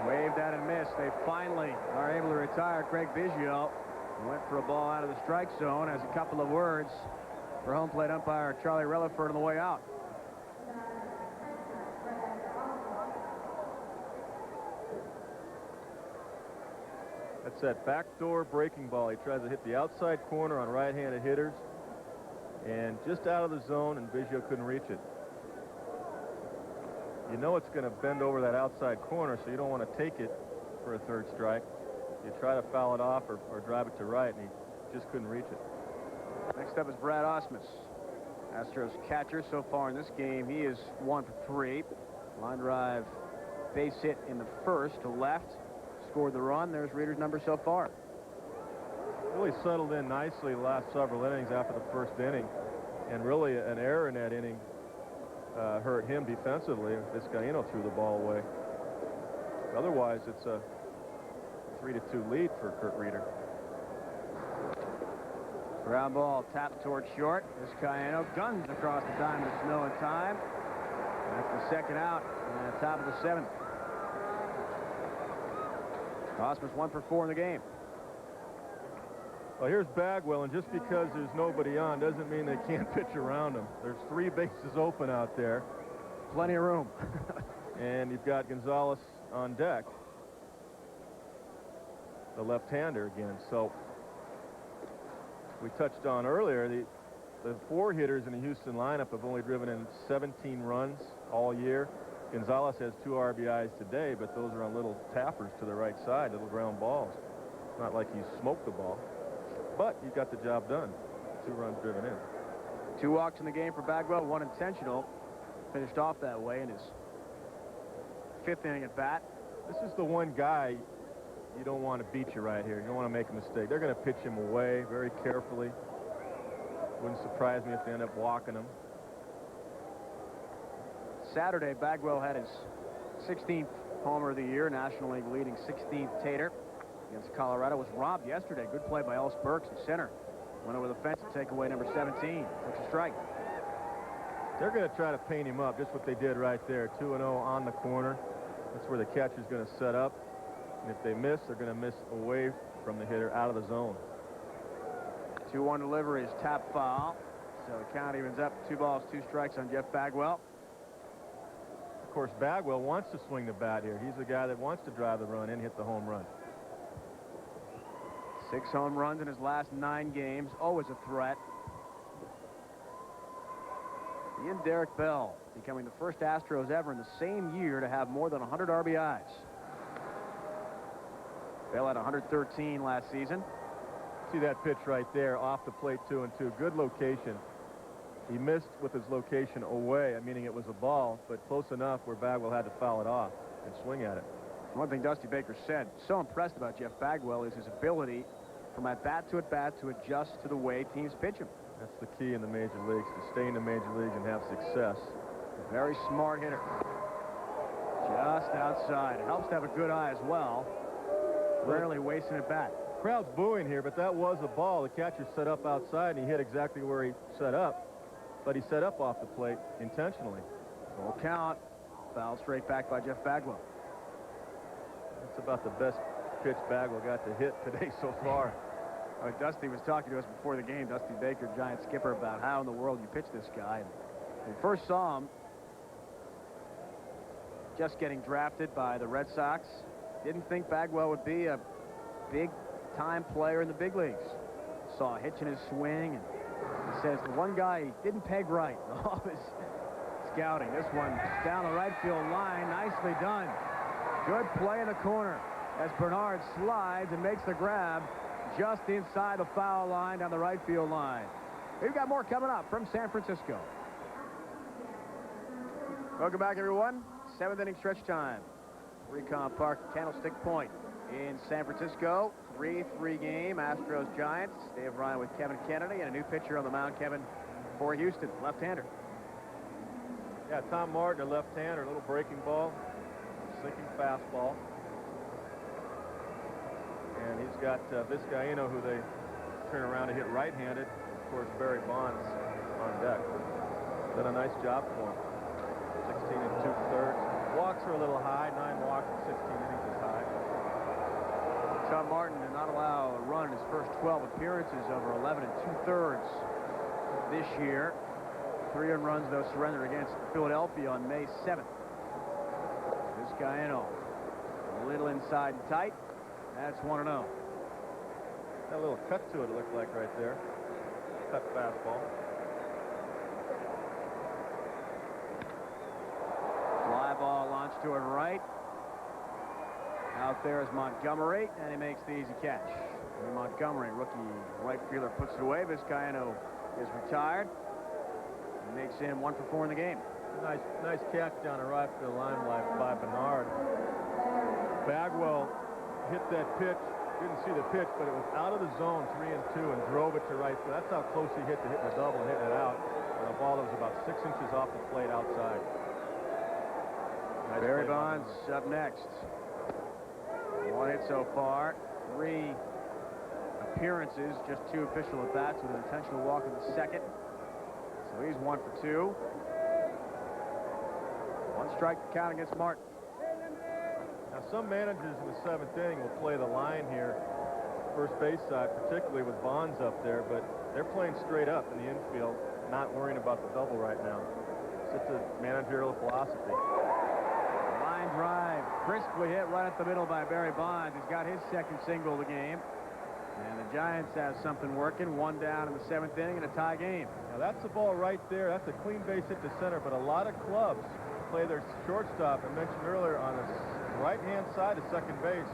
Speaker 1: Waved at and missed. They finally are able to retire Craig Biggio. He went for a ball out of the strike zone. Has a couple of words for home plate umpire Charlie Relaford on the way out.
Speaker 2: That's that backdoor breaking ball. He tries to hit the outside corner on right-handed hitters, and just out of the zone, and Biggio couldn't reach it. You know it's going to bend over that outside corner, so you don't want to take it for a 3rd strike. You try to foul it off or drive it to right, and he just couldn't reach it.
Speaker 1: Next up is Brad Ausmus, Astros catcher. So far in this game, he is 1 for 3. Line drive, base hit in the 1st to left. Scored the run. There's Reader's number so far.
Speaker 2: Really settled in nicely the last several innings after the 1st inning, and really an error in that inning hurt him defensively. Vizcaíno threw the ball away. Otherwise, it's a 3-2 lead for Kurt Reader.
Speaker 1: Ground ball tapped towards short. Vizcaíno guns across the diamond of Snow in time. That's the 2nd out and top of the 7th. Ausmus 1 for 4 in the game.
Speaker 2: Well, here's Bagwell, and just because there's nobody on doesn't mean they can't pitch around him. There's 3 bases open out there.
Speaker 1: Plenty of room.
Speaker 2: And you've got Gonzalez on deck, the left-hander again. So we touched on earlier, the 4 hitters in the Houston lineup have only driven in 17 runs all year. Gonzalez has 2 RBIs today, but those are on little tappers to the right side, little ground balls. It's not like he smoked the ball, but he got the job done. 2 runs driven in.
Speaker 1: 2 walks in the game for Bagwell, 1 intentional. Finished off that way in his 5th inning at bat.
Speaker 2: This is the one guy you don't want to beat you right here. You don't want to make a mistake. They're going to pitch him away very carefully. Wouldn't surprise me if they end up walking him.
Speaker 1: Saturday, Bagwell had his 16th homer of the year, National League leading 16th Tater against Colorado. Was robbed yesterday. Good play by Ellis Burks in center. Went over the fence to take away number 17. Looks a strike.
Speaker 2: They're going to try to paint him up, just what they did right there. 2-0 on the corner. That's where the catcher's going to set up. And if they miss, they're going to miss away from the hitter, out of the zone.
Speaker 1: 2-1 delivery is tap foul. So the count evens up. 2 balls, 2 strikes on Jeff Bagwell.
Speaker 2: Of course, Bagwell wants to swing the bat here. He's the guy that wants to drive the run and hit the home run.
Speaker 1: 6 home runs in his last 9 games. Always a threat. He and Derek Bell becoming the first Astros ever in the same year to have more than 100 RBIs. Bell had 113 last season.
Speaker 2: See that pitch right there, off the plate, 2-2. Good location. He missed with his location away, meaning it was a ball, but close enough where Bagwell had to foul it off and swing at it.
Speaker 1: One thing Dusty Baker said, so impressed about Jeff Bagwell, is his ability from at bat to adjust to the way teams pitch him.
Speaker 2: That's the key in the major leagues, to stay in the major leagues and have success.
Speaker 1: A very smart hitter. Just outside. It helps to have a good eye as well. Rarely wasting at bat.
Speaker 2: Crowd's booing here, but that was a ball. The catcher set up outside, and he hit exactly where he set up. But he set up off the plate intentionally.
Speaker 1: Full count. Foul straight back by Jeff Bagwell.
Speaker 2: That's about the best pitch Bagwell got to hit today so far.
Speaker 1: Dusty was talking to us before the game, Dusty Baker, Giant skipper, about how in the world you pitch this guy. And we first saw him just getting drafted by the Red Sox. Didn't think Bagwell would be a big-time player in the big leagues. Saw a hitch in his swing, and he says the one guy he didn't peg right in all his scouting. This one down the right field line, nicely done. Good play in the corner as Bernard slides and makes the grab just inside the foul line down the right field line. We've got more coming up from San Francisco. Welcome back, everyone. 7th inning stretch time. Recon Park, Candlestick Point in San Francisco. 3-3 game, Astros Giants. Dave Ryan with Kevin Kennedy, and a new pitcher on the mound, Kevin, for Houston, left-hander.
Speaker 2: Yeah, Tom Martin, a left-hander, a little breaking ball, sinking fastball. And he's got Vizcaíno, who they turn around to hit right-handed. Of course, Barry Bonds on deck. Done a nice job for him. 16 2/3. Walks are a little high. 9 walks in 16 innings is high.
Speaker 1: Tom Martin did not allow a run in his first 12 appearances over 11 2/3 this year. 3 earned runs, though, surrendered against Philadelphia on May 7th. Vizcaíno, a little inside and tight. That's 1-0.
Speaker 2: Got a little cut to it, it looked like right there. Cut fastball.
Speaker 1: Fly ball launched to it right. Out there is Montgomery, and he makes the easy catch. And Montgomery, rookie right fielder, puts it away. Vizcaíno is retired. He makes him 1 for 4 in the game.
Speaker 2: Nice catch down the right field line by Bernard. Bagwell hit that pitch, didn't see the pitch, but it was out of the zone, 3-2, and drove it to right field. That's how close he hit to hitting the double and hitting it out. And a ball that was about 6 inches off the plate outside. Nice.
Speaker 1: Barry Bonds up next. 1 hit so far, 3 appearances, just 2 official at bats with an intentional walk in the second. So he's 1 for 2. 1 strike to count against Martin.
Speaker 2: Now, some managers in the 7th inning will play the line here, first base side, particularly with Bonds up there, but they're playing straight up in the infield, not worrying about the double right now. It's a managerial philosophy.
Speaker 1: Line drive, crisply hit right at the middle by Barry Bonds. He's got his 2nd single of the game. And the Giants have something working. 1 down in the 7th inning and a tie game.
Speaker 2: Now, that's the ball right there. That's a clean base hit to center, but a lot of clubs play their shortstop. I mentioned earlier on the right-hand side of second base.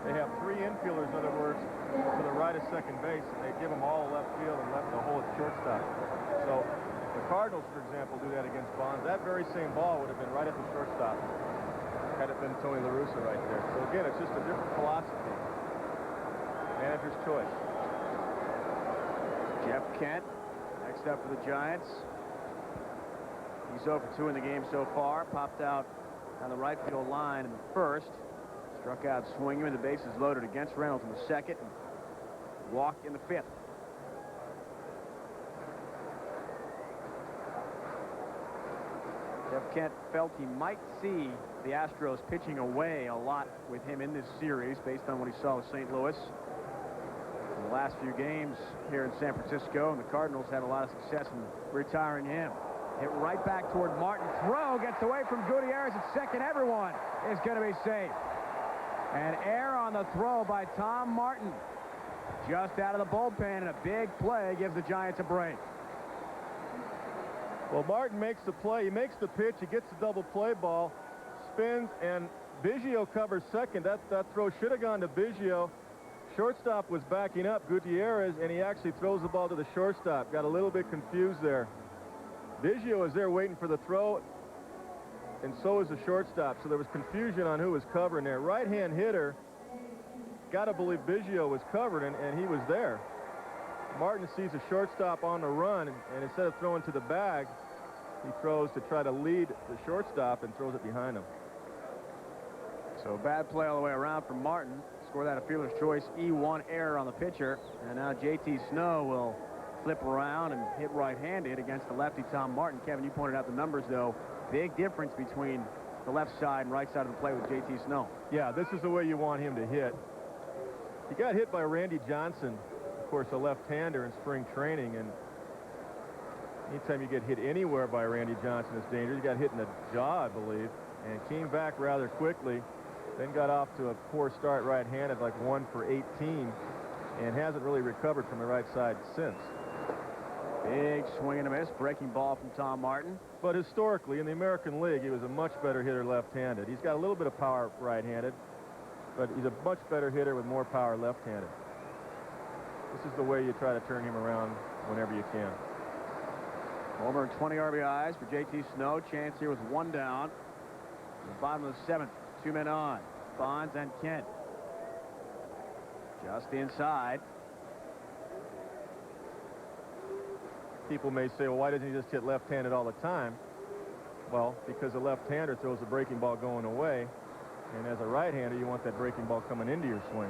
Speaker 2: They have 3 infielders, in other words, to the right of second base, and they give them all left field and left the hole at shortstop. So the Cardinals, for example, do that against Bonds. That very same ball would have been right at the shortstop had it been Tony La Russa right there. So again, it's just a different philosophy. Manager's choice.
Speaker 1: Jeff Kent, next up for the Giants. He's 0 for 2 in the game so far. Popped out on the right field line in the first. Struck out swinging with the bases loaded against Reynolds in the second. And walked in the 5th. Jeff Kent felt he might see the Astros pitching away a lot with him in this series based on what he saw with St. Louis in the last few games here in San Francisco, and the Cardinals had a lot of success in retiring him. Hit right back toward Martin. Throw gets away from Gutierrez at second. Everyone is going to be safe. An error on the throw by Tom Martin. Just out of the bullpen, and a big play gives the Giants a break.
Speaker 2: Well, Martin makes the play. He makes the pitch. He gets the double play ball, spins, and Biggio covers second. That throw should have gone to Biggio. Shortstop was backing up Gutierrez, and he actually throws the ball to the shortstop. Got a little bit confused there. Biggio is there waiting for the throw, and so is the shortstop. So there was confusion on who was covering there. Right-hand hitter, got to believe Biggio was covered, and he was there. Martin sees a shortstop on the run, and instead of throwing to the bag, he throws to try to lead the shortstop and throws it behind him.
Speaker 1: So bad play all the way around from Martin. Score that a fielder's choice E1 error on the pitcher, and now J.T. Snow will flip around and hit right-handed against the lefty Tom Martin. Kevin, you pointed out the numbers, though. Big difference between the left side and right side of the plate with J.T. Snow.
Speaker 2: Yeah, this is the way you want him to hit. He got hit by Randy Johnson, of course, a left-hander in spring training, and anytime you get hit anywhere by Randy Johnson, it's dangerous. He got hit in the jaw, I believe, and came back rather quickly, then got off to a poor start right-handed, like 1 for 18, and hasn't really recovered from the right side since.
Speaker 1: Big swing and a miss, breaking ball from Tom Martin.
Speaker 2: But historically, in the American League, he was a much better hitter left-handed. He's got a little bit of power right-handed, but he's a much better hitter with more power left-handed. This is the way you try to turn him around whenever you can.
Speaker 1: Over 20 RBIs for J.T. Snow. Chance here with 1 down. The bottom of the 7th, 2 men on. Bonds and Kent. Just inside.
Speaker 2: People may say, well, why doesn't he just hit left-handed all the time? Well, because the left-hander throws the breaking ball going away, and as a right-hander, you want that breaking ball coming into your swing.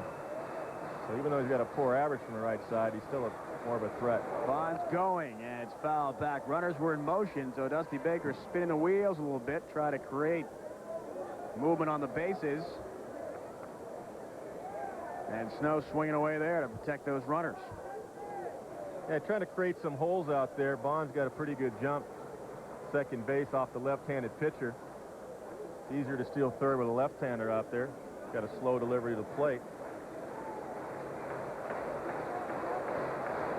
Speaker 2: So even though he's got a poor average from the right side, he's still more of a threat.
Speaker 1: Bonds going, and it's fouled back. Runners were in motion, so Dusty Baker spinning the wheels a little bit, try to create movement on the bases. And Snow swinging away there to protect those runners.
Speaker 2: Yeah, trying to create some holes out there. Bonds got a pretty good jump second base off the left-handed pitcher. It's easier to steal third with a left-hander out there. Got a slow delivery to the plate.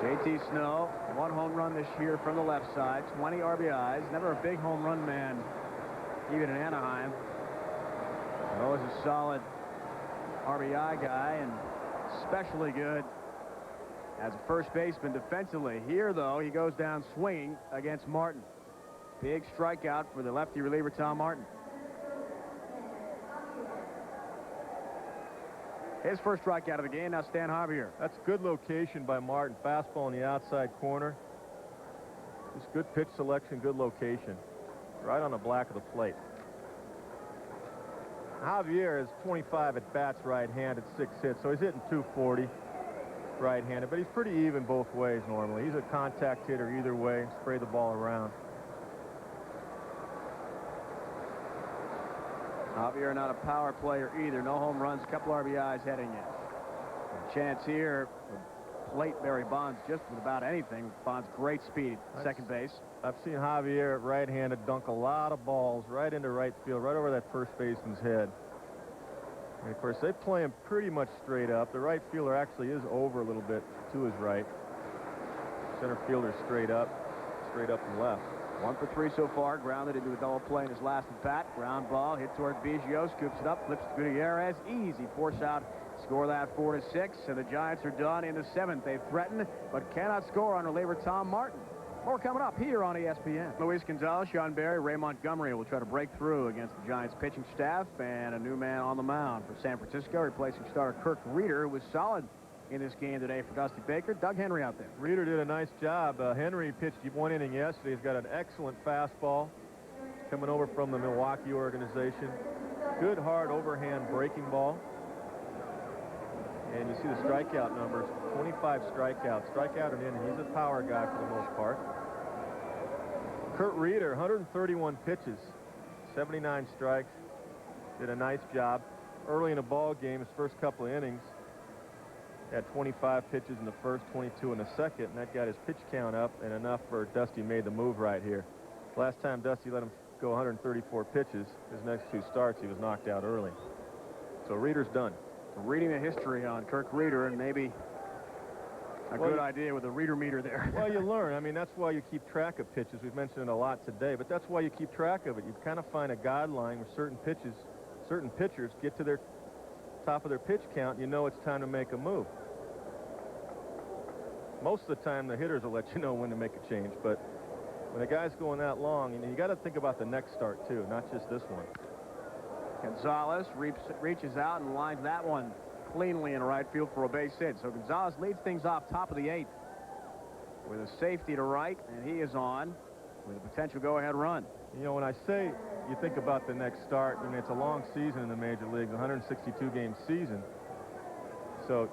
Speaker 1: J.T. Snow, 1 home run this year from the left side, 20 RBIs. Never a big home run man, even in Anaheim. Always a solid RBI guy, and especially good as a first baseman defensively. Here, though, he goes down swinging against Martin. Big strikeout for the lefty reliever Tom Martin. His first strikeout of the game. Now Stan Javier.
Speaker 2: That's good location by Martin. Fastball in the outside corner. Just good pitch selection, good location. Right on the black of the plate. Javier is 25 at bats right-handed, 6 hits, so he's hitting 240 right-handed, but he's pretty even both ways normally. He's a contact hitter either way, spray the ball around.
Speaker 1: Javier not a power player either. No home runs, a couple RBIs heading in. A chance here for plate Barry Bonds just with about anything. Bonds great speed at second base.
Speaker 2: I've seen Javier right-handed dunk a lot of balls right into right field, right over that first baseman's head. And of course, they play him pretty much straight up. The right fielder actually is over a little bit to his right. Center fielder straight up and left.
Speaker 1: 1 for 3 so far. Grounded into a double play in his last at bat. Ground ball hit toward Biggio. Scoops it up. Flips to Gutierrez. Easy force out. Score that 4-6. And the Giants are done in the 7th. They threaten but cannot score on reliever Tom Martin. More coming up here on ESPN. Luis Gonzalez, Sean Berry, Ray Montgomery will try to break through against the Giants pitching staff, and a new man on the mound for San Francisco, replacing starter Kirk Reeder, who was solid in this game today for Dusty Baker. Doug Henry out there.
Speaker 2: Reeder did a nice job. Henry pitched 1 inning yesterday. He's got an excellent fastball coming over from the Milwaukee organization. Good hard overhand breaking ball. And you see the strikeout numbers, 25 strikeouts. Strikeout an inning. He's a power guy for the most part. Kurt Reeder, 131 pitches. 79 strikes. Did a nice job. Early in the ball game, his first couple of innings, had 25 pitches in the first, 22 in the second, and that got his pitch count up and enough for Dusty made the move right here. Last time Dusty let him go 134 pitches, his next 2 starts, he was knocked out early. So Reeder's done.
Speaker 1: Reading the history on Kirk Reeder, and maybe a good idea with a Reeder meter there.
Speaker 2: Well, you learn. I mean, that's why you keep track of pitches. We've mentioned it a lot today, but that's why you keep track of it. You kind of find a guideline where certain pitchers get to their top of their pitch count, you know it's time to make a move. Most of the time, the hitters will let you know when to make a change, but when a guy's going that long, you got to think about the next start, too, not just this one.
Speaker 1: Gonzalez reaches out and lines that one cleanly in right field for a base hit. So Gonzalez leads things off top of the 8th with a safety to right, and he is on with a potential go-ahead run.
Speaker 2: You know, when I say you think about the next start, I mean, it's a long season in the major leagues, 162-game season. So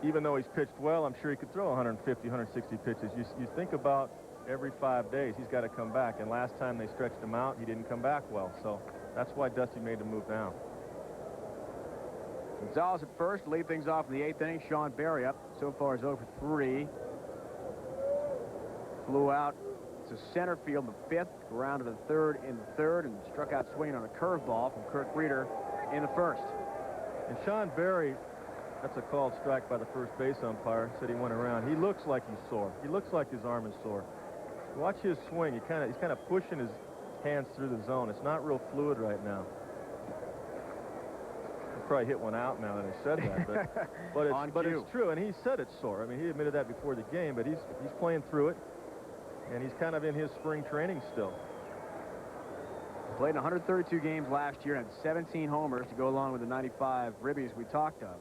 Speaker 2: even though he's pitched well, I'm sure he could throw 150, 160 pitches. You think about every 5 days he's got to come back, and last time they stretched him out, he didn't come back well. So that's why Dusty made the move now.
Speaker 1: Gonzalez at first, lead things off in the 8th inning. Sean Berry up. So far is 0 for 3. Flew out to center field in the 5th, grounded to the 3rd in the 3rd, and struck out swinging on a curveball from Kirk Reeder in the 1st.
Speaker 2: And Sean Berry, that's a called strike by the first base umpire, said he went around. He looks like he's sore. He looks like his arm is sore. Watch his swing. He's kind of pushing his hands through the zone. It's not real fluid right now. He'll probably hit one out now that I said that, but it's true, and he said it's sore. I mean, he admitted that before the game, but he's playing through it, and he's kind of in his spring training still.
Speaker 1: Played in 132 games last year and had 17 homers to go along with the 95 ribbies we talked of.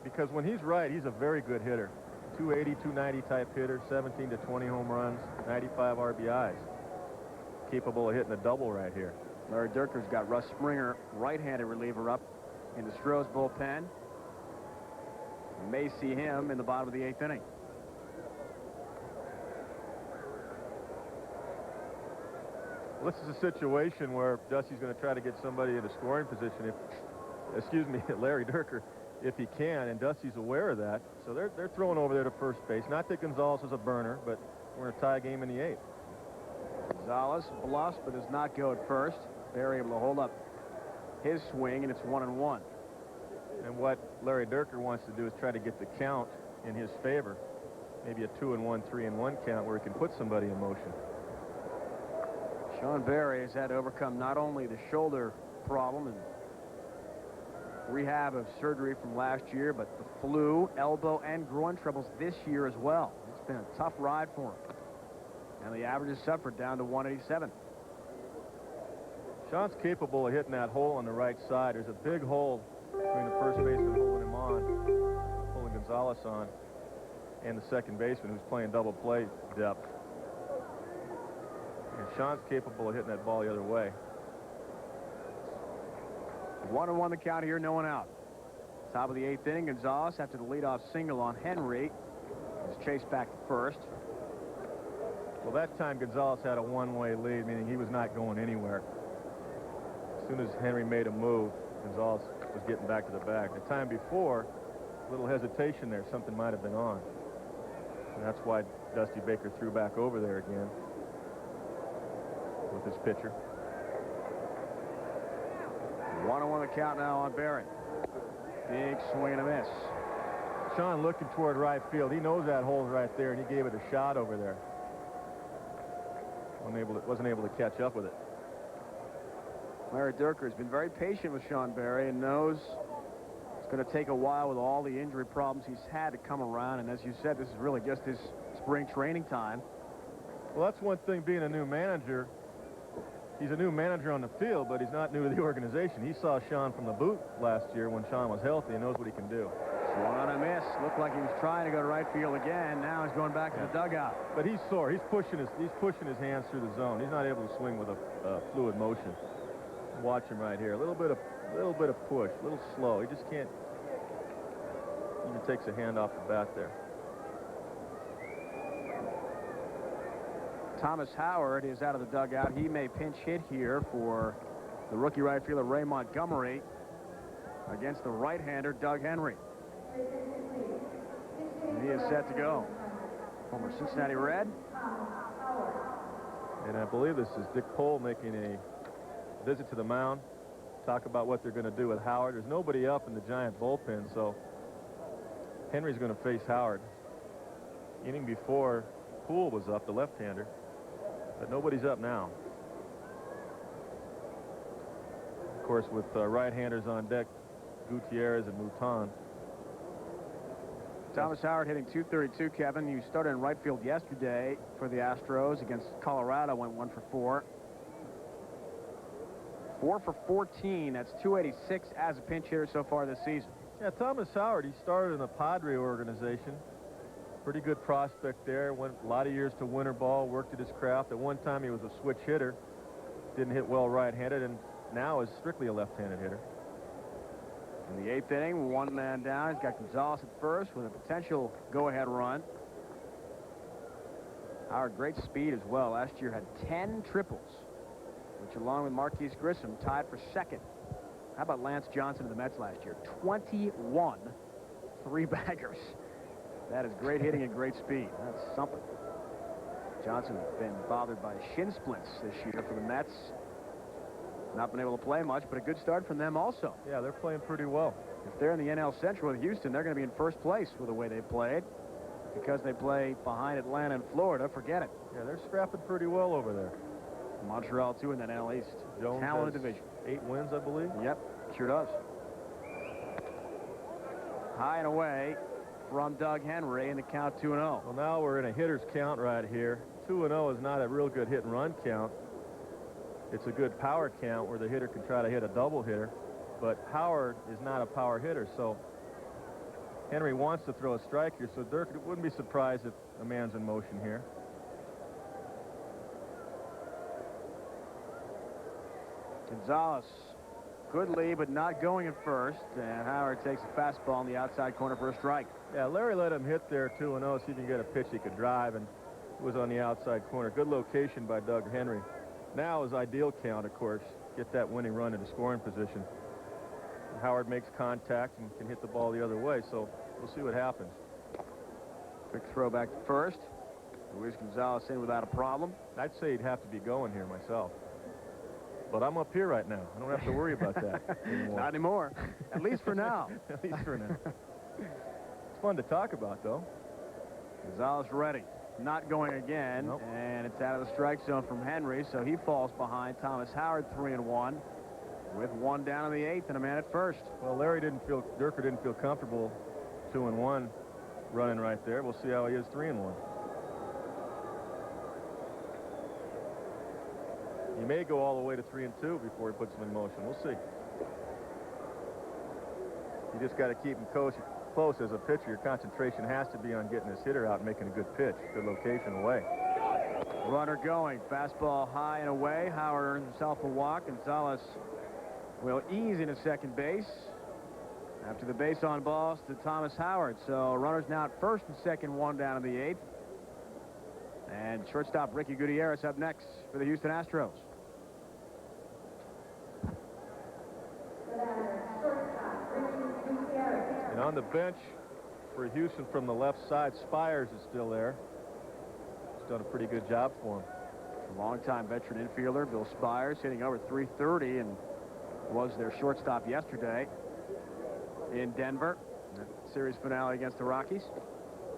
Speaker 2: Because when he's right, he's a very good hitter. 280, 290 type hitter, 17 to 20 home runs, 95 RBIs. Capable of hitting a double right here.
Speaker 1: Larry Dierker's got Russ Springer, right-handed reliever, up in the Astros bullpen. You may see him in the bottom of the 8th inning.
Speaker 2: Well, this is a situation where Dusty's going to try to get somebody in a scoring position. Larry Dierker, if he can, and Dusty's aware of that. So they're throwing over there to first base. Not that Gonzalez is a burner, but we're in a tie game in the 8th.
Speaker 1: Gonzalez bluffs but does not go at first. They're able to hold up his swing, and it's 1-1.
Speaker 2: And what Larry Dierker wants to do is try to get the count in his favor. Maybe a 2-1, 3-1 count where he can put somebody in motion.
Speaker 1: Sean Berry has had to overcome not only the shoulder problem and rehab of surgery from last year, but the flu, elbow, and groin troubles this year as well. It's been a tough ride for him. And the average has suffered down to 187.
Speaker 2: Sean's capable of hitting that hole on the right side. There's a big hole between the first baseman holding him on, pulling Gonzalez on, and the second baseman who's playing double play depth. And Sean's capable of hitting that ball the other way.
Speaker 1: 1-1 the count here, no one out. Top of the 8th inning, Gonzalez, after the leadoff single on Henry, is chased back to first.
Speaker 2: Well, that time Gonzalez had a one-way lead, meaning he was not going anywhere. As soon as Henry made a move, Gonzalez was getting back to the bag. The time before, a little hesitation there. Something might have been on. And that's why Dusty Baker threw back over there again with his pitcher.
Speaker 1: 1-1 the count now on Berry. Big swing and a miss.
Speaker 2: Sean looking toward right field. He knows that hole's right there, and he gave it a shot over there. Wasn't able to catch up with it.
Speaker 1: Larry Dierker has been very patient with Sean Berry and knows it's going to take a while with all the injury problems he's had to come around. And as you said, this is really just his spring training time.
Speaker 2: Well, that's one thing being a new manager. He's a new manager on the field, but he's not new to the organization. He saw Sean from the booth last year when Sean was healthy and knows what he can do.
Speaker 1: Swung on a miss. Looked like he was trying to go to right field again. Now he's going back to the dugout.
Speaker 2: But he's sore. He's pushing his hands through the zone. He's not able to swing with a fluid motion. Watch him right here. A little bit of push, a little slow. He just can't. Even takes a hand off the bat there.
Speaker 1: Thomas Howard is out of the dugout. He may pinch hit here for the rookie right fielder Ray Montgomery against the right-hander Doug Henry. And he is set to go. Former Cincinnati Red.
Speaker 2: And I believe this is Dick Pohl making a visit to the mound. Talk about what they're going to do with Howard. There's nobody up in the Giant bullpen, so Henry's going to face Howard. Inning before, Poole was up, the left-hander, but nobody's up now. Of course, with right-handers on deck, Gutierrez and Mouton.
Speaker 1: Thomas Howard hitting .232, Kevin. You started in right field yesterday for the Astros against Colorado, went 1 for 4. 4 for 14, that's .286 as a pinch hitter so far this season.
Speaker 2: Yeah, Thomas Howard, he started in the Padre organization. Pretty good prospect there. Went a lot of years to winter ball, worked at his craft. At one time, he was a switch hitter. Didn't hit well right-handed, and now is strictly a left-handed hitter.
Speaker 1: In the 8th inning, one man down. He's got Gonzalez at first with a potential go-ahead run. Howard, great speed as well. Last year had 10 triples, which along with Marquise Grissom tied for second. How about Lance Johnson of the Mets last year? 21 three-baggers. That is great hitting and great speed. That's something. Johnson has been bothered by shin splints this year for the Mets. Not been able to play much, but a good start from them also.
Speaker 2: Yeah, they're playing pretty well.
Speaker 1: If they're in the NL Central with Houston, they're going to be in first place with the way they played. Because they play behind Atlanta and Florida, forget it.
Speaker 2: Yeah, they're scrapping pretty well over there.
Speaker 1: Montreal, too, in the NL East.
Speaker 2: Jones
Speaker 1: talented division.
Speaker 2: 8 wins, I believe.
Speaker 1: Yep, sure does. High and away from Doug Henry in the count 2-0.
Speaker 2: Well, now we're in a hitter's count right here. 2-0 is not a real good hit and run count. It's a good power count where the hitter can try to hit a double hitter, but Howard is not a power hitter, so Henry wants to throw a strike here, so Dirk wouldn't be surprised if a man's in motion here.
Speaker 1: Gonzalez, good lead, but not going at first, and Howard takes a fastball in the outside corner for a strike.
Speaker 2: Yeah, Larry let him hit there 2-0, see if he can get a pitch he could drive, and it was on the outside corner. Good location by Doug Henry. Now is ideal count, of course. Get that winning run into scoring position. And Howard makes contact and can hit the ball the other way, so we'll see what happens.
Speaker 1: Quick throw back to first. Luis Gonzalez in without a problem.
Speaker 2: I'd say he'd have to be going here myself. But I'm up here right now. I don't have to worry about that anymore.
Speaker 1: Not anymore. At least for now.
Speaker 2: At least for now. It's fun to talk about, though.
Speaker 1: Gonzalez ready. Not going again,
Speaker 2: nope.
Speaker 1: And it's out of the strike zone from Henry, so he falls behind Thomas Howard 3-1 with one down in the 8th and a man at first.
Speaker 2: Well, Durker didn't feel comfortable 2-1 running right there. We'll see how he is 3-1. He may go all the way to 3-2 before he puts him in motion. We'll see. You just got to keep him close as a pitcher. Your concentration has to be on getting his hitter out and making a good pitch. Good location away.
Speaker 1: Runner going. Fastball high and away. Howard earns himself a walk. Gonzalez will ease into second base after the base on balls to Thomas Howard. So runners now at first and second, one down in the 8th. And shortstop Ricky Gutierrez up next for the Houston Astros.
Speaker 2: And on the bench for Houston from the left side, Spires is still there. He's done a pretty good job for him.
Speaker 1: A longtime veteran infielder, Bill Spires, hitting over .330 and was their shortstop yesterday in Denver. Series finale against the Rockies.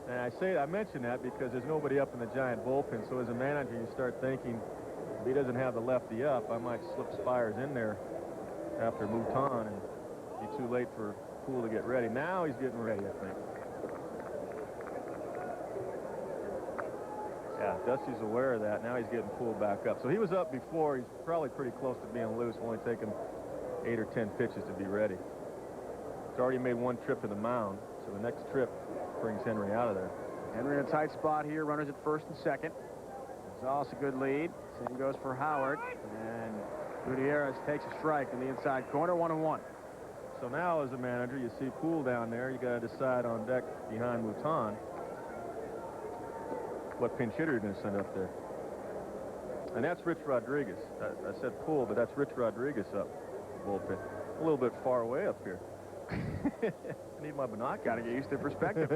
Speaker 2: And I mention that because there's nobody up in the Giant bullpen, so as a manager you start thinking if he doesn't have the lefty up, I might slip Spires in there after Mouton and be too late for Poole to get ready. Now he's getting ready, I think. Yeah, Dusty's aware of that. Now he's getting pulled back up. So he was up before. He's probably pretty close to being loose. Only take him 8 or 10 pitches to be ready. He's already made one trip to the mound, so the next trip brings Henry out of there.
Speaker 1: Henry in a tight spot here. Runners at first and second. Gonzalez a good lead. Same goes for Howard. And Gutierrez takes a strike in the inside corner, 1-1.
Speaker 2: So now as a manager, you see Poole down there. You got to decide on deck behind Mouton what pinch hitter you're going to send up there. And that's Rich Rodriguez. I said pull, but that's Rich Rodriguez up bullpen. A little bit far away up here. I need my binoculars.
Speaker 1: Got to get used to perspective.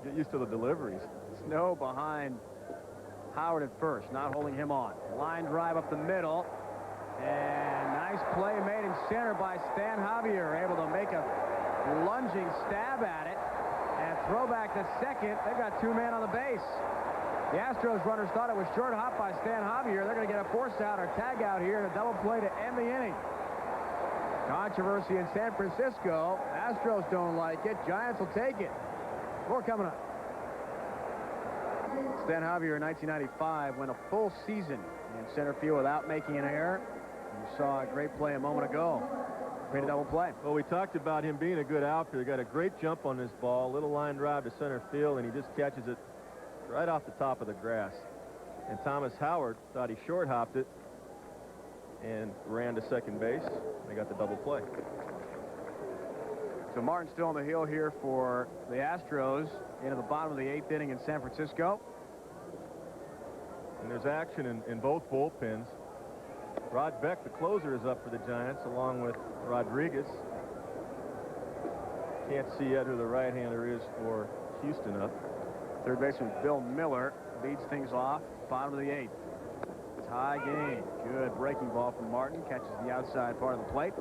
Speaker 2: Get used to the deliveries.
Speaker 1: Snow behind Howard at first, not holding him on. Line drive up the middle. And nice play made in center by Stan Javier, able to make a lunging stab at it. And throw back to second. They've got 2 men on the base. The Astros runners thought it was short hop by Stan Javier. They're going to get a force out or tag out here and a double play to end the inning. Controversy in San Francisco. Astros don't like it. Giants will take it. More coming up. Stan Javier in 1995 went a full season in center field without making an error. You saw a great play a moment ago. Made a double play.
Speaker 2: Well, we talked about him being a good outfielder. Got a great jump on this ball. Little line drive to center field, and he just catches it right off the top of the grass. And Thomas Howard thought he short hopped it and ran to second base. They got the double play.
Speaker 1: So Martin still on the hill here for the Astros into the bottom of the 8th inning in San Francisco.
Speaker 2: And there's action in both bullpens. Rod Beck, the closer, is up for the Giants along with Rodriguez. Can't see yet who the right-hander is for Houston up.
Speaker 1: Third baseman Bill Miller leads things off, bottom of the 8th. Tie game. Good breaking ball from Martin. Catches the outside part of the plate.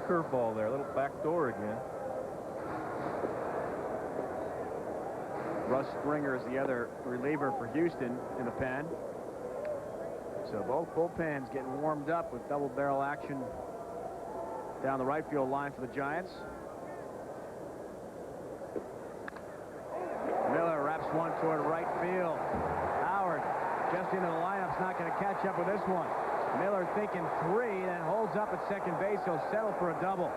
Speaker 2: Curveball there, a little back door again.
Speaker 1: Russ Springer is the other reliever for Houston in the pen. So both bullpens getting warmed up with double barrel action down the right field line for the Giants. Miller wraps one toward right field. Howard just into the lineup's not going to catch up with this one. Miller thinking 3, then holds up at second base. He'll settle for a double.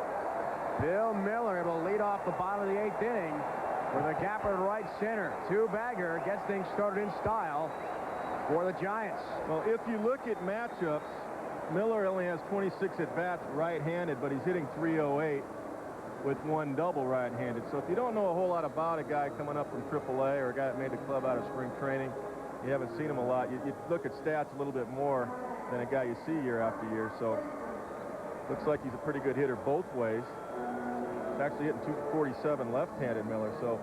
Speaker 1: Bill Miller able to lead off the bottom of the 8th inning with a gapper to right center. 2-bagger gets things started in style for the Giants.
Speaker 2: Well, if you look at matchups, Miller only has 26 at-bats right-handed, but he's hitting .308 with 1 double right-handed. So if you don't know a whole lot about a guy coming up from AAA or a guy that made the club out of spring training, you haven't seen him a lot, you look at stats a little bit more than a guy you see year after year. So looks like he's a pretty good hitter both ways. He's actually hitting .247 left-handed, Miller. So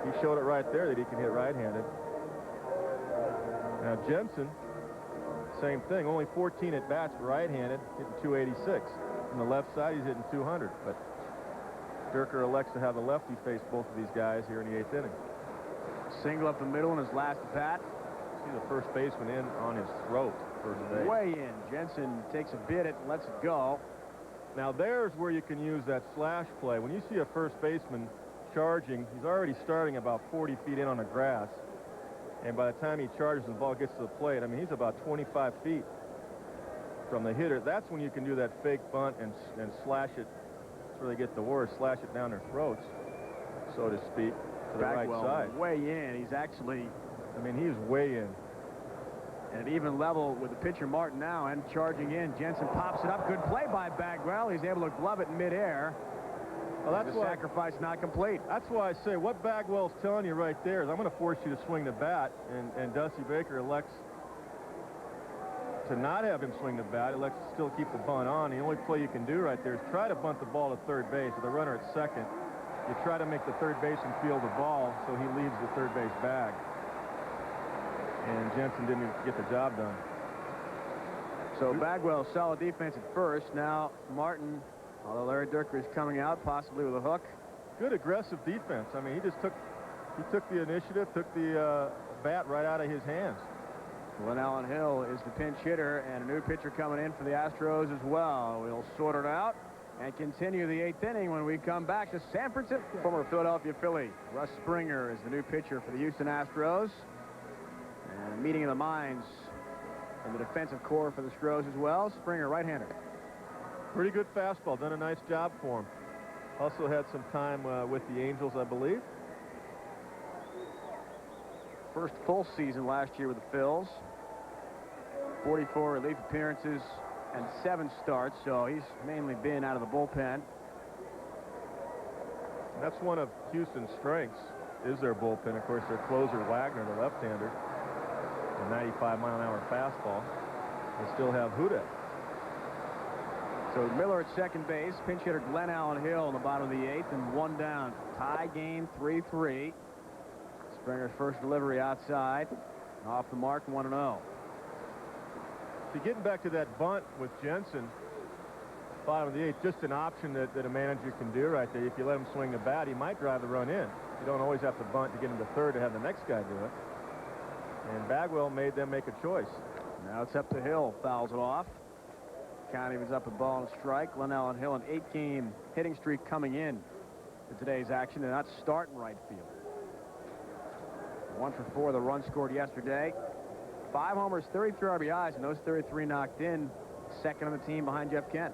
Speaker 2: he showed it right there that he can hit right-handed. Now Jensen, same thing, only 14 at-bats right-handed, hitting .286. On the left side, he's hitting .200. But Dirker elects to have the lefty face both of these guys here in the 8th inning.
Speaker 1: Single up the middle in his last at-bat.
Speaker 2: See the first baseman in on his throat, first base.
Speaker 1: Way in. Jensen takes a bid it and lets it go.
Speaker 2: Now there's where you can use that slash play. When you see a first baseman charging, he's already starting about 40 feet in on the grass. And by the time he charges and the ball gets to the plate, I mean, he's about 25 feet from the hitter. That's when you can do that fake bunt and slash it. That's where they get the word, slash it down their throats, so to speak, to the right side.
Speaker 1: Way in. He's actually,
Speaker 2: I mean, he's way in.
Speaker 1: at an even level with the pitcher Martin now, and charging in. Jensen pops it up. Good play by Bagwell. He's able to glove it in midair.
Speaker 2: Well, that's
Speaker 1: the sacrifice not complete.
Speaker 2: That's why I say what Bagwell's telling you right there is I'm going to force you to swing the bat, and Dusty Baker elects to not have him swing the bat, elects to still keep the bunt on. The only play you can do right there is try to bunt the ball to third base with the runner at second. You try to make the third baseman field the ball so he leaves the third base bag. And Jensen didn't get the job done.
Speaker 1: So Bagwell, solid defense at first. Now Martin, although Larry Dirker is coming out, possibly with a hook.
Speaker 2: Good aggressive defense. I mean, he took the initiative, took the bat right out of his hands.
Speaker 1: Glenn Allen Hill is the pinch hitter, and a new pitcher coming in for the Astros as well. We'll sort it out and continue the 8th inning when we come back to San Francisco. Former Philadelphia Philly, Russ Springer is the new pitcher for the Houston Astros. And a meeting of the minds in the defensive core for the Astros as well. Springer, right-hander.
Speaker 2: Pretty good fastball. Done a nice job for him. Also had some time with the Angels, I believe.
Speaker 1: First full season last year with the Phils. 44 relief appearances and 7 starts, so he's mainly been out of the bullpen.
Speaker 2: That's one of Houston's strengths, is their bullpen. Of course, their closer, Wagner, the left-hander. a 95-mile-an-hour fastball. They still have Huda.
Speaker 1: So Miller at second base, pinch hitter Glenn Allen Hill in the bottom of the 8th, and 1 down. Tie game 3-3. Springer's first delivery outside. Off the mark, 1-0.
Speaker 2: So getting back to that bunt with Jensen, bottom of the 8th, just an option that a manager can do right there. If you let him swing the bat, he might drive the run in. You don't always have to bunt to get him to third to have the next guy do it. And Bagwell made them make a choice.
Speaker 1: Now it's up to Hill. Fouls it off. Count evens up a ball and a strike. Glenn Allen Hill, an 8-game hitting streak coming in to today's action. They're not starting right field. 1 for 4, the run scored yesterday. 5 homers, 33 RBIs, and those 33 knocked in. Second on the team behind Jeff Kent.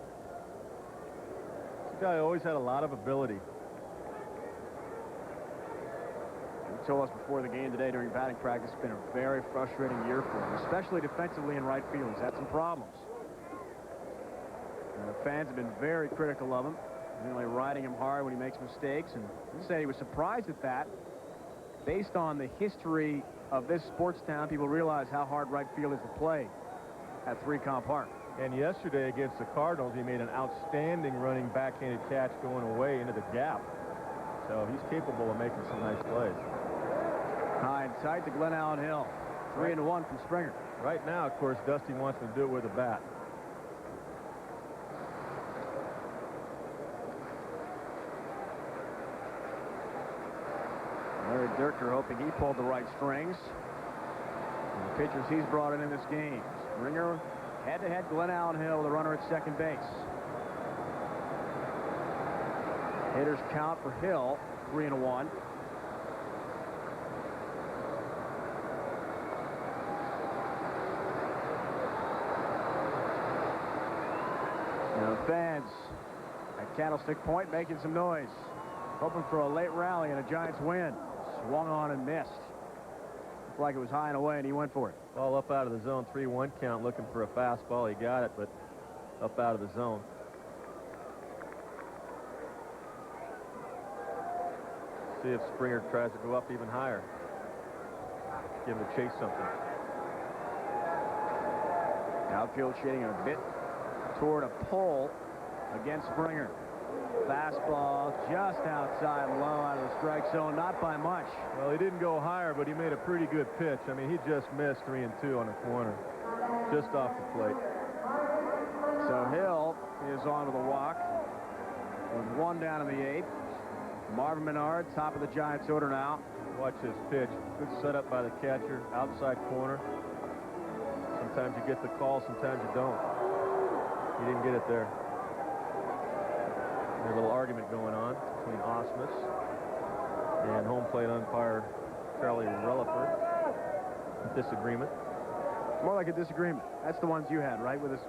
Speaker 2: This guy always had a lot of ability.
Speaker 1: He told us before the game today during batting practice, it's been a very frustrating year for him, especially defensively in right field. He's had some problems. And the fans have been very critical of him, really riding him hard when he makes mistakes. And he said he was surprised at that. Based on the history of this sports town, people realize how hard right field is to play at 3Com Park.
Speaker 2: And yesterday against the Cardinals, he made an outstanding running backhanded catch going away into the gap. So he's capable of making some nice plays.
Speaker 1: High and tight to Glenn Allen Hill. 3-1 from Springer.
Speaker 2: Right now, of course, Dusty wants to do it with a bat.
Speaker 1: Larry Dierker hoping he pulled the right strings. And the pitchers he's brought in this game. Springer head-to-head Glenn Allen Hill, the runner at second base. Hitters count for Hill, 3-1. Now the fans at Candlestick Point making some noise, hoping for a late rally and a Giants win. Swung on and missed. Looked like it was high and away, and he went for it.
Speaker 2: Ball up out of the zone, 3-1 count, looking for a fastball. He got it, but up out of the zone. See if Springer tries to go up even higher. Give him a chase something.
Speaker 1: Outfield shading a bit toward a pull against Springer. Fastball just outside low out of the strike zone, not by much.
Speaker 2: Well, he didn't go higher, but he made a pretty good pitch. I mean, he just missed 3-2 on the corner, just off the plate.
Speaker 1: So Hill is on with a walk with 1 down in the 8th. Marvin Menard, top of the Giants order now.
Speaker 2: Watch this pitch. Good setup by the catcher, outside corner. Sometimes you get the call, sometimes you don't. He didn't get it there. There's a little argument going on between Osmus and home plate umpire Charlie Relaford. Disagreement.
Speaker 1: More like a disagreement. That's the ones you had, right, with us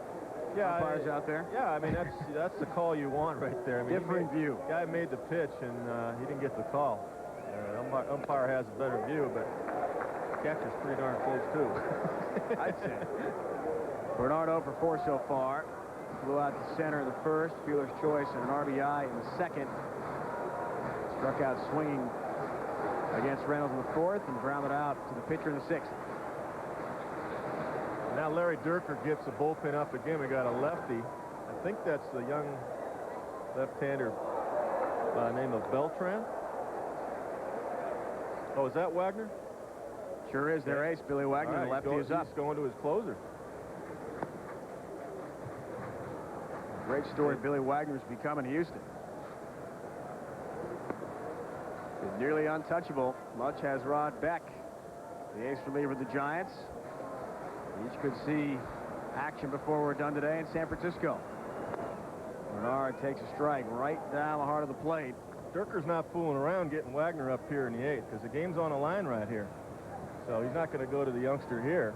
Speaker 1: umpires out there?
Speaker 2: Yeah, I mean, that's the call you want right there. I mean,
Speaker 1: different view.
Speaker 2: The guy made the pitch, and he didn't get the call. Umpire has a better view, but the catcher's pretty darn close, too.
Speaker 1: I'd say. Bernard 0 for 4 so far. Flew out to center in the first, fielder's choice, and an RBI in the second. Struck out swinging against Reynolds in the fourth and grounded out to the pitcher in the sixth.
Speaker 2: Now Larry Dierker gets the bullpen up again. We got a lefty. I think that's the young left-hander by the name of Beltran. Oh, is that Wagner?
Speaker 1: Sure is. Their ace, Billy Wagner.
Speaker 2: Right,
Speaker 1: The lefty is up.
Speaker 2: He's going to his closer.
Speaker 1: Great story Billy Wagner's become in Houston. He's nearly untouchable. Much has Rod Beck, the ace reliever of the Giants. Each could see action before we're done today in San Francisco. Bernard takes a strike right down the heart of the plate.
Speaker 2: Dierker's not fooling around getting Wagner up here in the 8th because the game's on the line right here. So he's not going to go to the youngster here.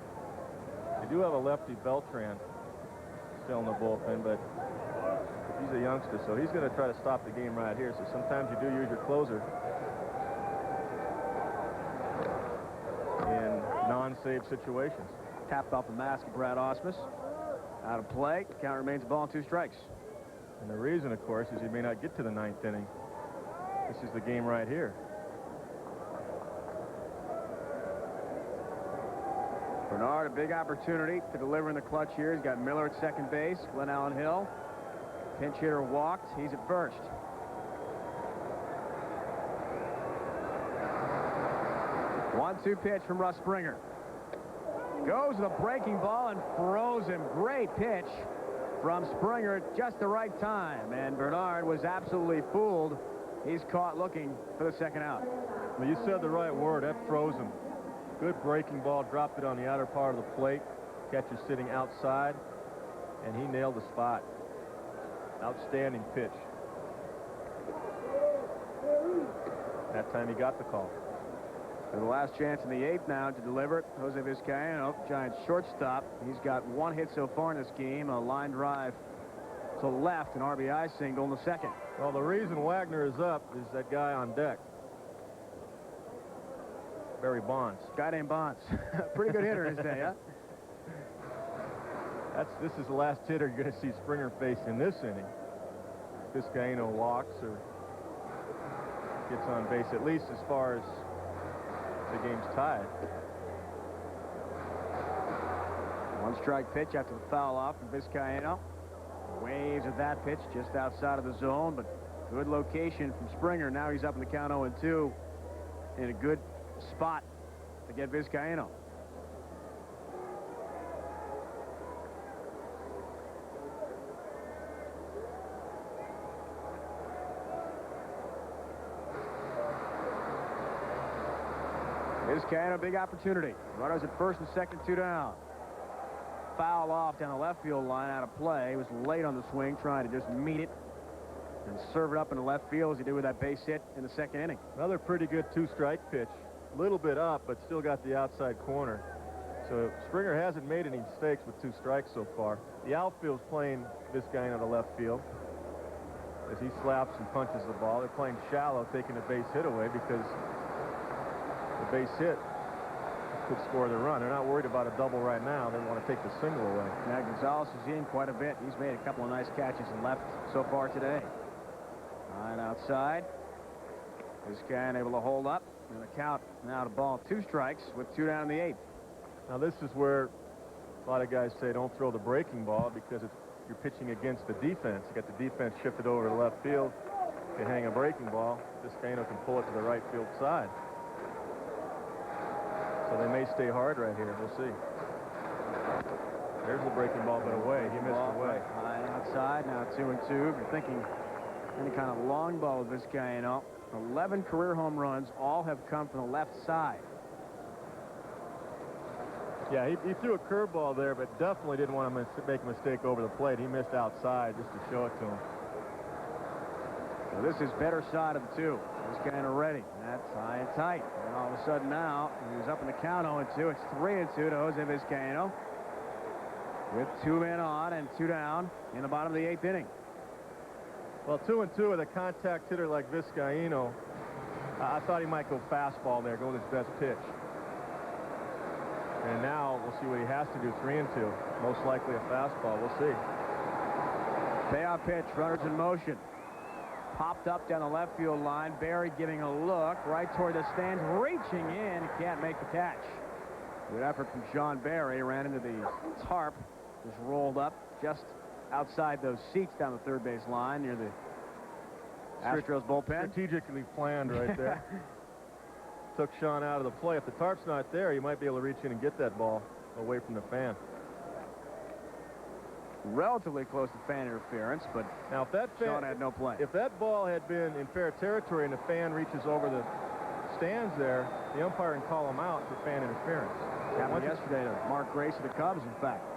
Speaker 2: They do have a lefty, Beltran, still in the bullpen, but he's a youngster, so he's going to try to stop the game right here. So sometimes you do use your closer in non-save situations.
Speaker 1: Tapped off the mask of Brad Osmus. Out of play. Count remains a ball and 2 strikes.
Speaker 2: And the reason, of course, is he may not get to the 9th inning. This is the game right here.
Speaker 1: Bernard, a big opportunity to deliver in the clutch here. He's got Miller at second base. Glenn Allen Hill. Pinch hitter walked. He's at first. 1-2 pitch from Russ Springer. Goes to the breaking ball and throws him. Great pitch from Springer at just the right time. And Bernard was absolutely fooled. He's caught looking for the second out.
Speaker 2: Well, you said the right word. That froze him. Good breaking ball. Dropped it on the outer part of the plate. Catcher sitting outside. And he nailed the spot. Outstanding pitch. That time he got the call.
Speaker 1: And the last chance in the 8th now to deliver it. Jose Vizcaino, Giants shortstop. He's got 1 hit so far in this game, a line drive to left, an RBI single in the 2nd.
Speaker 2: Well, the reason Wagner is up is that guy on deck, Barry Bonds.
Speaker 1: Guy named Bonds. Pretty good hitter in his day, huh?
Speaker 2: This is the last hitter you're going to see Springer face in this inning. Vizcaino walks or gets on base, at least as far as the game's tied.
Speaker 1: 1-strike pitch after the foul off from Vizcaino. Waves at that pitch just outside of the zone, but good location from Springer. Now he's up in the count 0-2 in a good spot to get Vizcaino. Vizcaino, big opportunity. Runners at first and second, 2 down. Foul off down the left field line, out of play. He was late on the swing, trying to just meet it and serve it up in the left field as he did with that base hit in the 2nd inning.
Speaker 2: Another pretty good 2-strike pitch. A little bit up, but still got the outside corner. So Springer hasn't made any mistakes with 2 strikes so far. The outfield's playing Vizcaino to left field as he slaps and punches the ball. They're playing shallow, taking the base hit away because the base hit could score the run. They're not worried about a double right now. They want to take the single away.
Speaker 1: Now Gonzalez is in quite a bit. He's made a couple of nice catches and left so far today. Line outside. Vizcaino able to hold up. And the count now to ball 2 strikes with 2 down in the 8th.
Speaker 2: Now this is where a lot of guys say don't throw the breaking ball because you're pitching against the defense. You got the defense shifted over to left field. If you hang a breaking ball, Vizcaino can pull it to the right field side. So they may stay hard right here. We'll see. There's the breaking ball, but away. He missed away.
Speaker 1: Line outside, now 2-2. If you're thinking any kind of long ball with Vizcaino, 11 career home runs, all have come from the left side.
Speaker 2: Yeah, he threw a curveball there, but definitely didn't want to make a mistake over the plate. He missed outside just to show it to him.
Speaker 1: So this is better side of the 2. Vizcaino ready. That's high and tight. And all of a sudden now, he's up in the count 0-2. It's 3-2 to Jose Vizcaino. With 2 men on and 2 down in the bottom of the 8th inning.
Speaker 2: Well, 2-2 with a contact hitter like Vizcaino. I thought he might go fastball there, go with his best pitch. And now we'll see what he has to do. 3-2. Most likely a fastball. We'll see.
Speaker 1: Payoff pitch. Runners in motion. Popped up down the left field line. Barry giving a look right toward the stands, reaching in. Can't make the catch. Good effort from Sean Barry. Ran into the tarp. Just rolled up just outside those seats down the third base line near the Astros bullpen.
Speaker 2: Strategically planned right there. Took Sean out of the play. If the tarp's not there, you might be able to reach in and get that ball away from the fan.
Speaker 1: Relatively close to fan interference, but
Speaker 2: now if that
Speaker 1: Sean had no play.
Speaker 2: If that ball had been in fair territory and the fan reaches over the stands there, the umpire can call him out for fan interference.
Speaker 1: Happened yesterday to Mark Grace of the Cubs, in fact.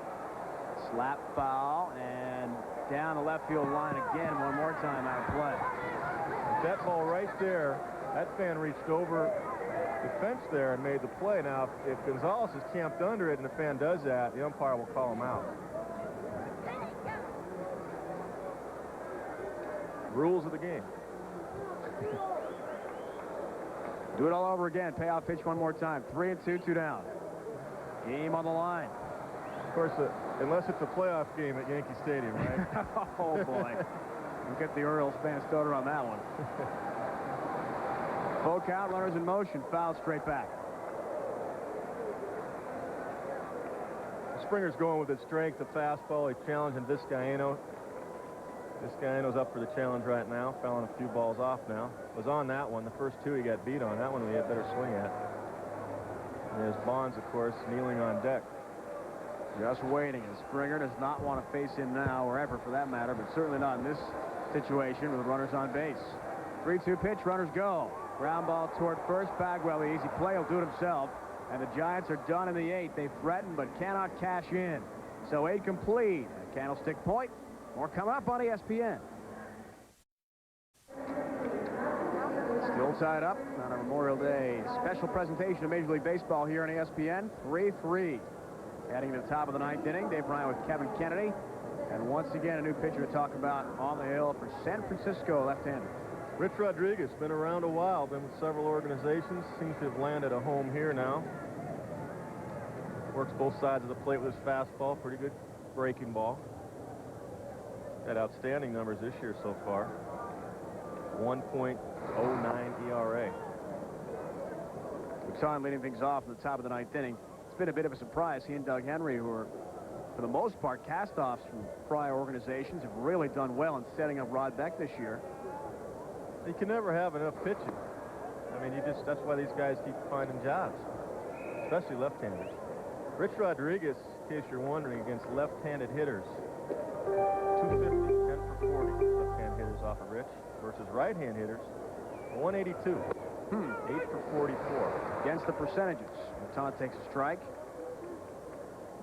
Speaker 1: Slap foul and down the left field line again one more time out of play.
Speaker 2: If that ball right there, that fan reached over the fence there and made the play. Now if Gonzalez is camped under it and the fan does that, the umpire will call him out. Rules of the game.
Speaker 1: Do it all over again. Payoff pitch one more time. 3-2, 2 down. Game on the line.
Speaker 2: Of course, unless it's a playoff game at Yankee Stadium, right?
Speaker 1: Oh, boy. We'll get the Orioles fan stoner on that one. Full count, runners in motion. Foul straight back.
Speaker 2: Springer's going with his strength, the fastball. He's challenging Vizcaino. Vizcaino's up for the challenge right now, fouling a few balls off now. Was on that one. The first two he got beat on. That one we had better swing at. And there's Bonds, of course, kneeling on deck.
Speaker 1: Just waiting, as Springer does not want to face him now, or ever for that matter, but certainly not in this situation with runners on base. 3-2 pitch, runners go. Ground ball toward first. Bagwell, the easy play, will do it himself. And the Giants are done in the 8th. They threaten but cannot cash in. So 8 complete. A Candlestick Point. More coming up on ESPN. Still tied up on a Memorial Day special presentation of Major League Baseball here on ESPN. 3-3. Heading to the top of the 9th inning. Dave Bryant with Kevin Kennedy. And once again, a new pitcher to talk about on the hill for San Francisco, left-hander.
Speaker 2: Rich Rodriguez, been around a while, been with several organizations, seems to have landed a home here now. Works both sides of the plate with his fastball, pretty good breaking ball. Had outstanding numbers this year so far. 1.09 ERA.
Speaker 1: We saw him leading things off in the top of the 9th inning. It's been a bit of a surprise. He and Doug Henry, who are, for the most part, cast-offs from prior organizations, have really done well in setting up Rod Beck this year.
Speaker 2: You can never have enough pitching. I mean, that's why these guys keep finding jobs, especially left-handers. Rich Rodriguez, in case you're wondering, against left-handed hitters, 250, 10 for 40 left-hand hitters off of Rich, versus right-hand hitters, 182, 8 for 44.
Speaker 1: Against the percentages. Mouton takes a strike.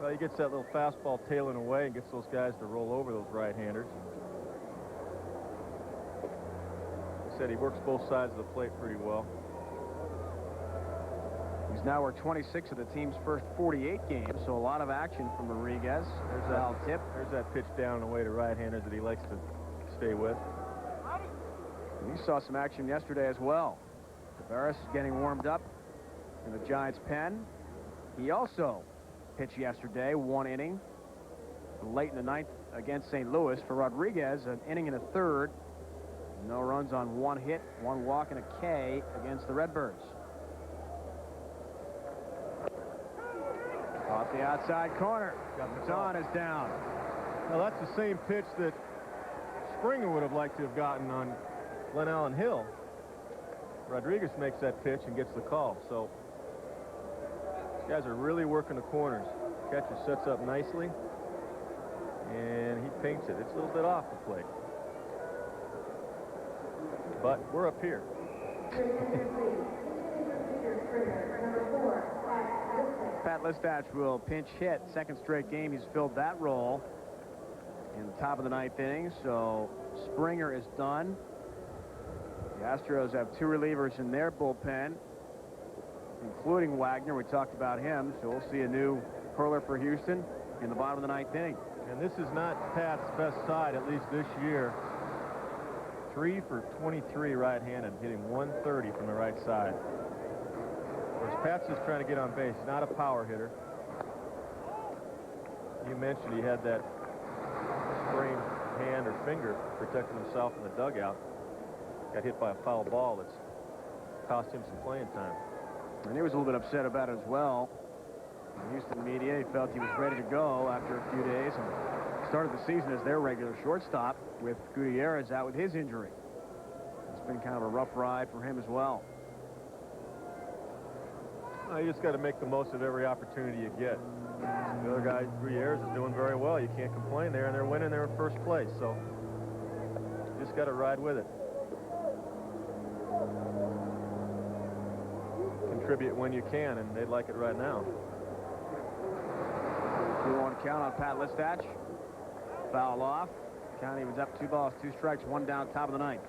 Speaker 2: Well, he gets that little fastball tailing away and gets those guys to roll over those right-handers. Said he works both sides of the plate pretty well.
Speaker 1: He's now worked 26 of the team's first 48 games, so a lot of action from Rodriguez. There's that tip.
Speaker 2: There's that pitch down and away to right-handers that he likes to stay with.
Speaker 1: And he saw some action yesterday as well. Tavares is getting warmed up in the Giants' pen. He also pitched yesterday, 1 inning, late in the 9th against St. Louis. For Rodriguez, an inning and a third. No runs on 1 hit, 1 walk, and a K against the Redbirds. Off the outside corner. Mouton is down.
Speaker 2: Well, that's the same pitch that Springer would have liked to have gotten on Glen Allen Hill. Rodriguez makes that pitch and gets the call. So these guys are really working the corners. Catcher sets up nicely, and he paints it. It's a little bit off the plate. But we're up here.
Speaker 1: Pat Listach will pinch hit. Second straight game he's filled that role in the top of the 9th inning. So Springer is done. The Astros have 2 relievers in their bullpen, including Wagner. We talked about him. So we'll see a new hurler for Houston in the bottom of the 9th inning.
Speaker 2: And this is not Pat's best side, at least this year. 3 for 23 right-handed, hitting 130 from the right side. Whereas Pat's just trying to get on base. He's not a power hitter. You mentioned he had that sprained hand or finger protecting himself in the dugout. Got hit by a foul ball that's cost him some playing time.
Speaker 1: And he was a little bit upset about it as well. The Houston media, he felt he was ready to go after a few days and started the season as their regular shortstop, with Gutierrez out with his injury. It's been kind of a rough ride for him as well.
Speaker 2: Well, you just got to make the most of every opportunity you get. The other guy, Gutierrez, is doing very well. You can't complain there, and they're winning. They're in first place, so you just got to ride with it. Contribute when you can, and they'd like it right now.
Speaker 1: 2-1 count on Pat Listach. Foul off. County was up 2 balls, 2 strikes, 1 down, top of the 9th.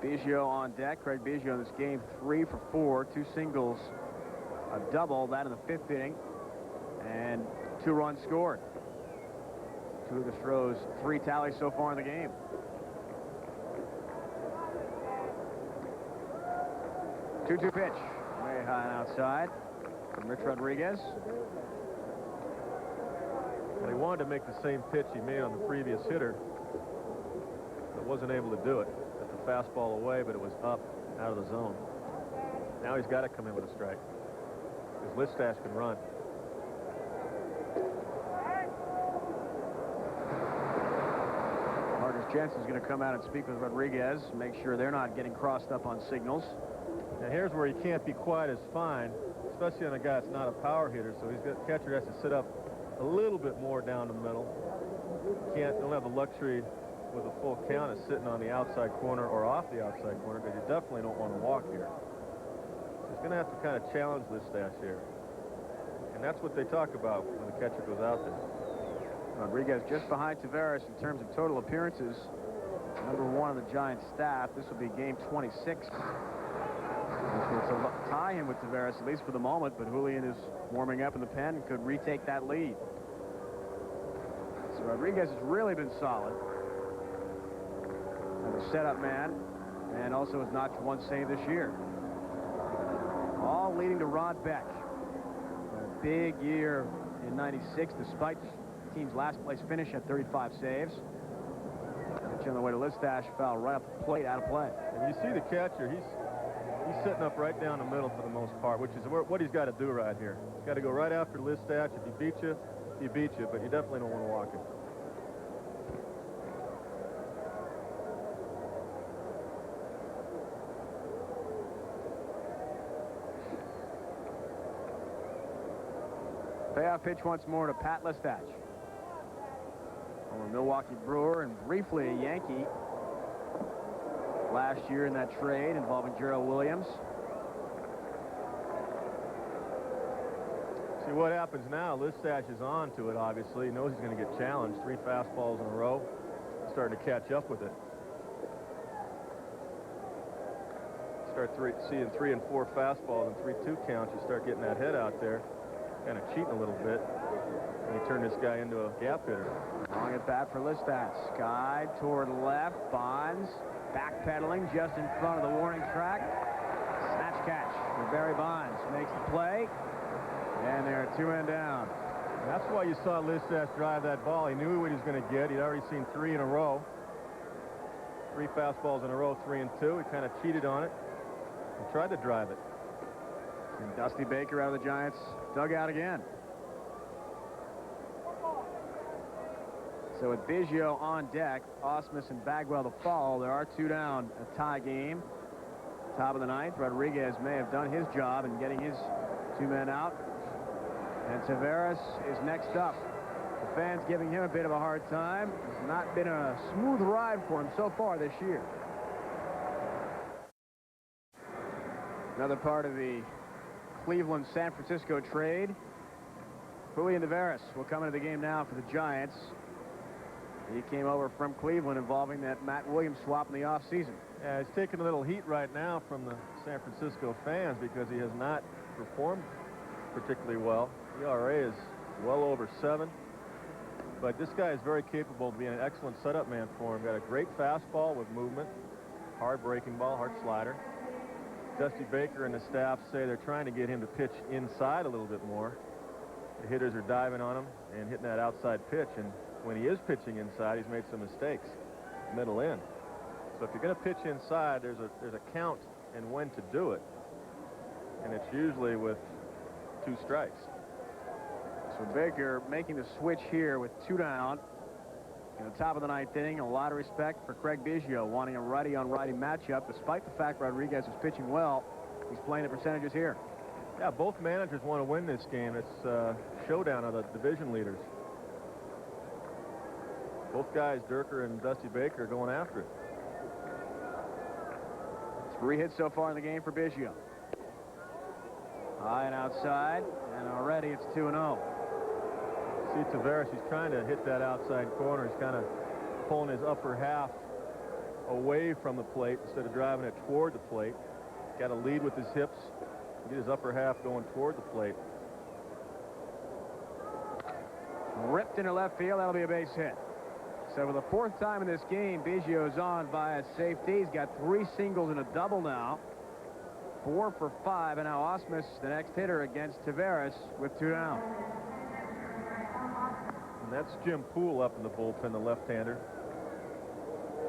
Speaker 1: Biggio on deck. Craig Biggio in this game, 3 for 4, 2 singles, a double, that in the 5th inning, and 2 runs scored. 2 of the Astros' 3 tallies so far in the game. Two-two pitch, way high and outside from Rich Rodriguez.
Speaker 2: Well, he wanted to make the same pitch he made on the previous hitter, but wasn't able to do it. Got the fastball away, but it was up out of the zone. Now he's got to come in with a strike, because Listash can run.
Speaker 1: Marcus Jensen's going to come out and speak with Rodriguez, make sure they're not getting crossed up on signals.
Speaker 2: Now here's where he can't be quite as fine, especially on a guy that's not a power hitter, so catcher has to sit up a little bit more down the middle. Don't have the luxury with a full count of sitting on the outside corner or off the outside corner, because you definitely don't want to walk here. So he's going to have to kind of challenge Listash here. And that's what they talk about when the catcher goes out there.
Speaker 1: Rodriguez just behind Taveras in terms of total appearances. #1 on the Giants staff. This will be game 26. Which will tie him with Taveras, at least for the moment, but Julian is warming up in the pen and could retake that lead. So Rodriguez has really been solid as a setup man, and also has notched 1 save this year. All leading to Rod Beck. A big year in '96, despite the team's last place finish at 35 saves. Pitch on the way to Listash, foul right up the plate, out of play.
Speaker 2: And you see the catcher, he's sitting up right down the middle for the most part, which is what he's got to do right here. He's got to go right after Listash. If he beats you, he beats you, but you definitely don't want to walk him.
Speaker 1: Payoff pitch once more to Pat Listash. Former Milwaukee Brewer and briefly a Yankee last year in that trade involving Gerald Williams.
Speaker 2: See what happens now. Listash is on to it, obviously. He knows he's going to get challenged. 3 fastballs in a row. He's starting to catch up with it. Start seeing 3 and 4 fastballs and 3-2 counts. You start getting that head out there, kind of cheating a little bit. And you turn this guy into a gap hitter.
Speaker 1: Long at bat for Listash. Sky toward left. Bonds backpedaling just in front of the warning track. Snatch catch for Barry Bonds. Makes the play. And they're 2 and down.
Speaker 2: And that's why you saw Listash drive that ball. He knew what he was going to get. He'd already seen 3 in a row. 3 fastballs in a row, 3 and 2. He kind of cheated on it and tried to drive it.
Speaker 1: And Dusty Baker out of the Giants dugout again. So with Biggio on deck, Ausmus and Bagwell to follow, there are 2 down, a tie game. Top of the 9th, Rodriguez may have done his job in getting his 2 men out. And Taveras is next up. The fans giving him a bit of a hard time. It's not been a smooth ride for him so far this year. Another part of the Cleveland-San Francisco trade. Julian Taveras will come into the game now for the Giants. He came over from Cleveland involving that Matt Williams swap in the offseason.
Speaker 2: Yeah, he's taking a little heat right now from the San Francisco fans because he has not performed particularly well. ERA is well over 7. But this guy is very capable of being an excellent setup man for him. Got a great fastball with movement, hard breaking ball, hard slider. Dusty Baker and the staff say they're trying to get him to pitch inside a little bit more. The hitters are diving on him and hitting that outside pitch, and when he is pitching inside, he's made some mistakes, middle in. So if you're going to pitch inside, there's a count and when to do it, and it's usually with 2 strikes.
Speaker 1: So Baker making the switch here with 2 down in the top of the 9th inning. A lot of respect for Craig Biggio wanting a righty-on-righty matchup, despite the fact Rodriguez is pitching well. He's playing the percentages here.
Speaker 2: Yeah, both managers want to win this game. It's a showdown of the division leaders. Both guys, Durker and Dusty Baker, are going after it.
Speaker 1: 3 hits so far in the game for Biggio. High and outside, and already it's 2-0.
Speaker 2: See Taveras, he's trying to hit that outside corner. He's kind of pulling his upper half away from the plate instead of driving it toward the plate. Got to lead with his hips, get his upper half going toward the plate.
Speaker 1: Ripped into left field, that'll be a base hit. So for the 4th time in this game, Biggio's on via safety. He's got 3 singles and a double now. 4 for 5, and now Ausmus, the next hitter against Taveras, with 2 down.
Speaker 2: And that's Jim Poole up in the bullpen, the left-hander.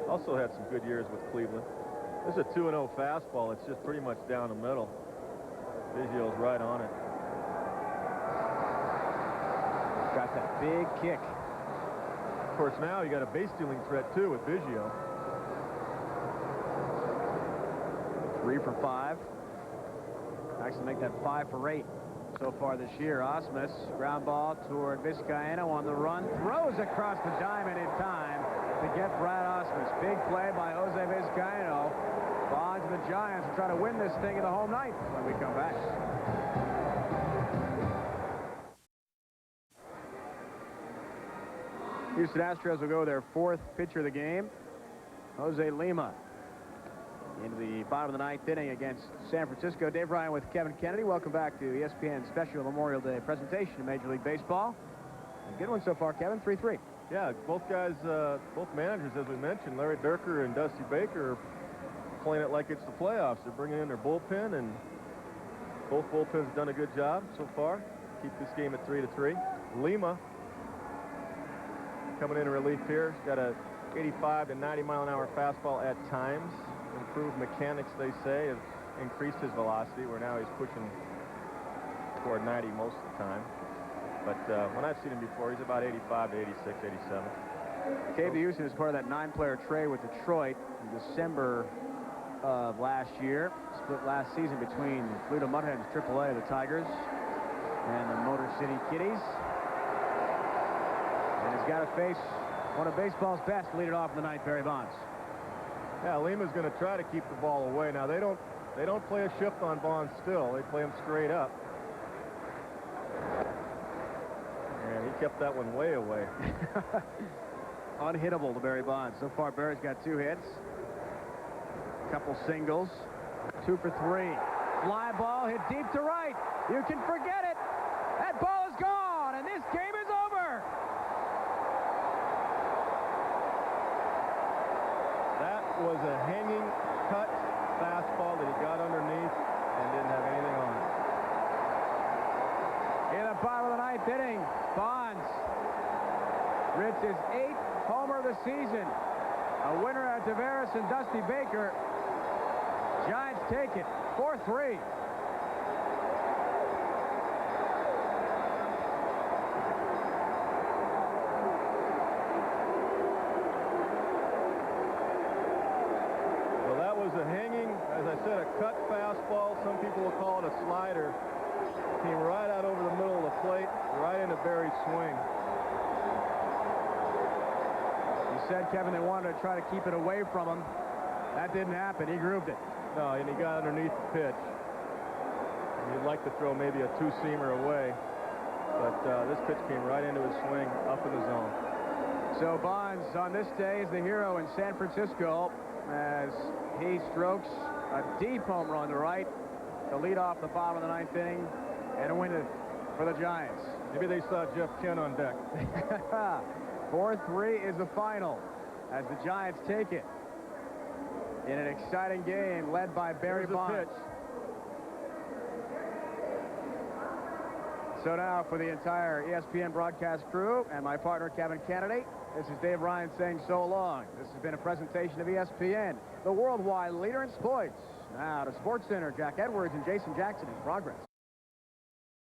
Speaker 2: Also had some good years with Cleveland. This is a 2-0 fastball. It's just pretty much down the middle. Biggio's right on it.
Speaker 1: Got that big kick.
Speaker 2: Of course, now you got a base stealing threat, too, with Biggio.
Speaker 1: 3 for 5. Actually make that 5 for 8 so far this year. Osmus, ground ball toward Vizcaino on the run. Throws across the diamond in time to get Brad Osmus. Big play by Jose Vizcaino. Bonds and the Giants will try to win this thing in the home ninth when we come back. Houston Astros will go their 4th pitcher of the game, Jose Lima, into the bottom of the 9th inning against San Francisco. Dave Ryan with Kevin Kennedy. Welcome back to ESPN special Memorial Day presentation of Major League Baseball. A good one so far, Kevin. 3-3.
Speaker 2: Yeah, both guys, both managers, as we mentioned, Larry Dierker and Dusty Baker, are playing it like it's the playoffs. They're bringing in their bullpen, and both bullpens have done a good job so far. Keep this game at 3-3. Lima coming in relief here. He's got a 85 to 90 mile an hour fastball at times. Improved mechanics, they say, have increased his velocity, where now he's pushing toward 90 most of the time. But when I've seen him before, he's about 85 to 86, 87.
Speaker 1: Came to Houston as part of that 9-player trade with Detroit in December of last year. Split last season between Toledo Mudhens, AAA, the Tigers, and the Motor City Kitties. And he's got to face one of baseball's best to lead it off in the 9th, Barry Bonds.
Speaker 2: Yeah, Lima's going to try to keep the ball away. Now, they don't play a shift on Bonds still. They play him straight up. And he kept that one way away.
Speaker 1: Unhittable to Barry Bonds. So far, Barry's got 2 hits. A couple singles. 2 for 3. Fly ball hit deep to right. You can forget it. That ball is gone, and this game is over.
Speaker 2: That was a hanging cut fastball that he got underneath and didn't have anything on it.
Speaker 1: In the bottom of the 9th inning, Bonds hits his 8th homer of the season. A winner at Tavares and Dusty Baker. Giants take it 4-3.
Speaker 2: Well, that was a hanging, as I said, a cut fastball. Some people will call it a slider. Came right out over the middle of the plate, right into Barry's swing.
Speaker 1: You said, Kevin, they wanted to try to keep it away from him. That didn't happen. He grooved it.
Speaker 2: No, and he got underneath the pitch. And you'd like to throw maybe a 2-seamer away, but this pitch came right into his swing, up in the zone.
Speaker 1: So Bonds on this day is the hero in San Francisco as he strokes a deep home run to right to lead off the bottom of the 9th inning and a win for the Giants.
Speaker 2: Maybe they saw Jeff Kent on deck.
Speaker 1: 4-3 is the final as the Giants take it in an exciting game led by Barry Bonds. So now for the entire ESPN broadcast crew and my partner Kevin Kennedy, this is Dave Ryan saying so long. This has been a presentation of ESPN, the worldwide leader in sports. Now to SportsCenter, Jack Edwards and Jason Jackson in progress.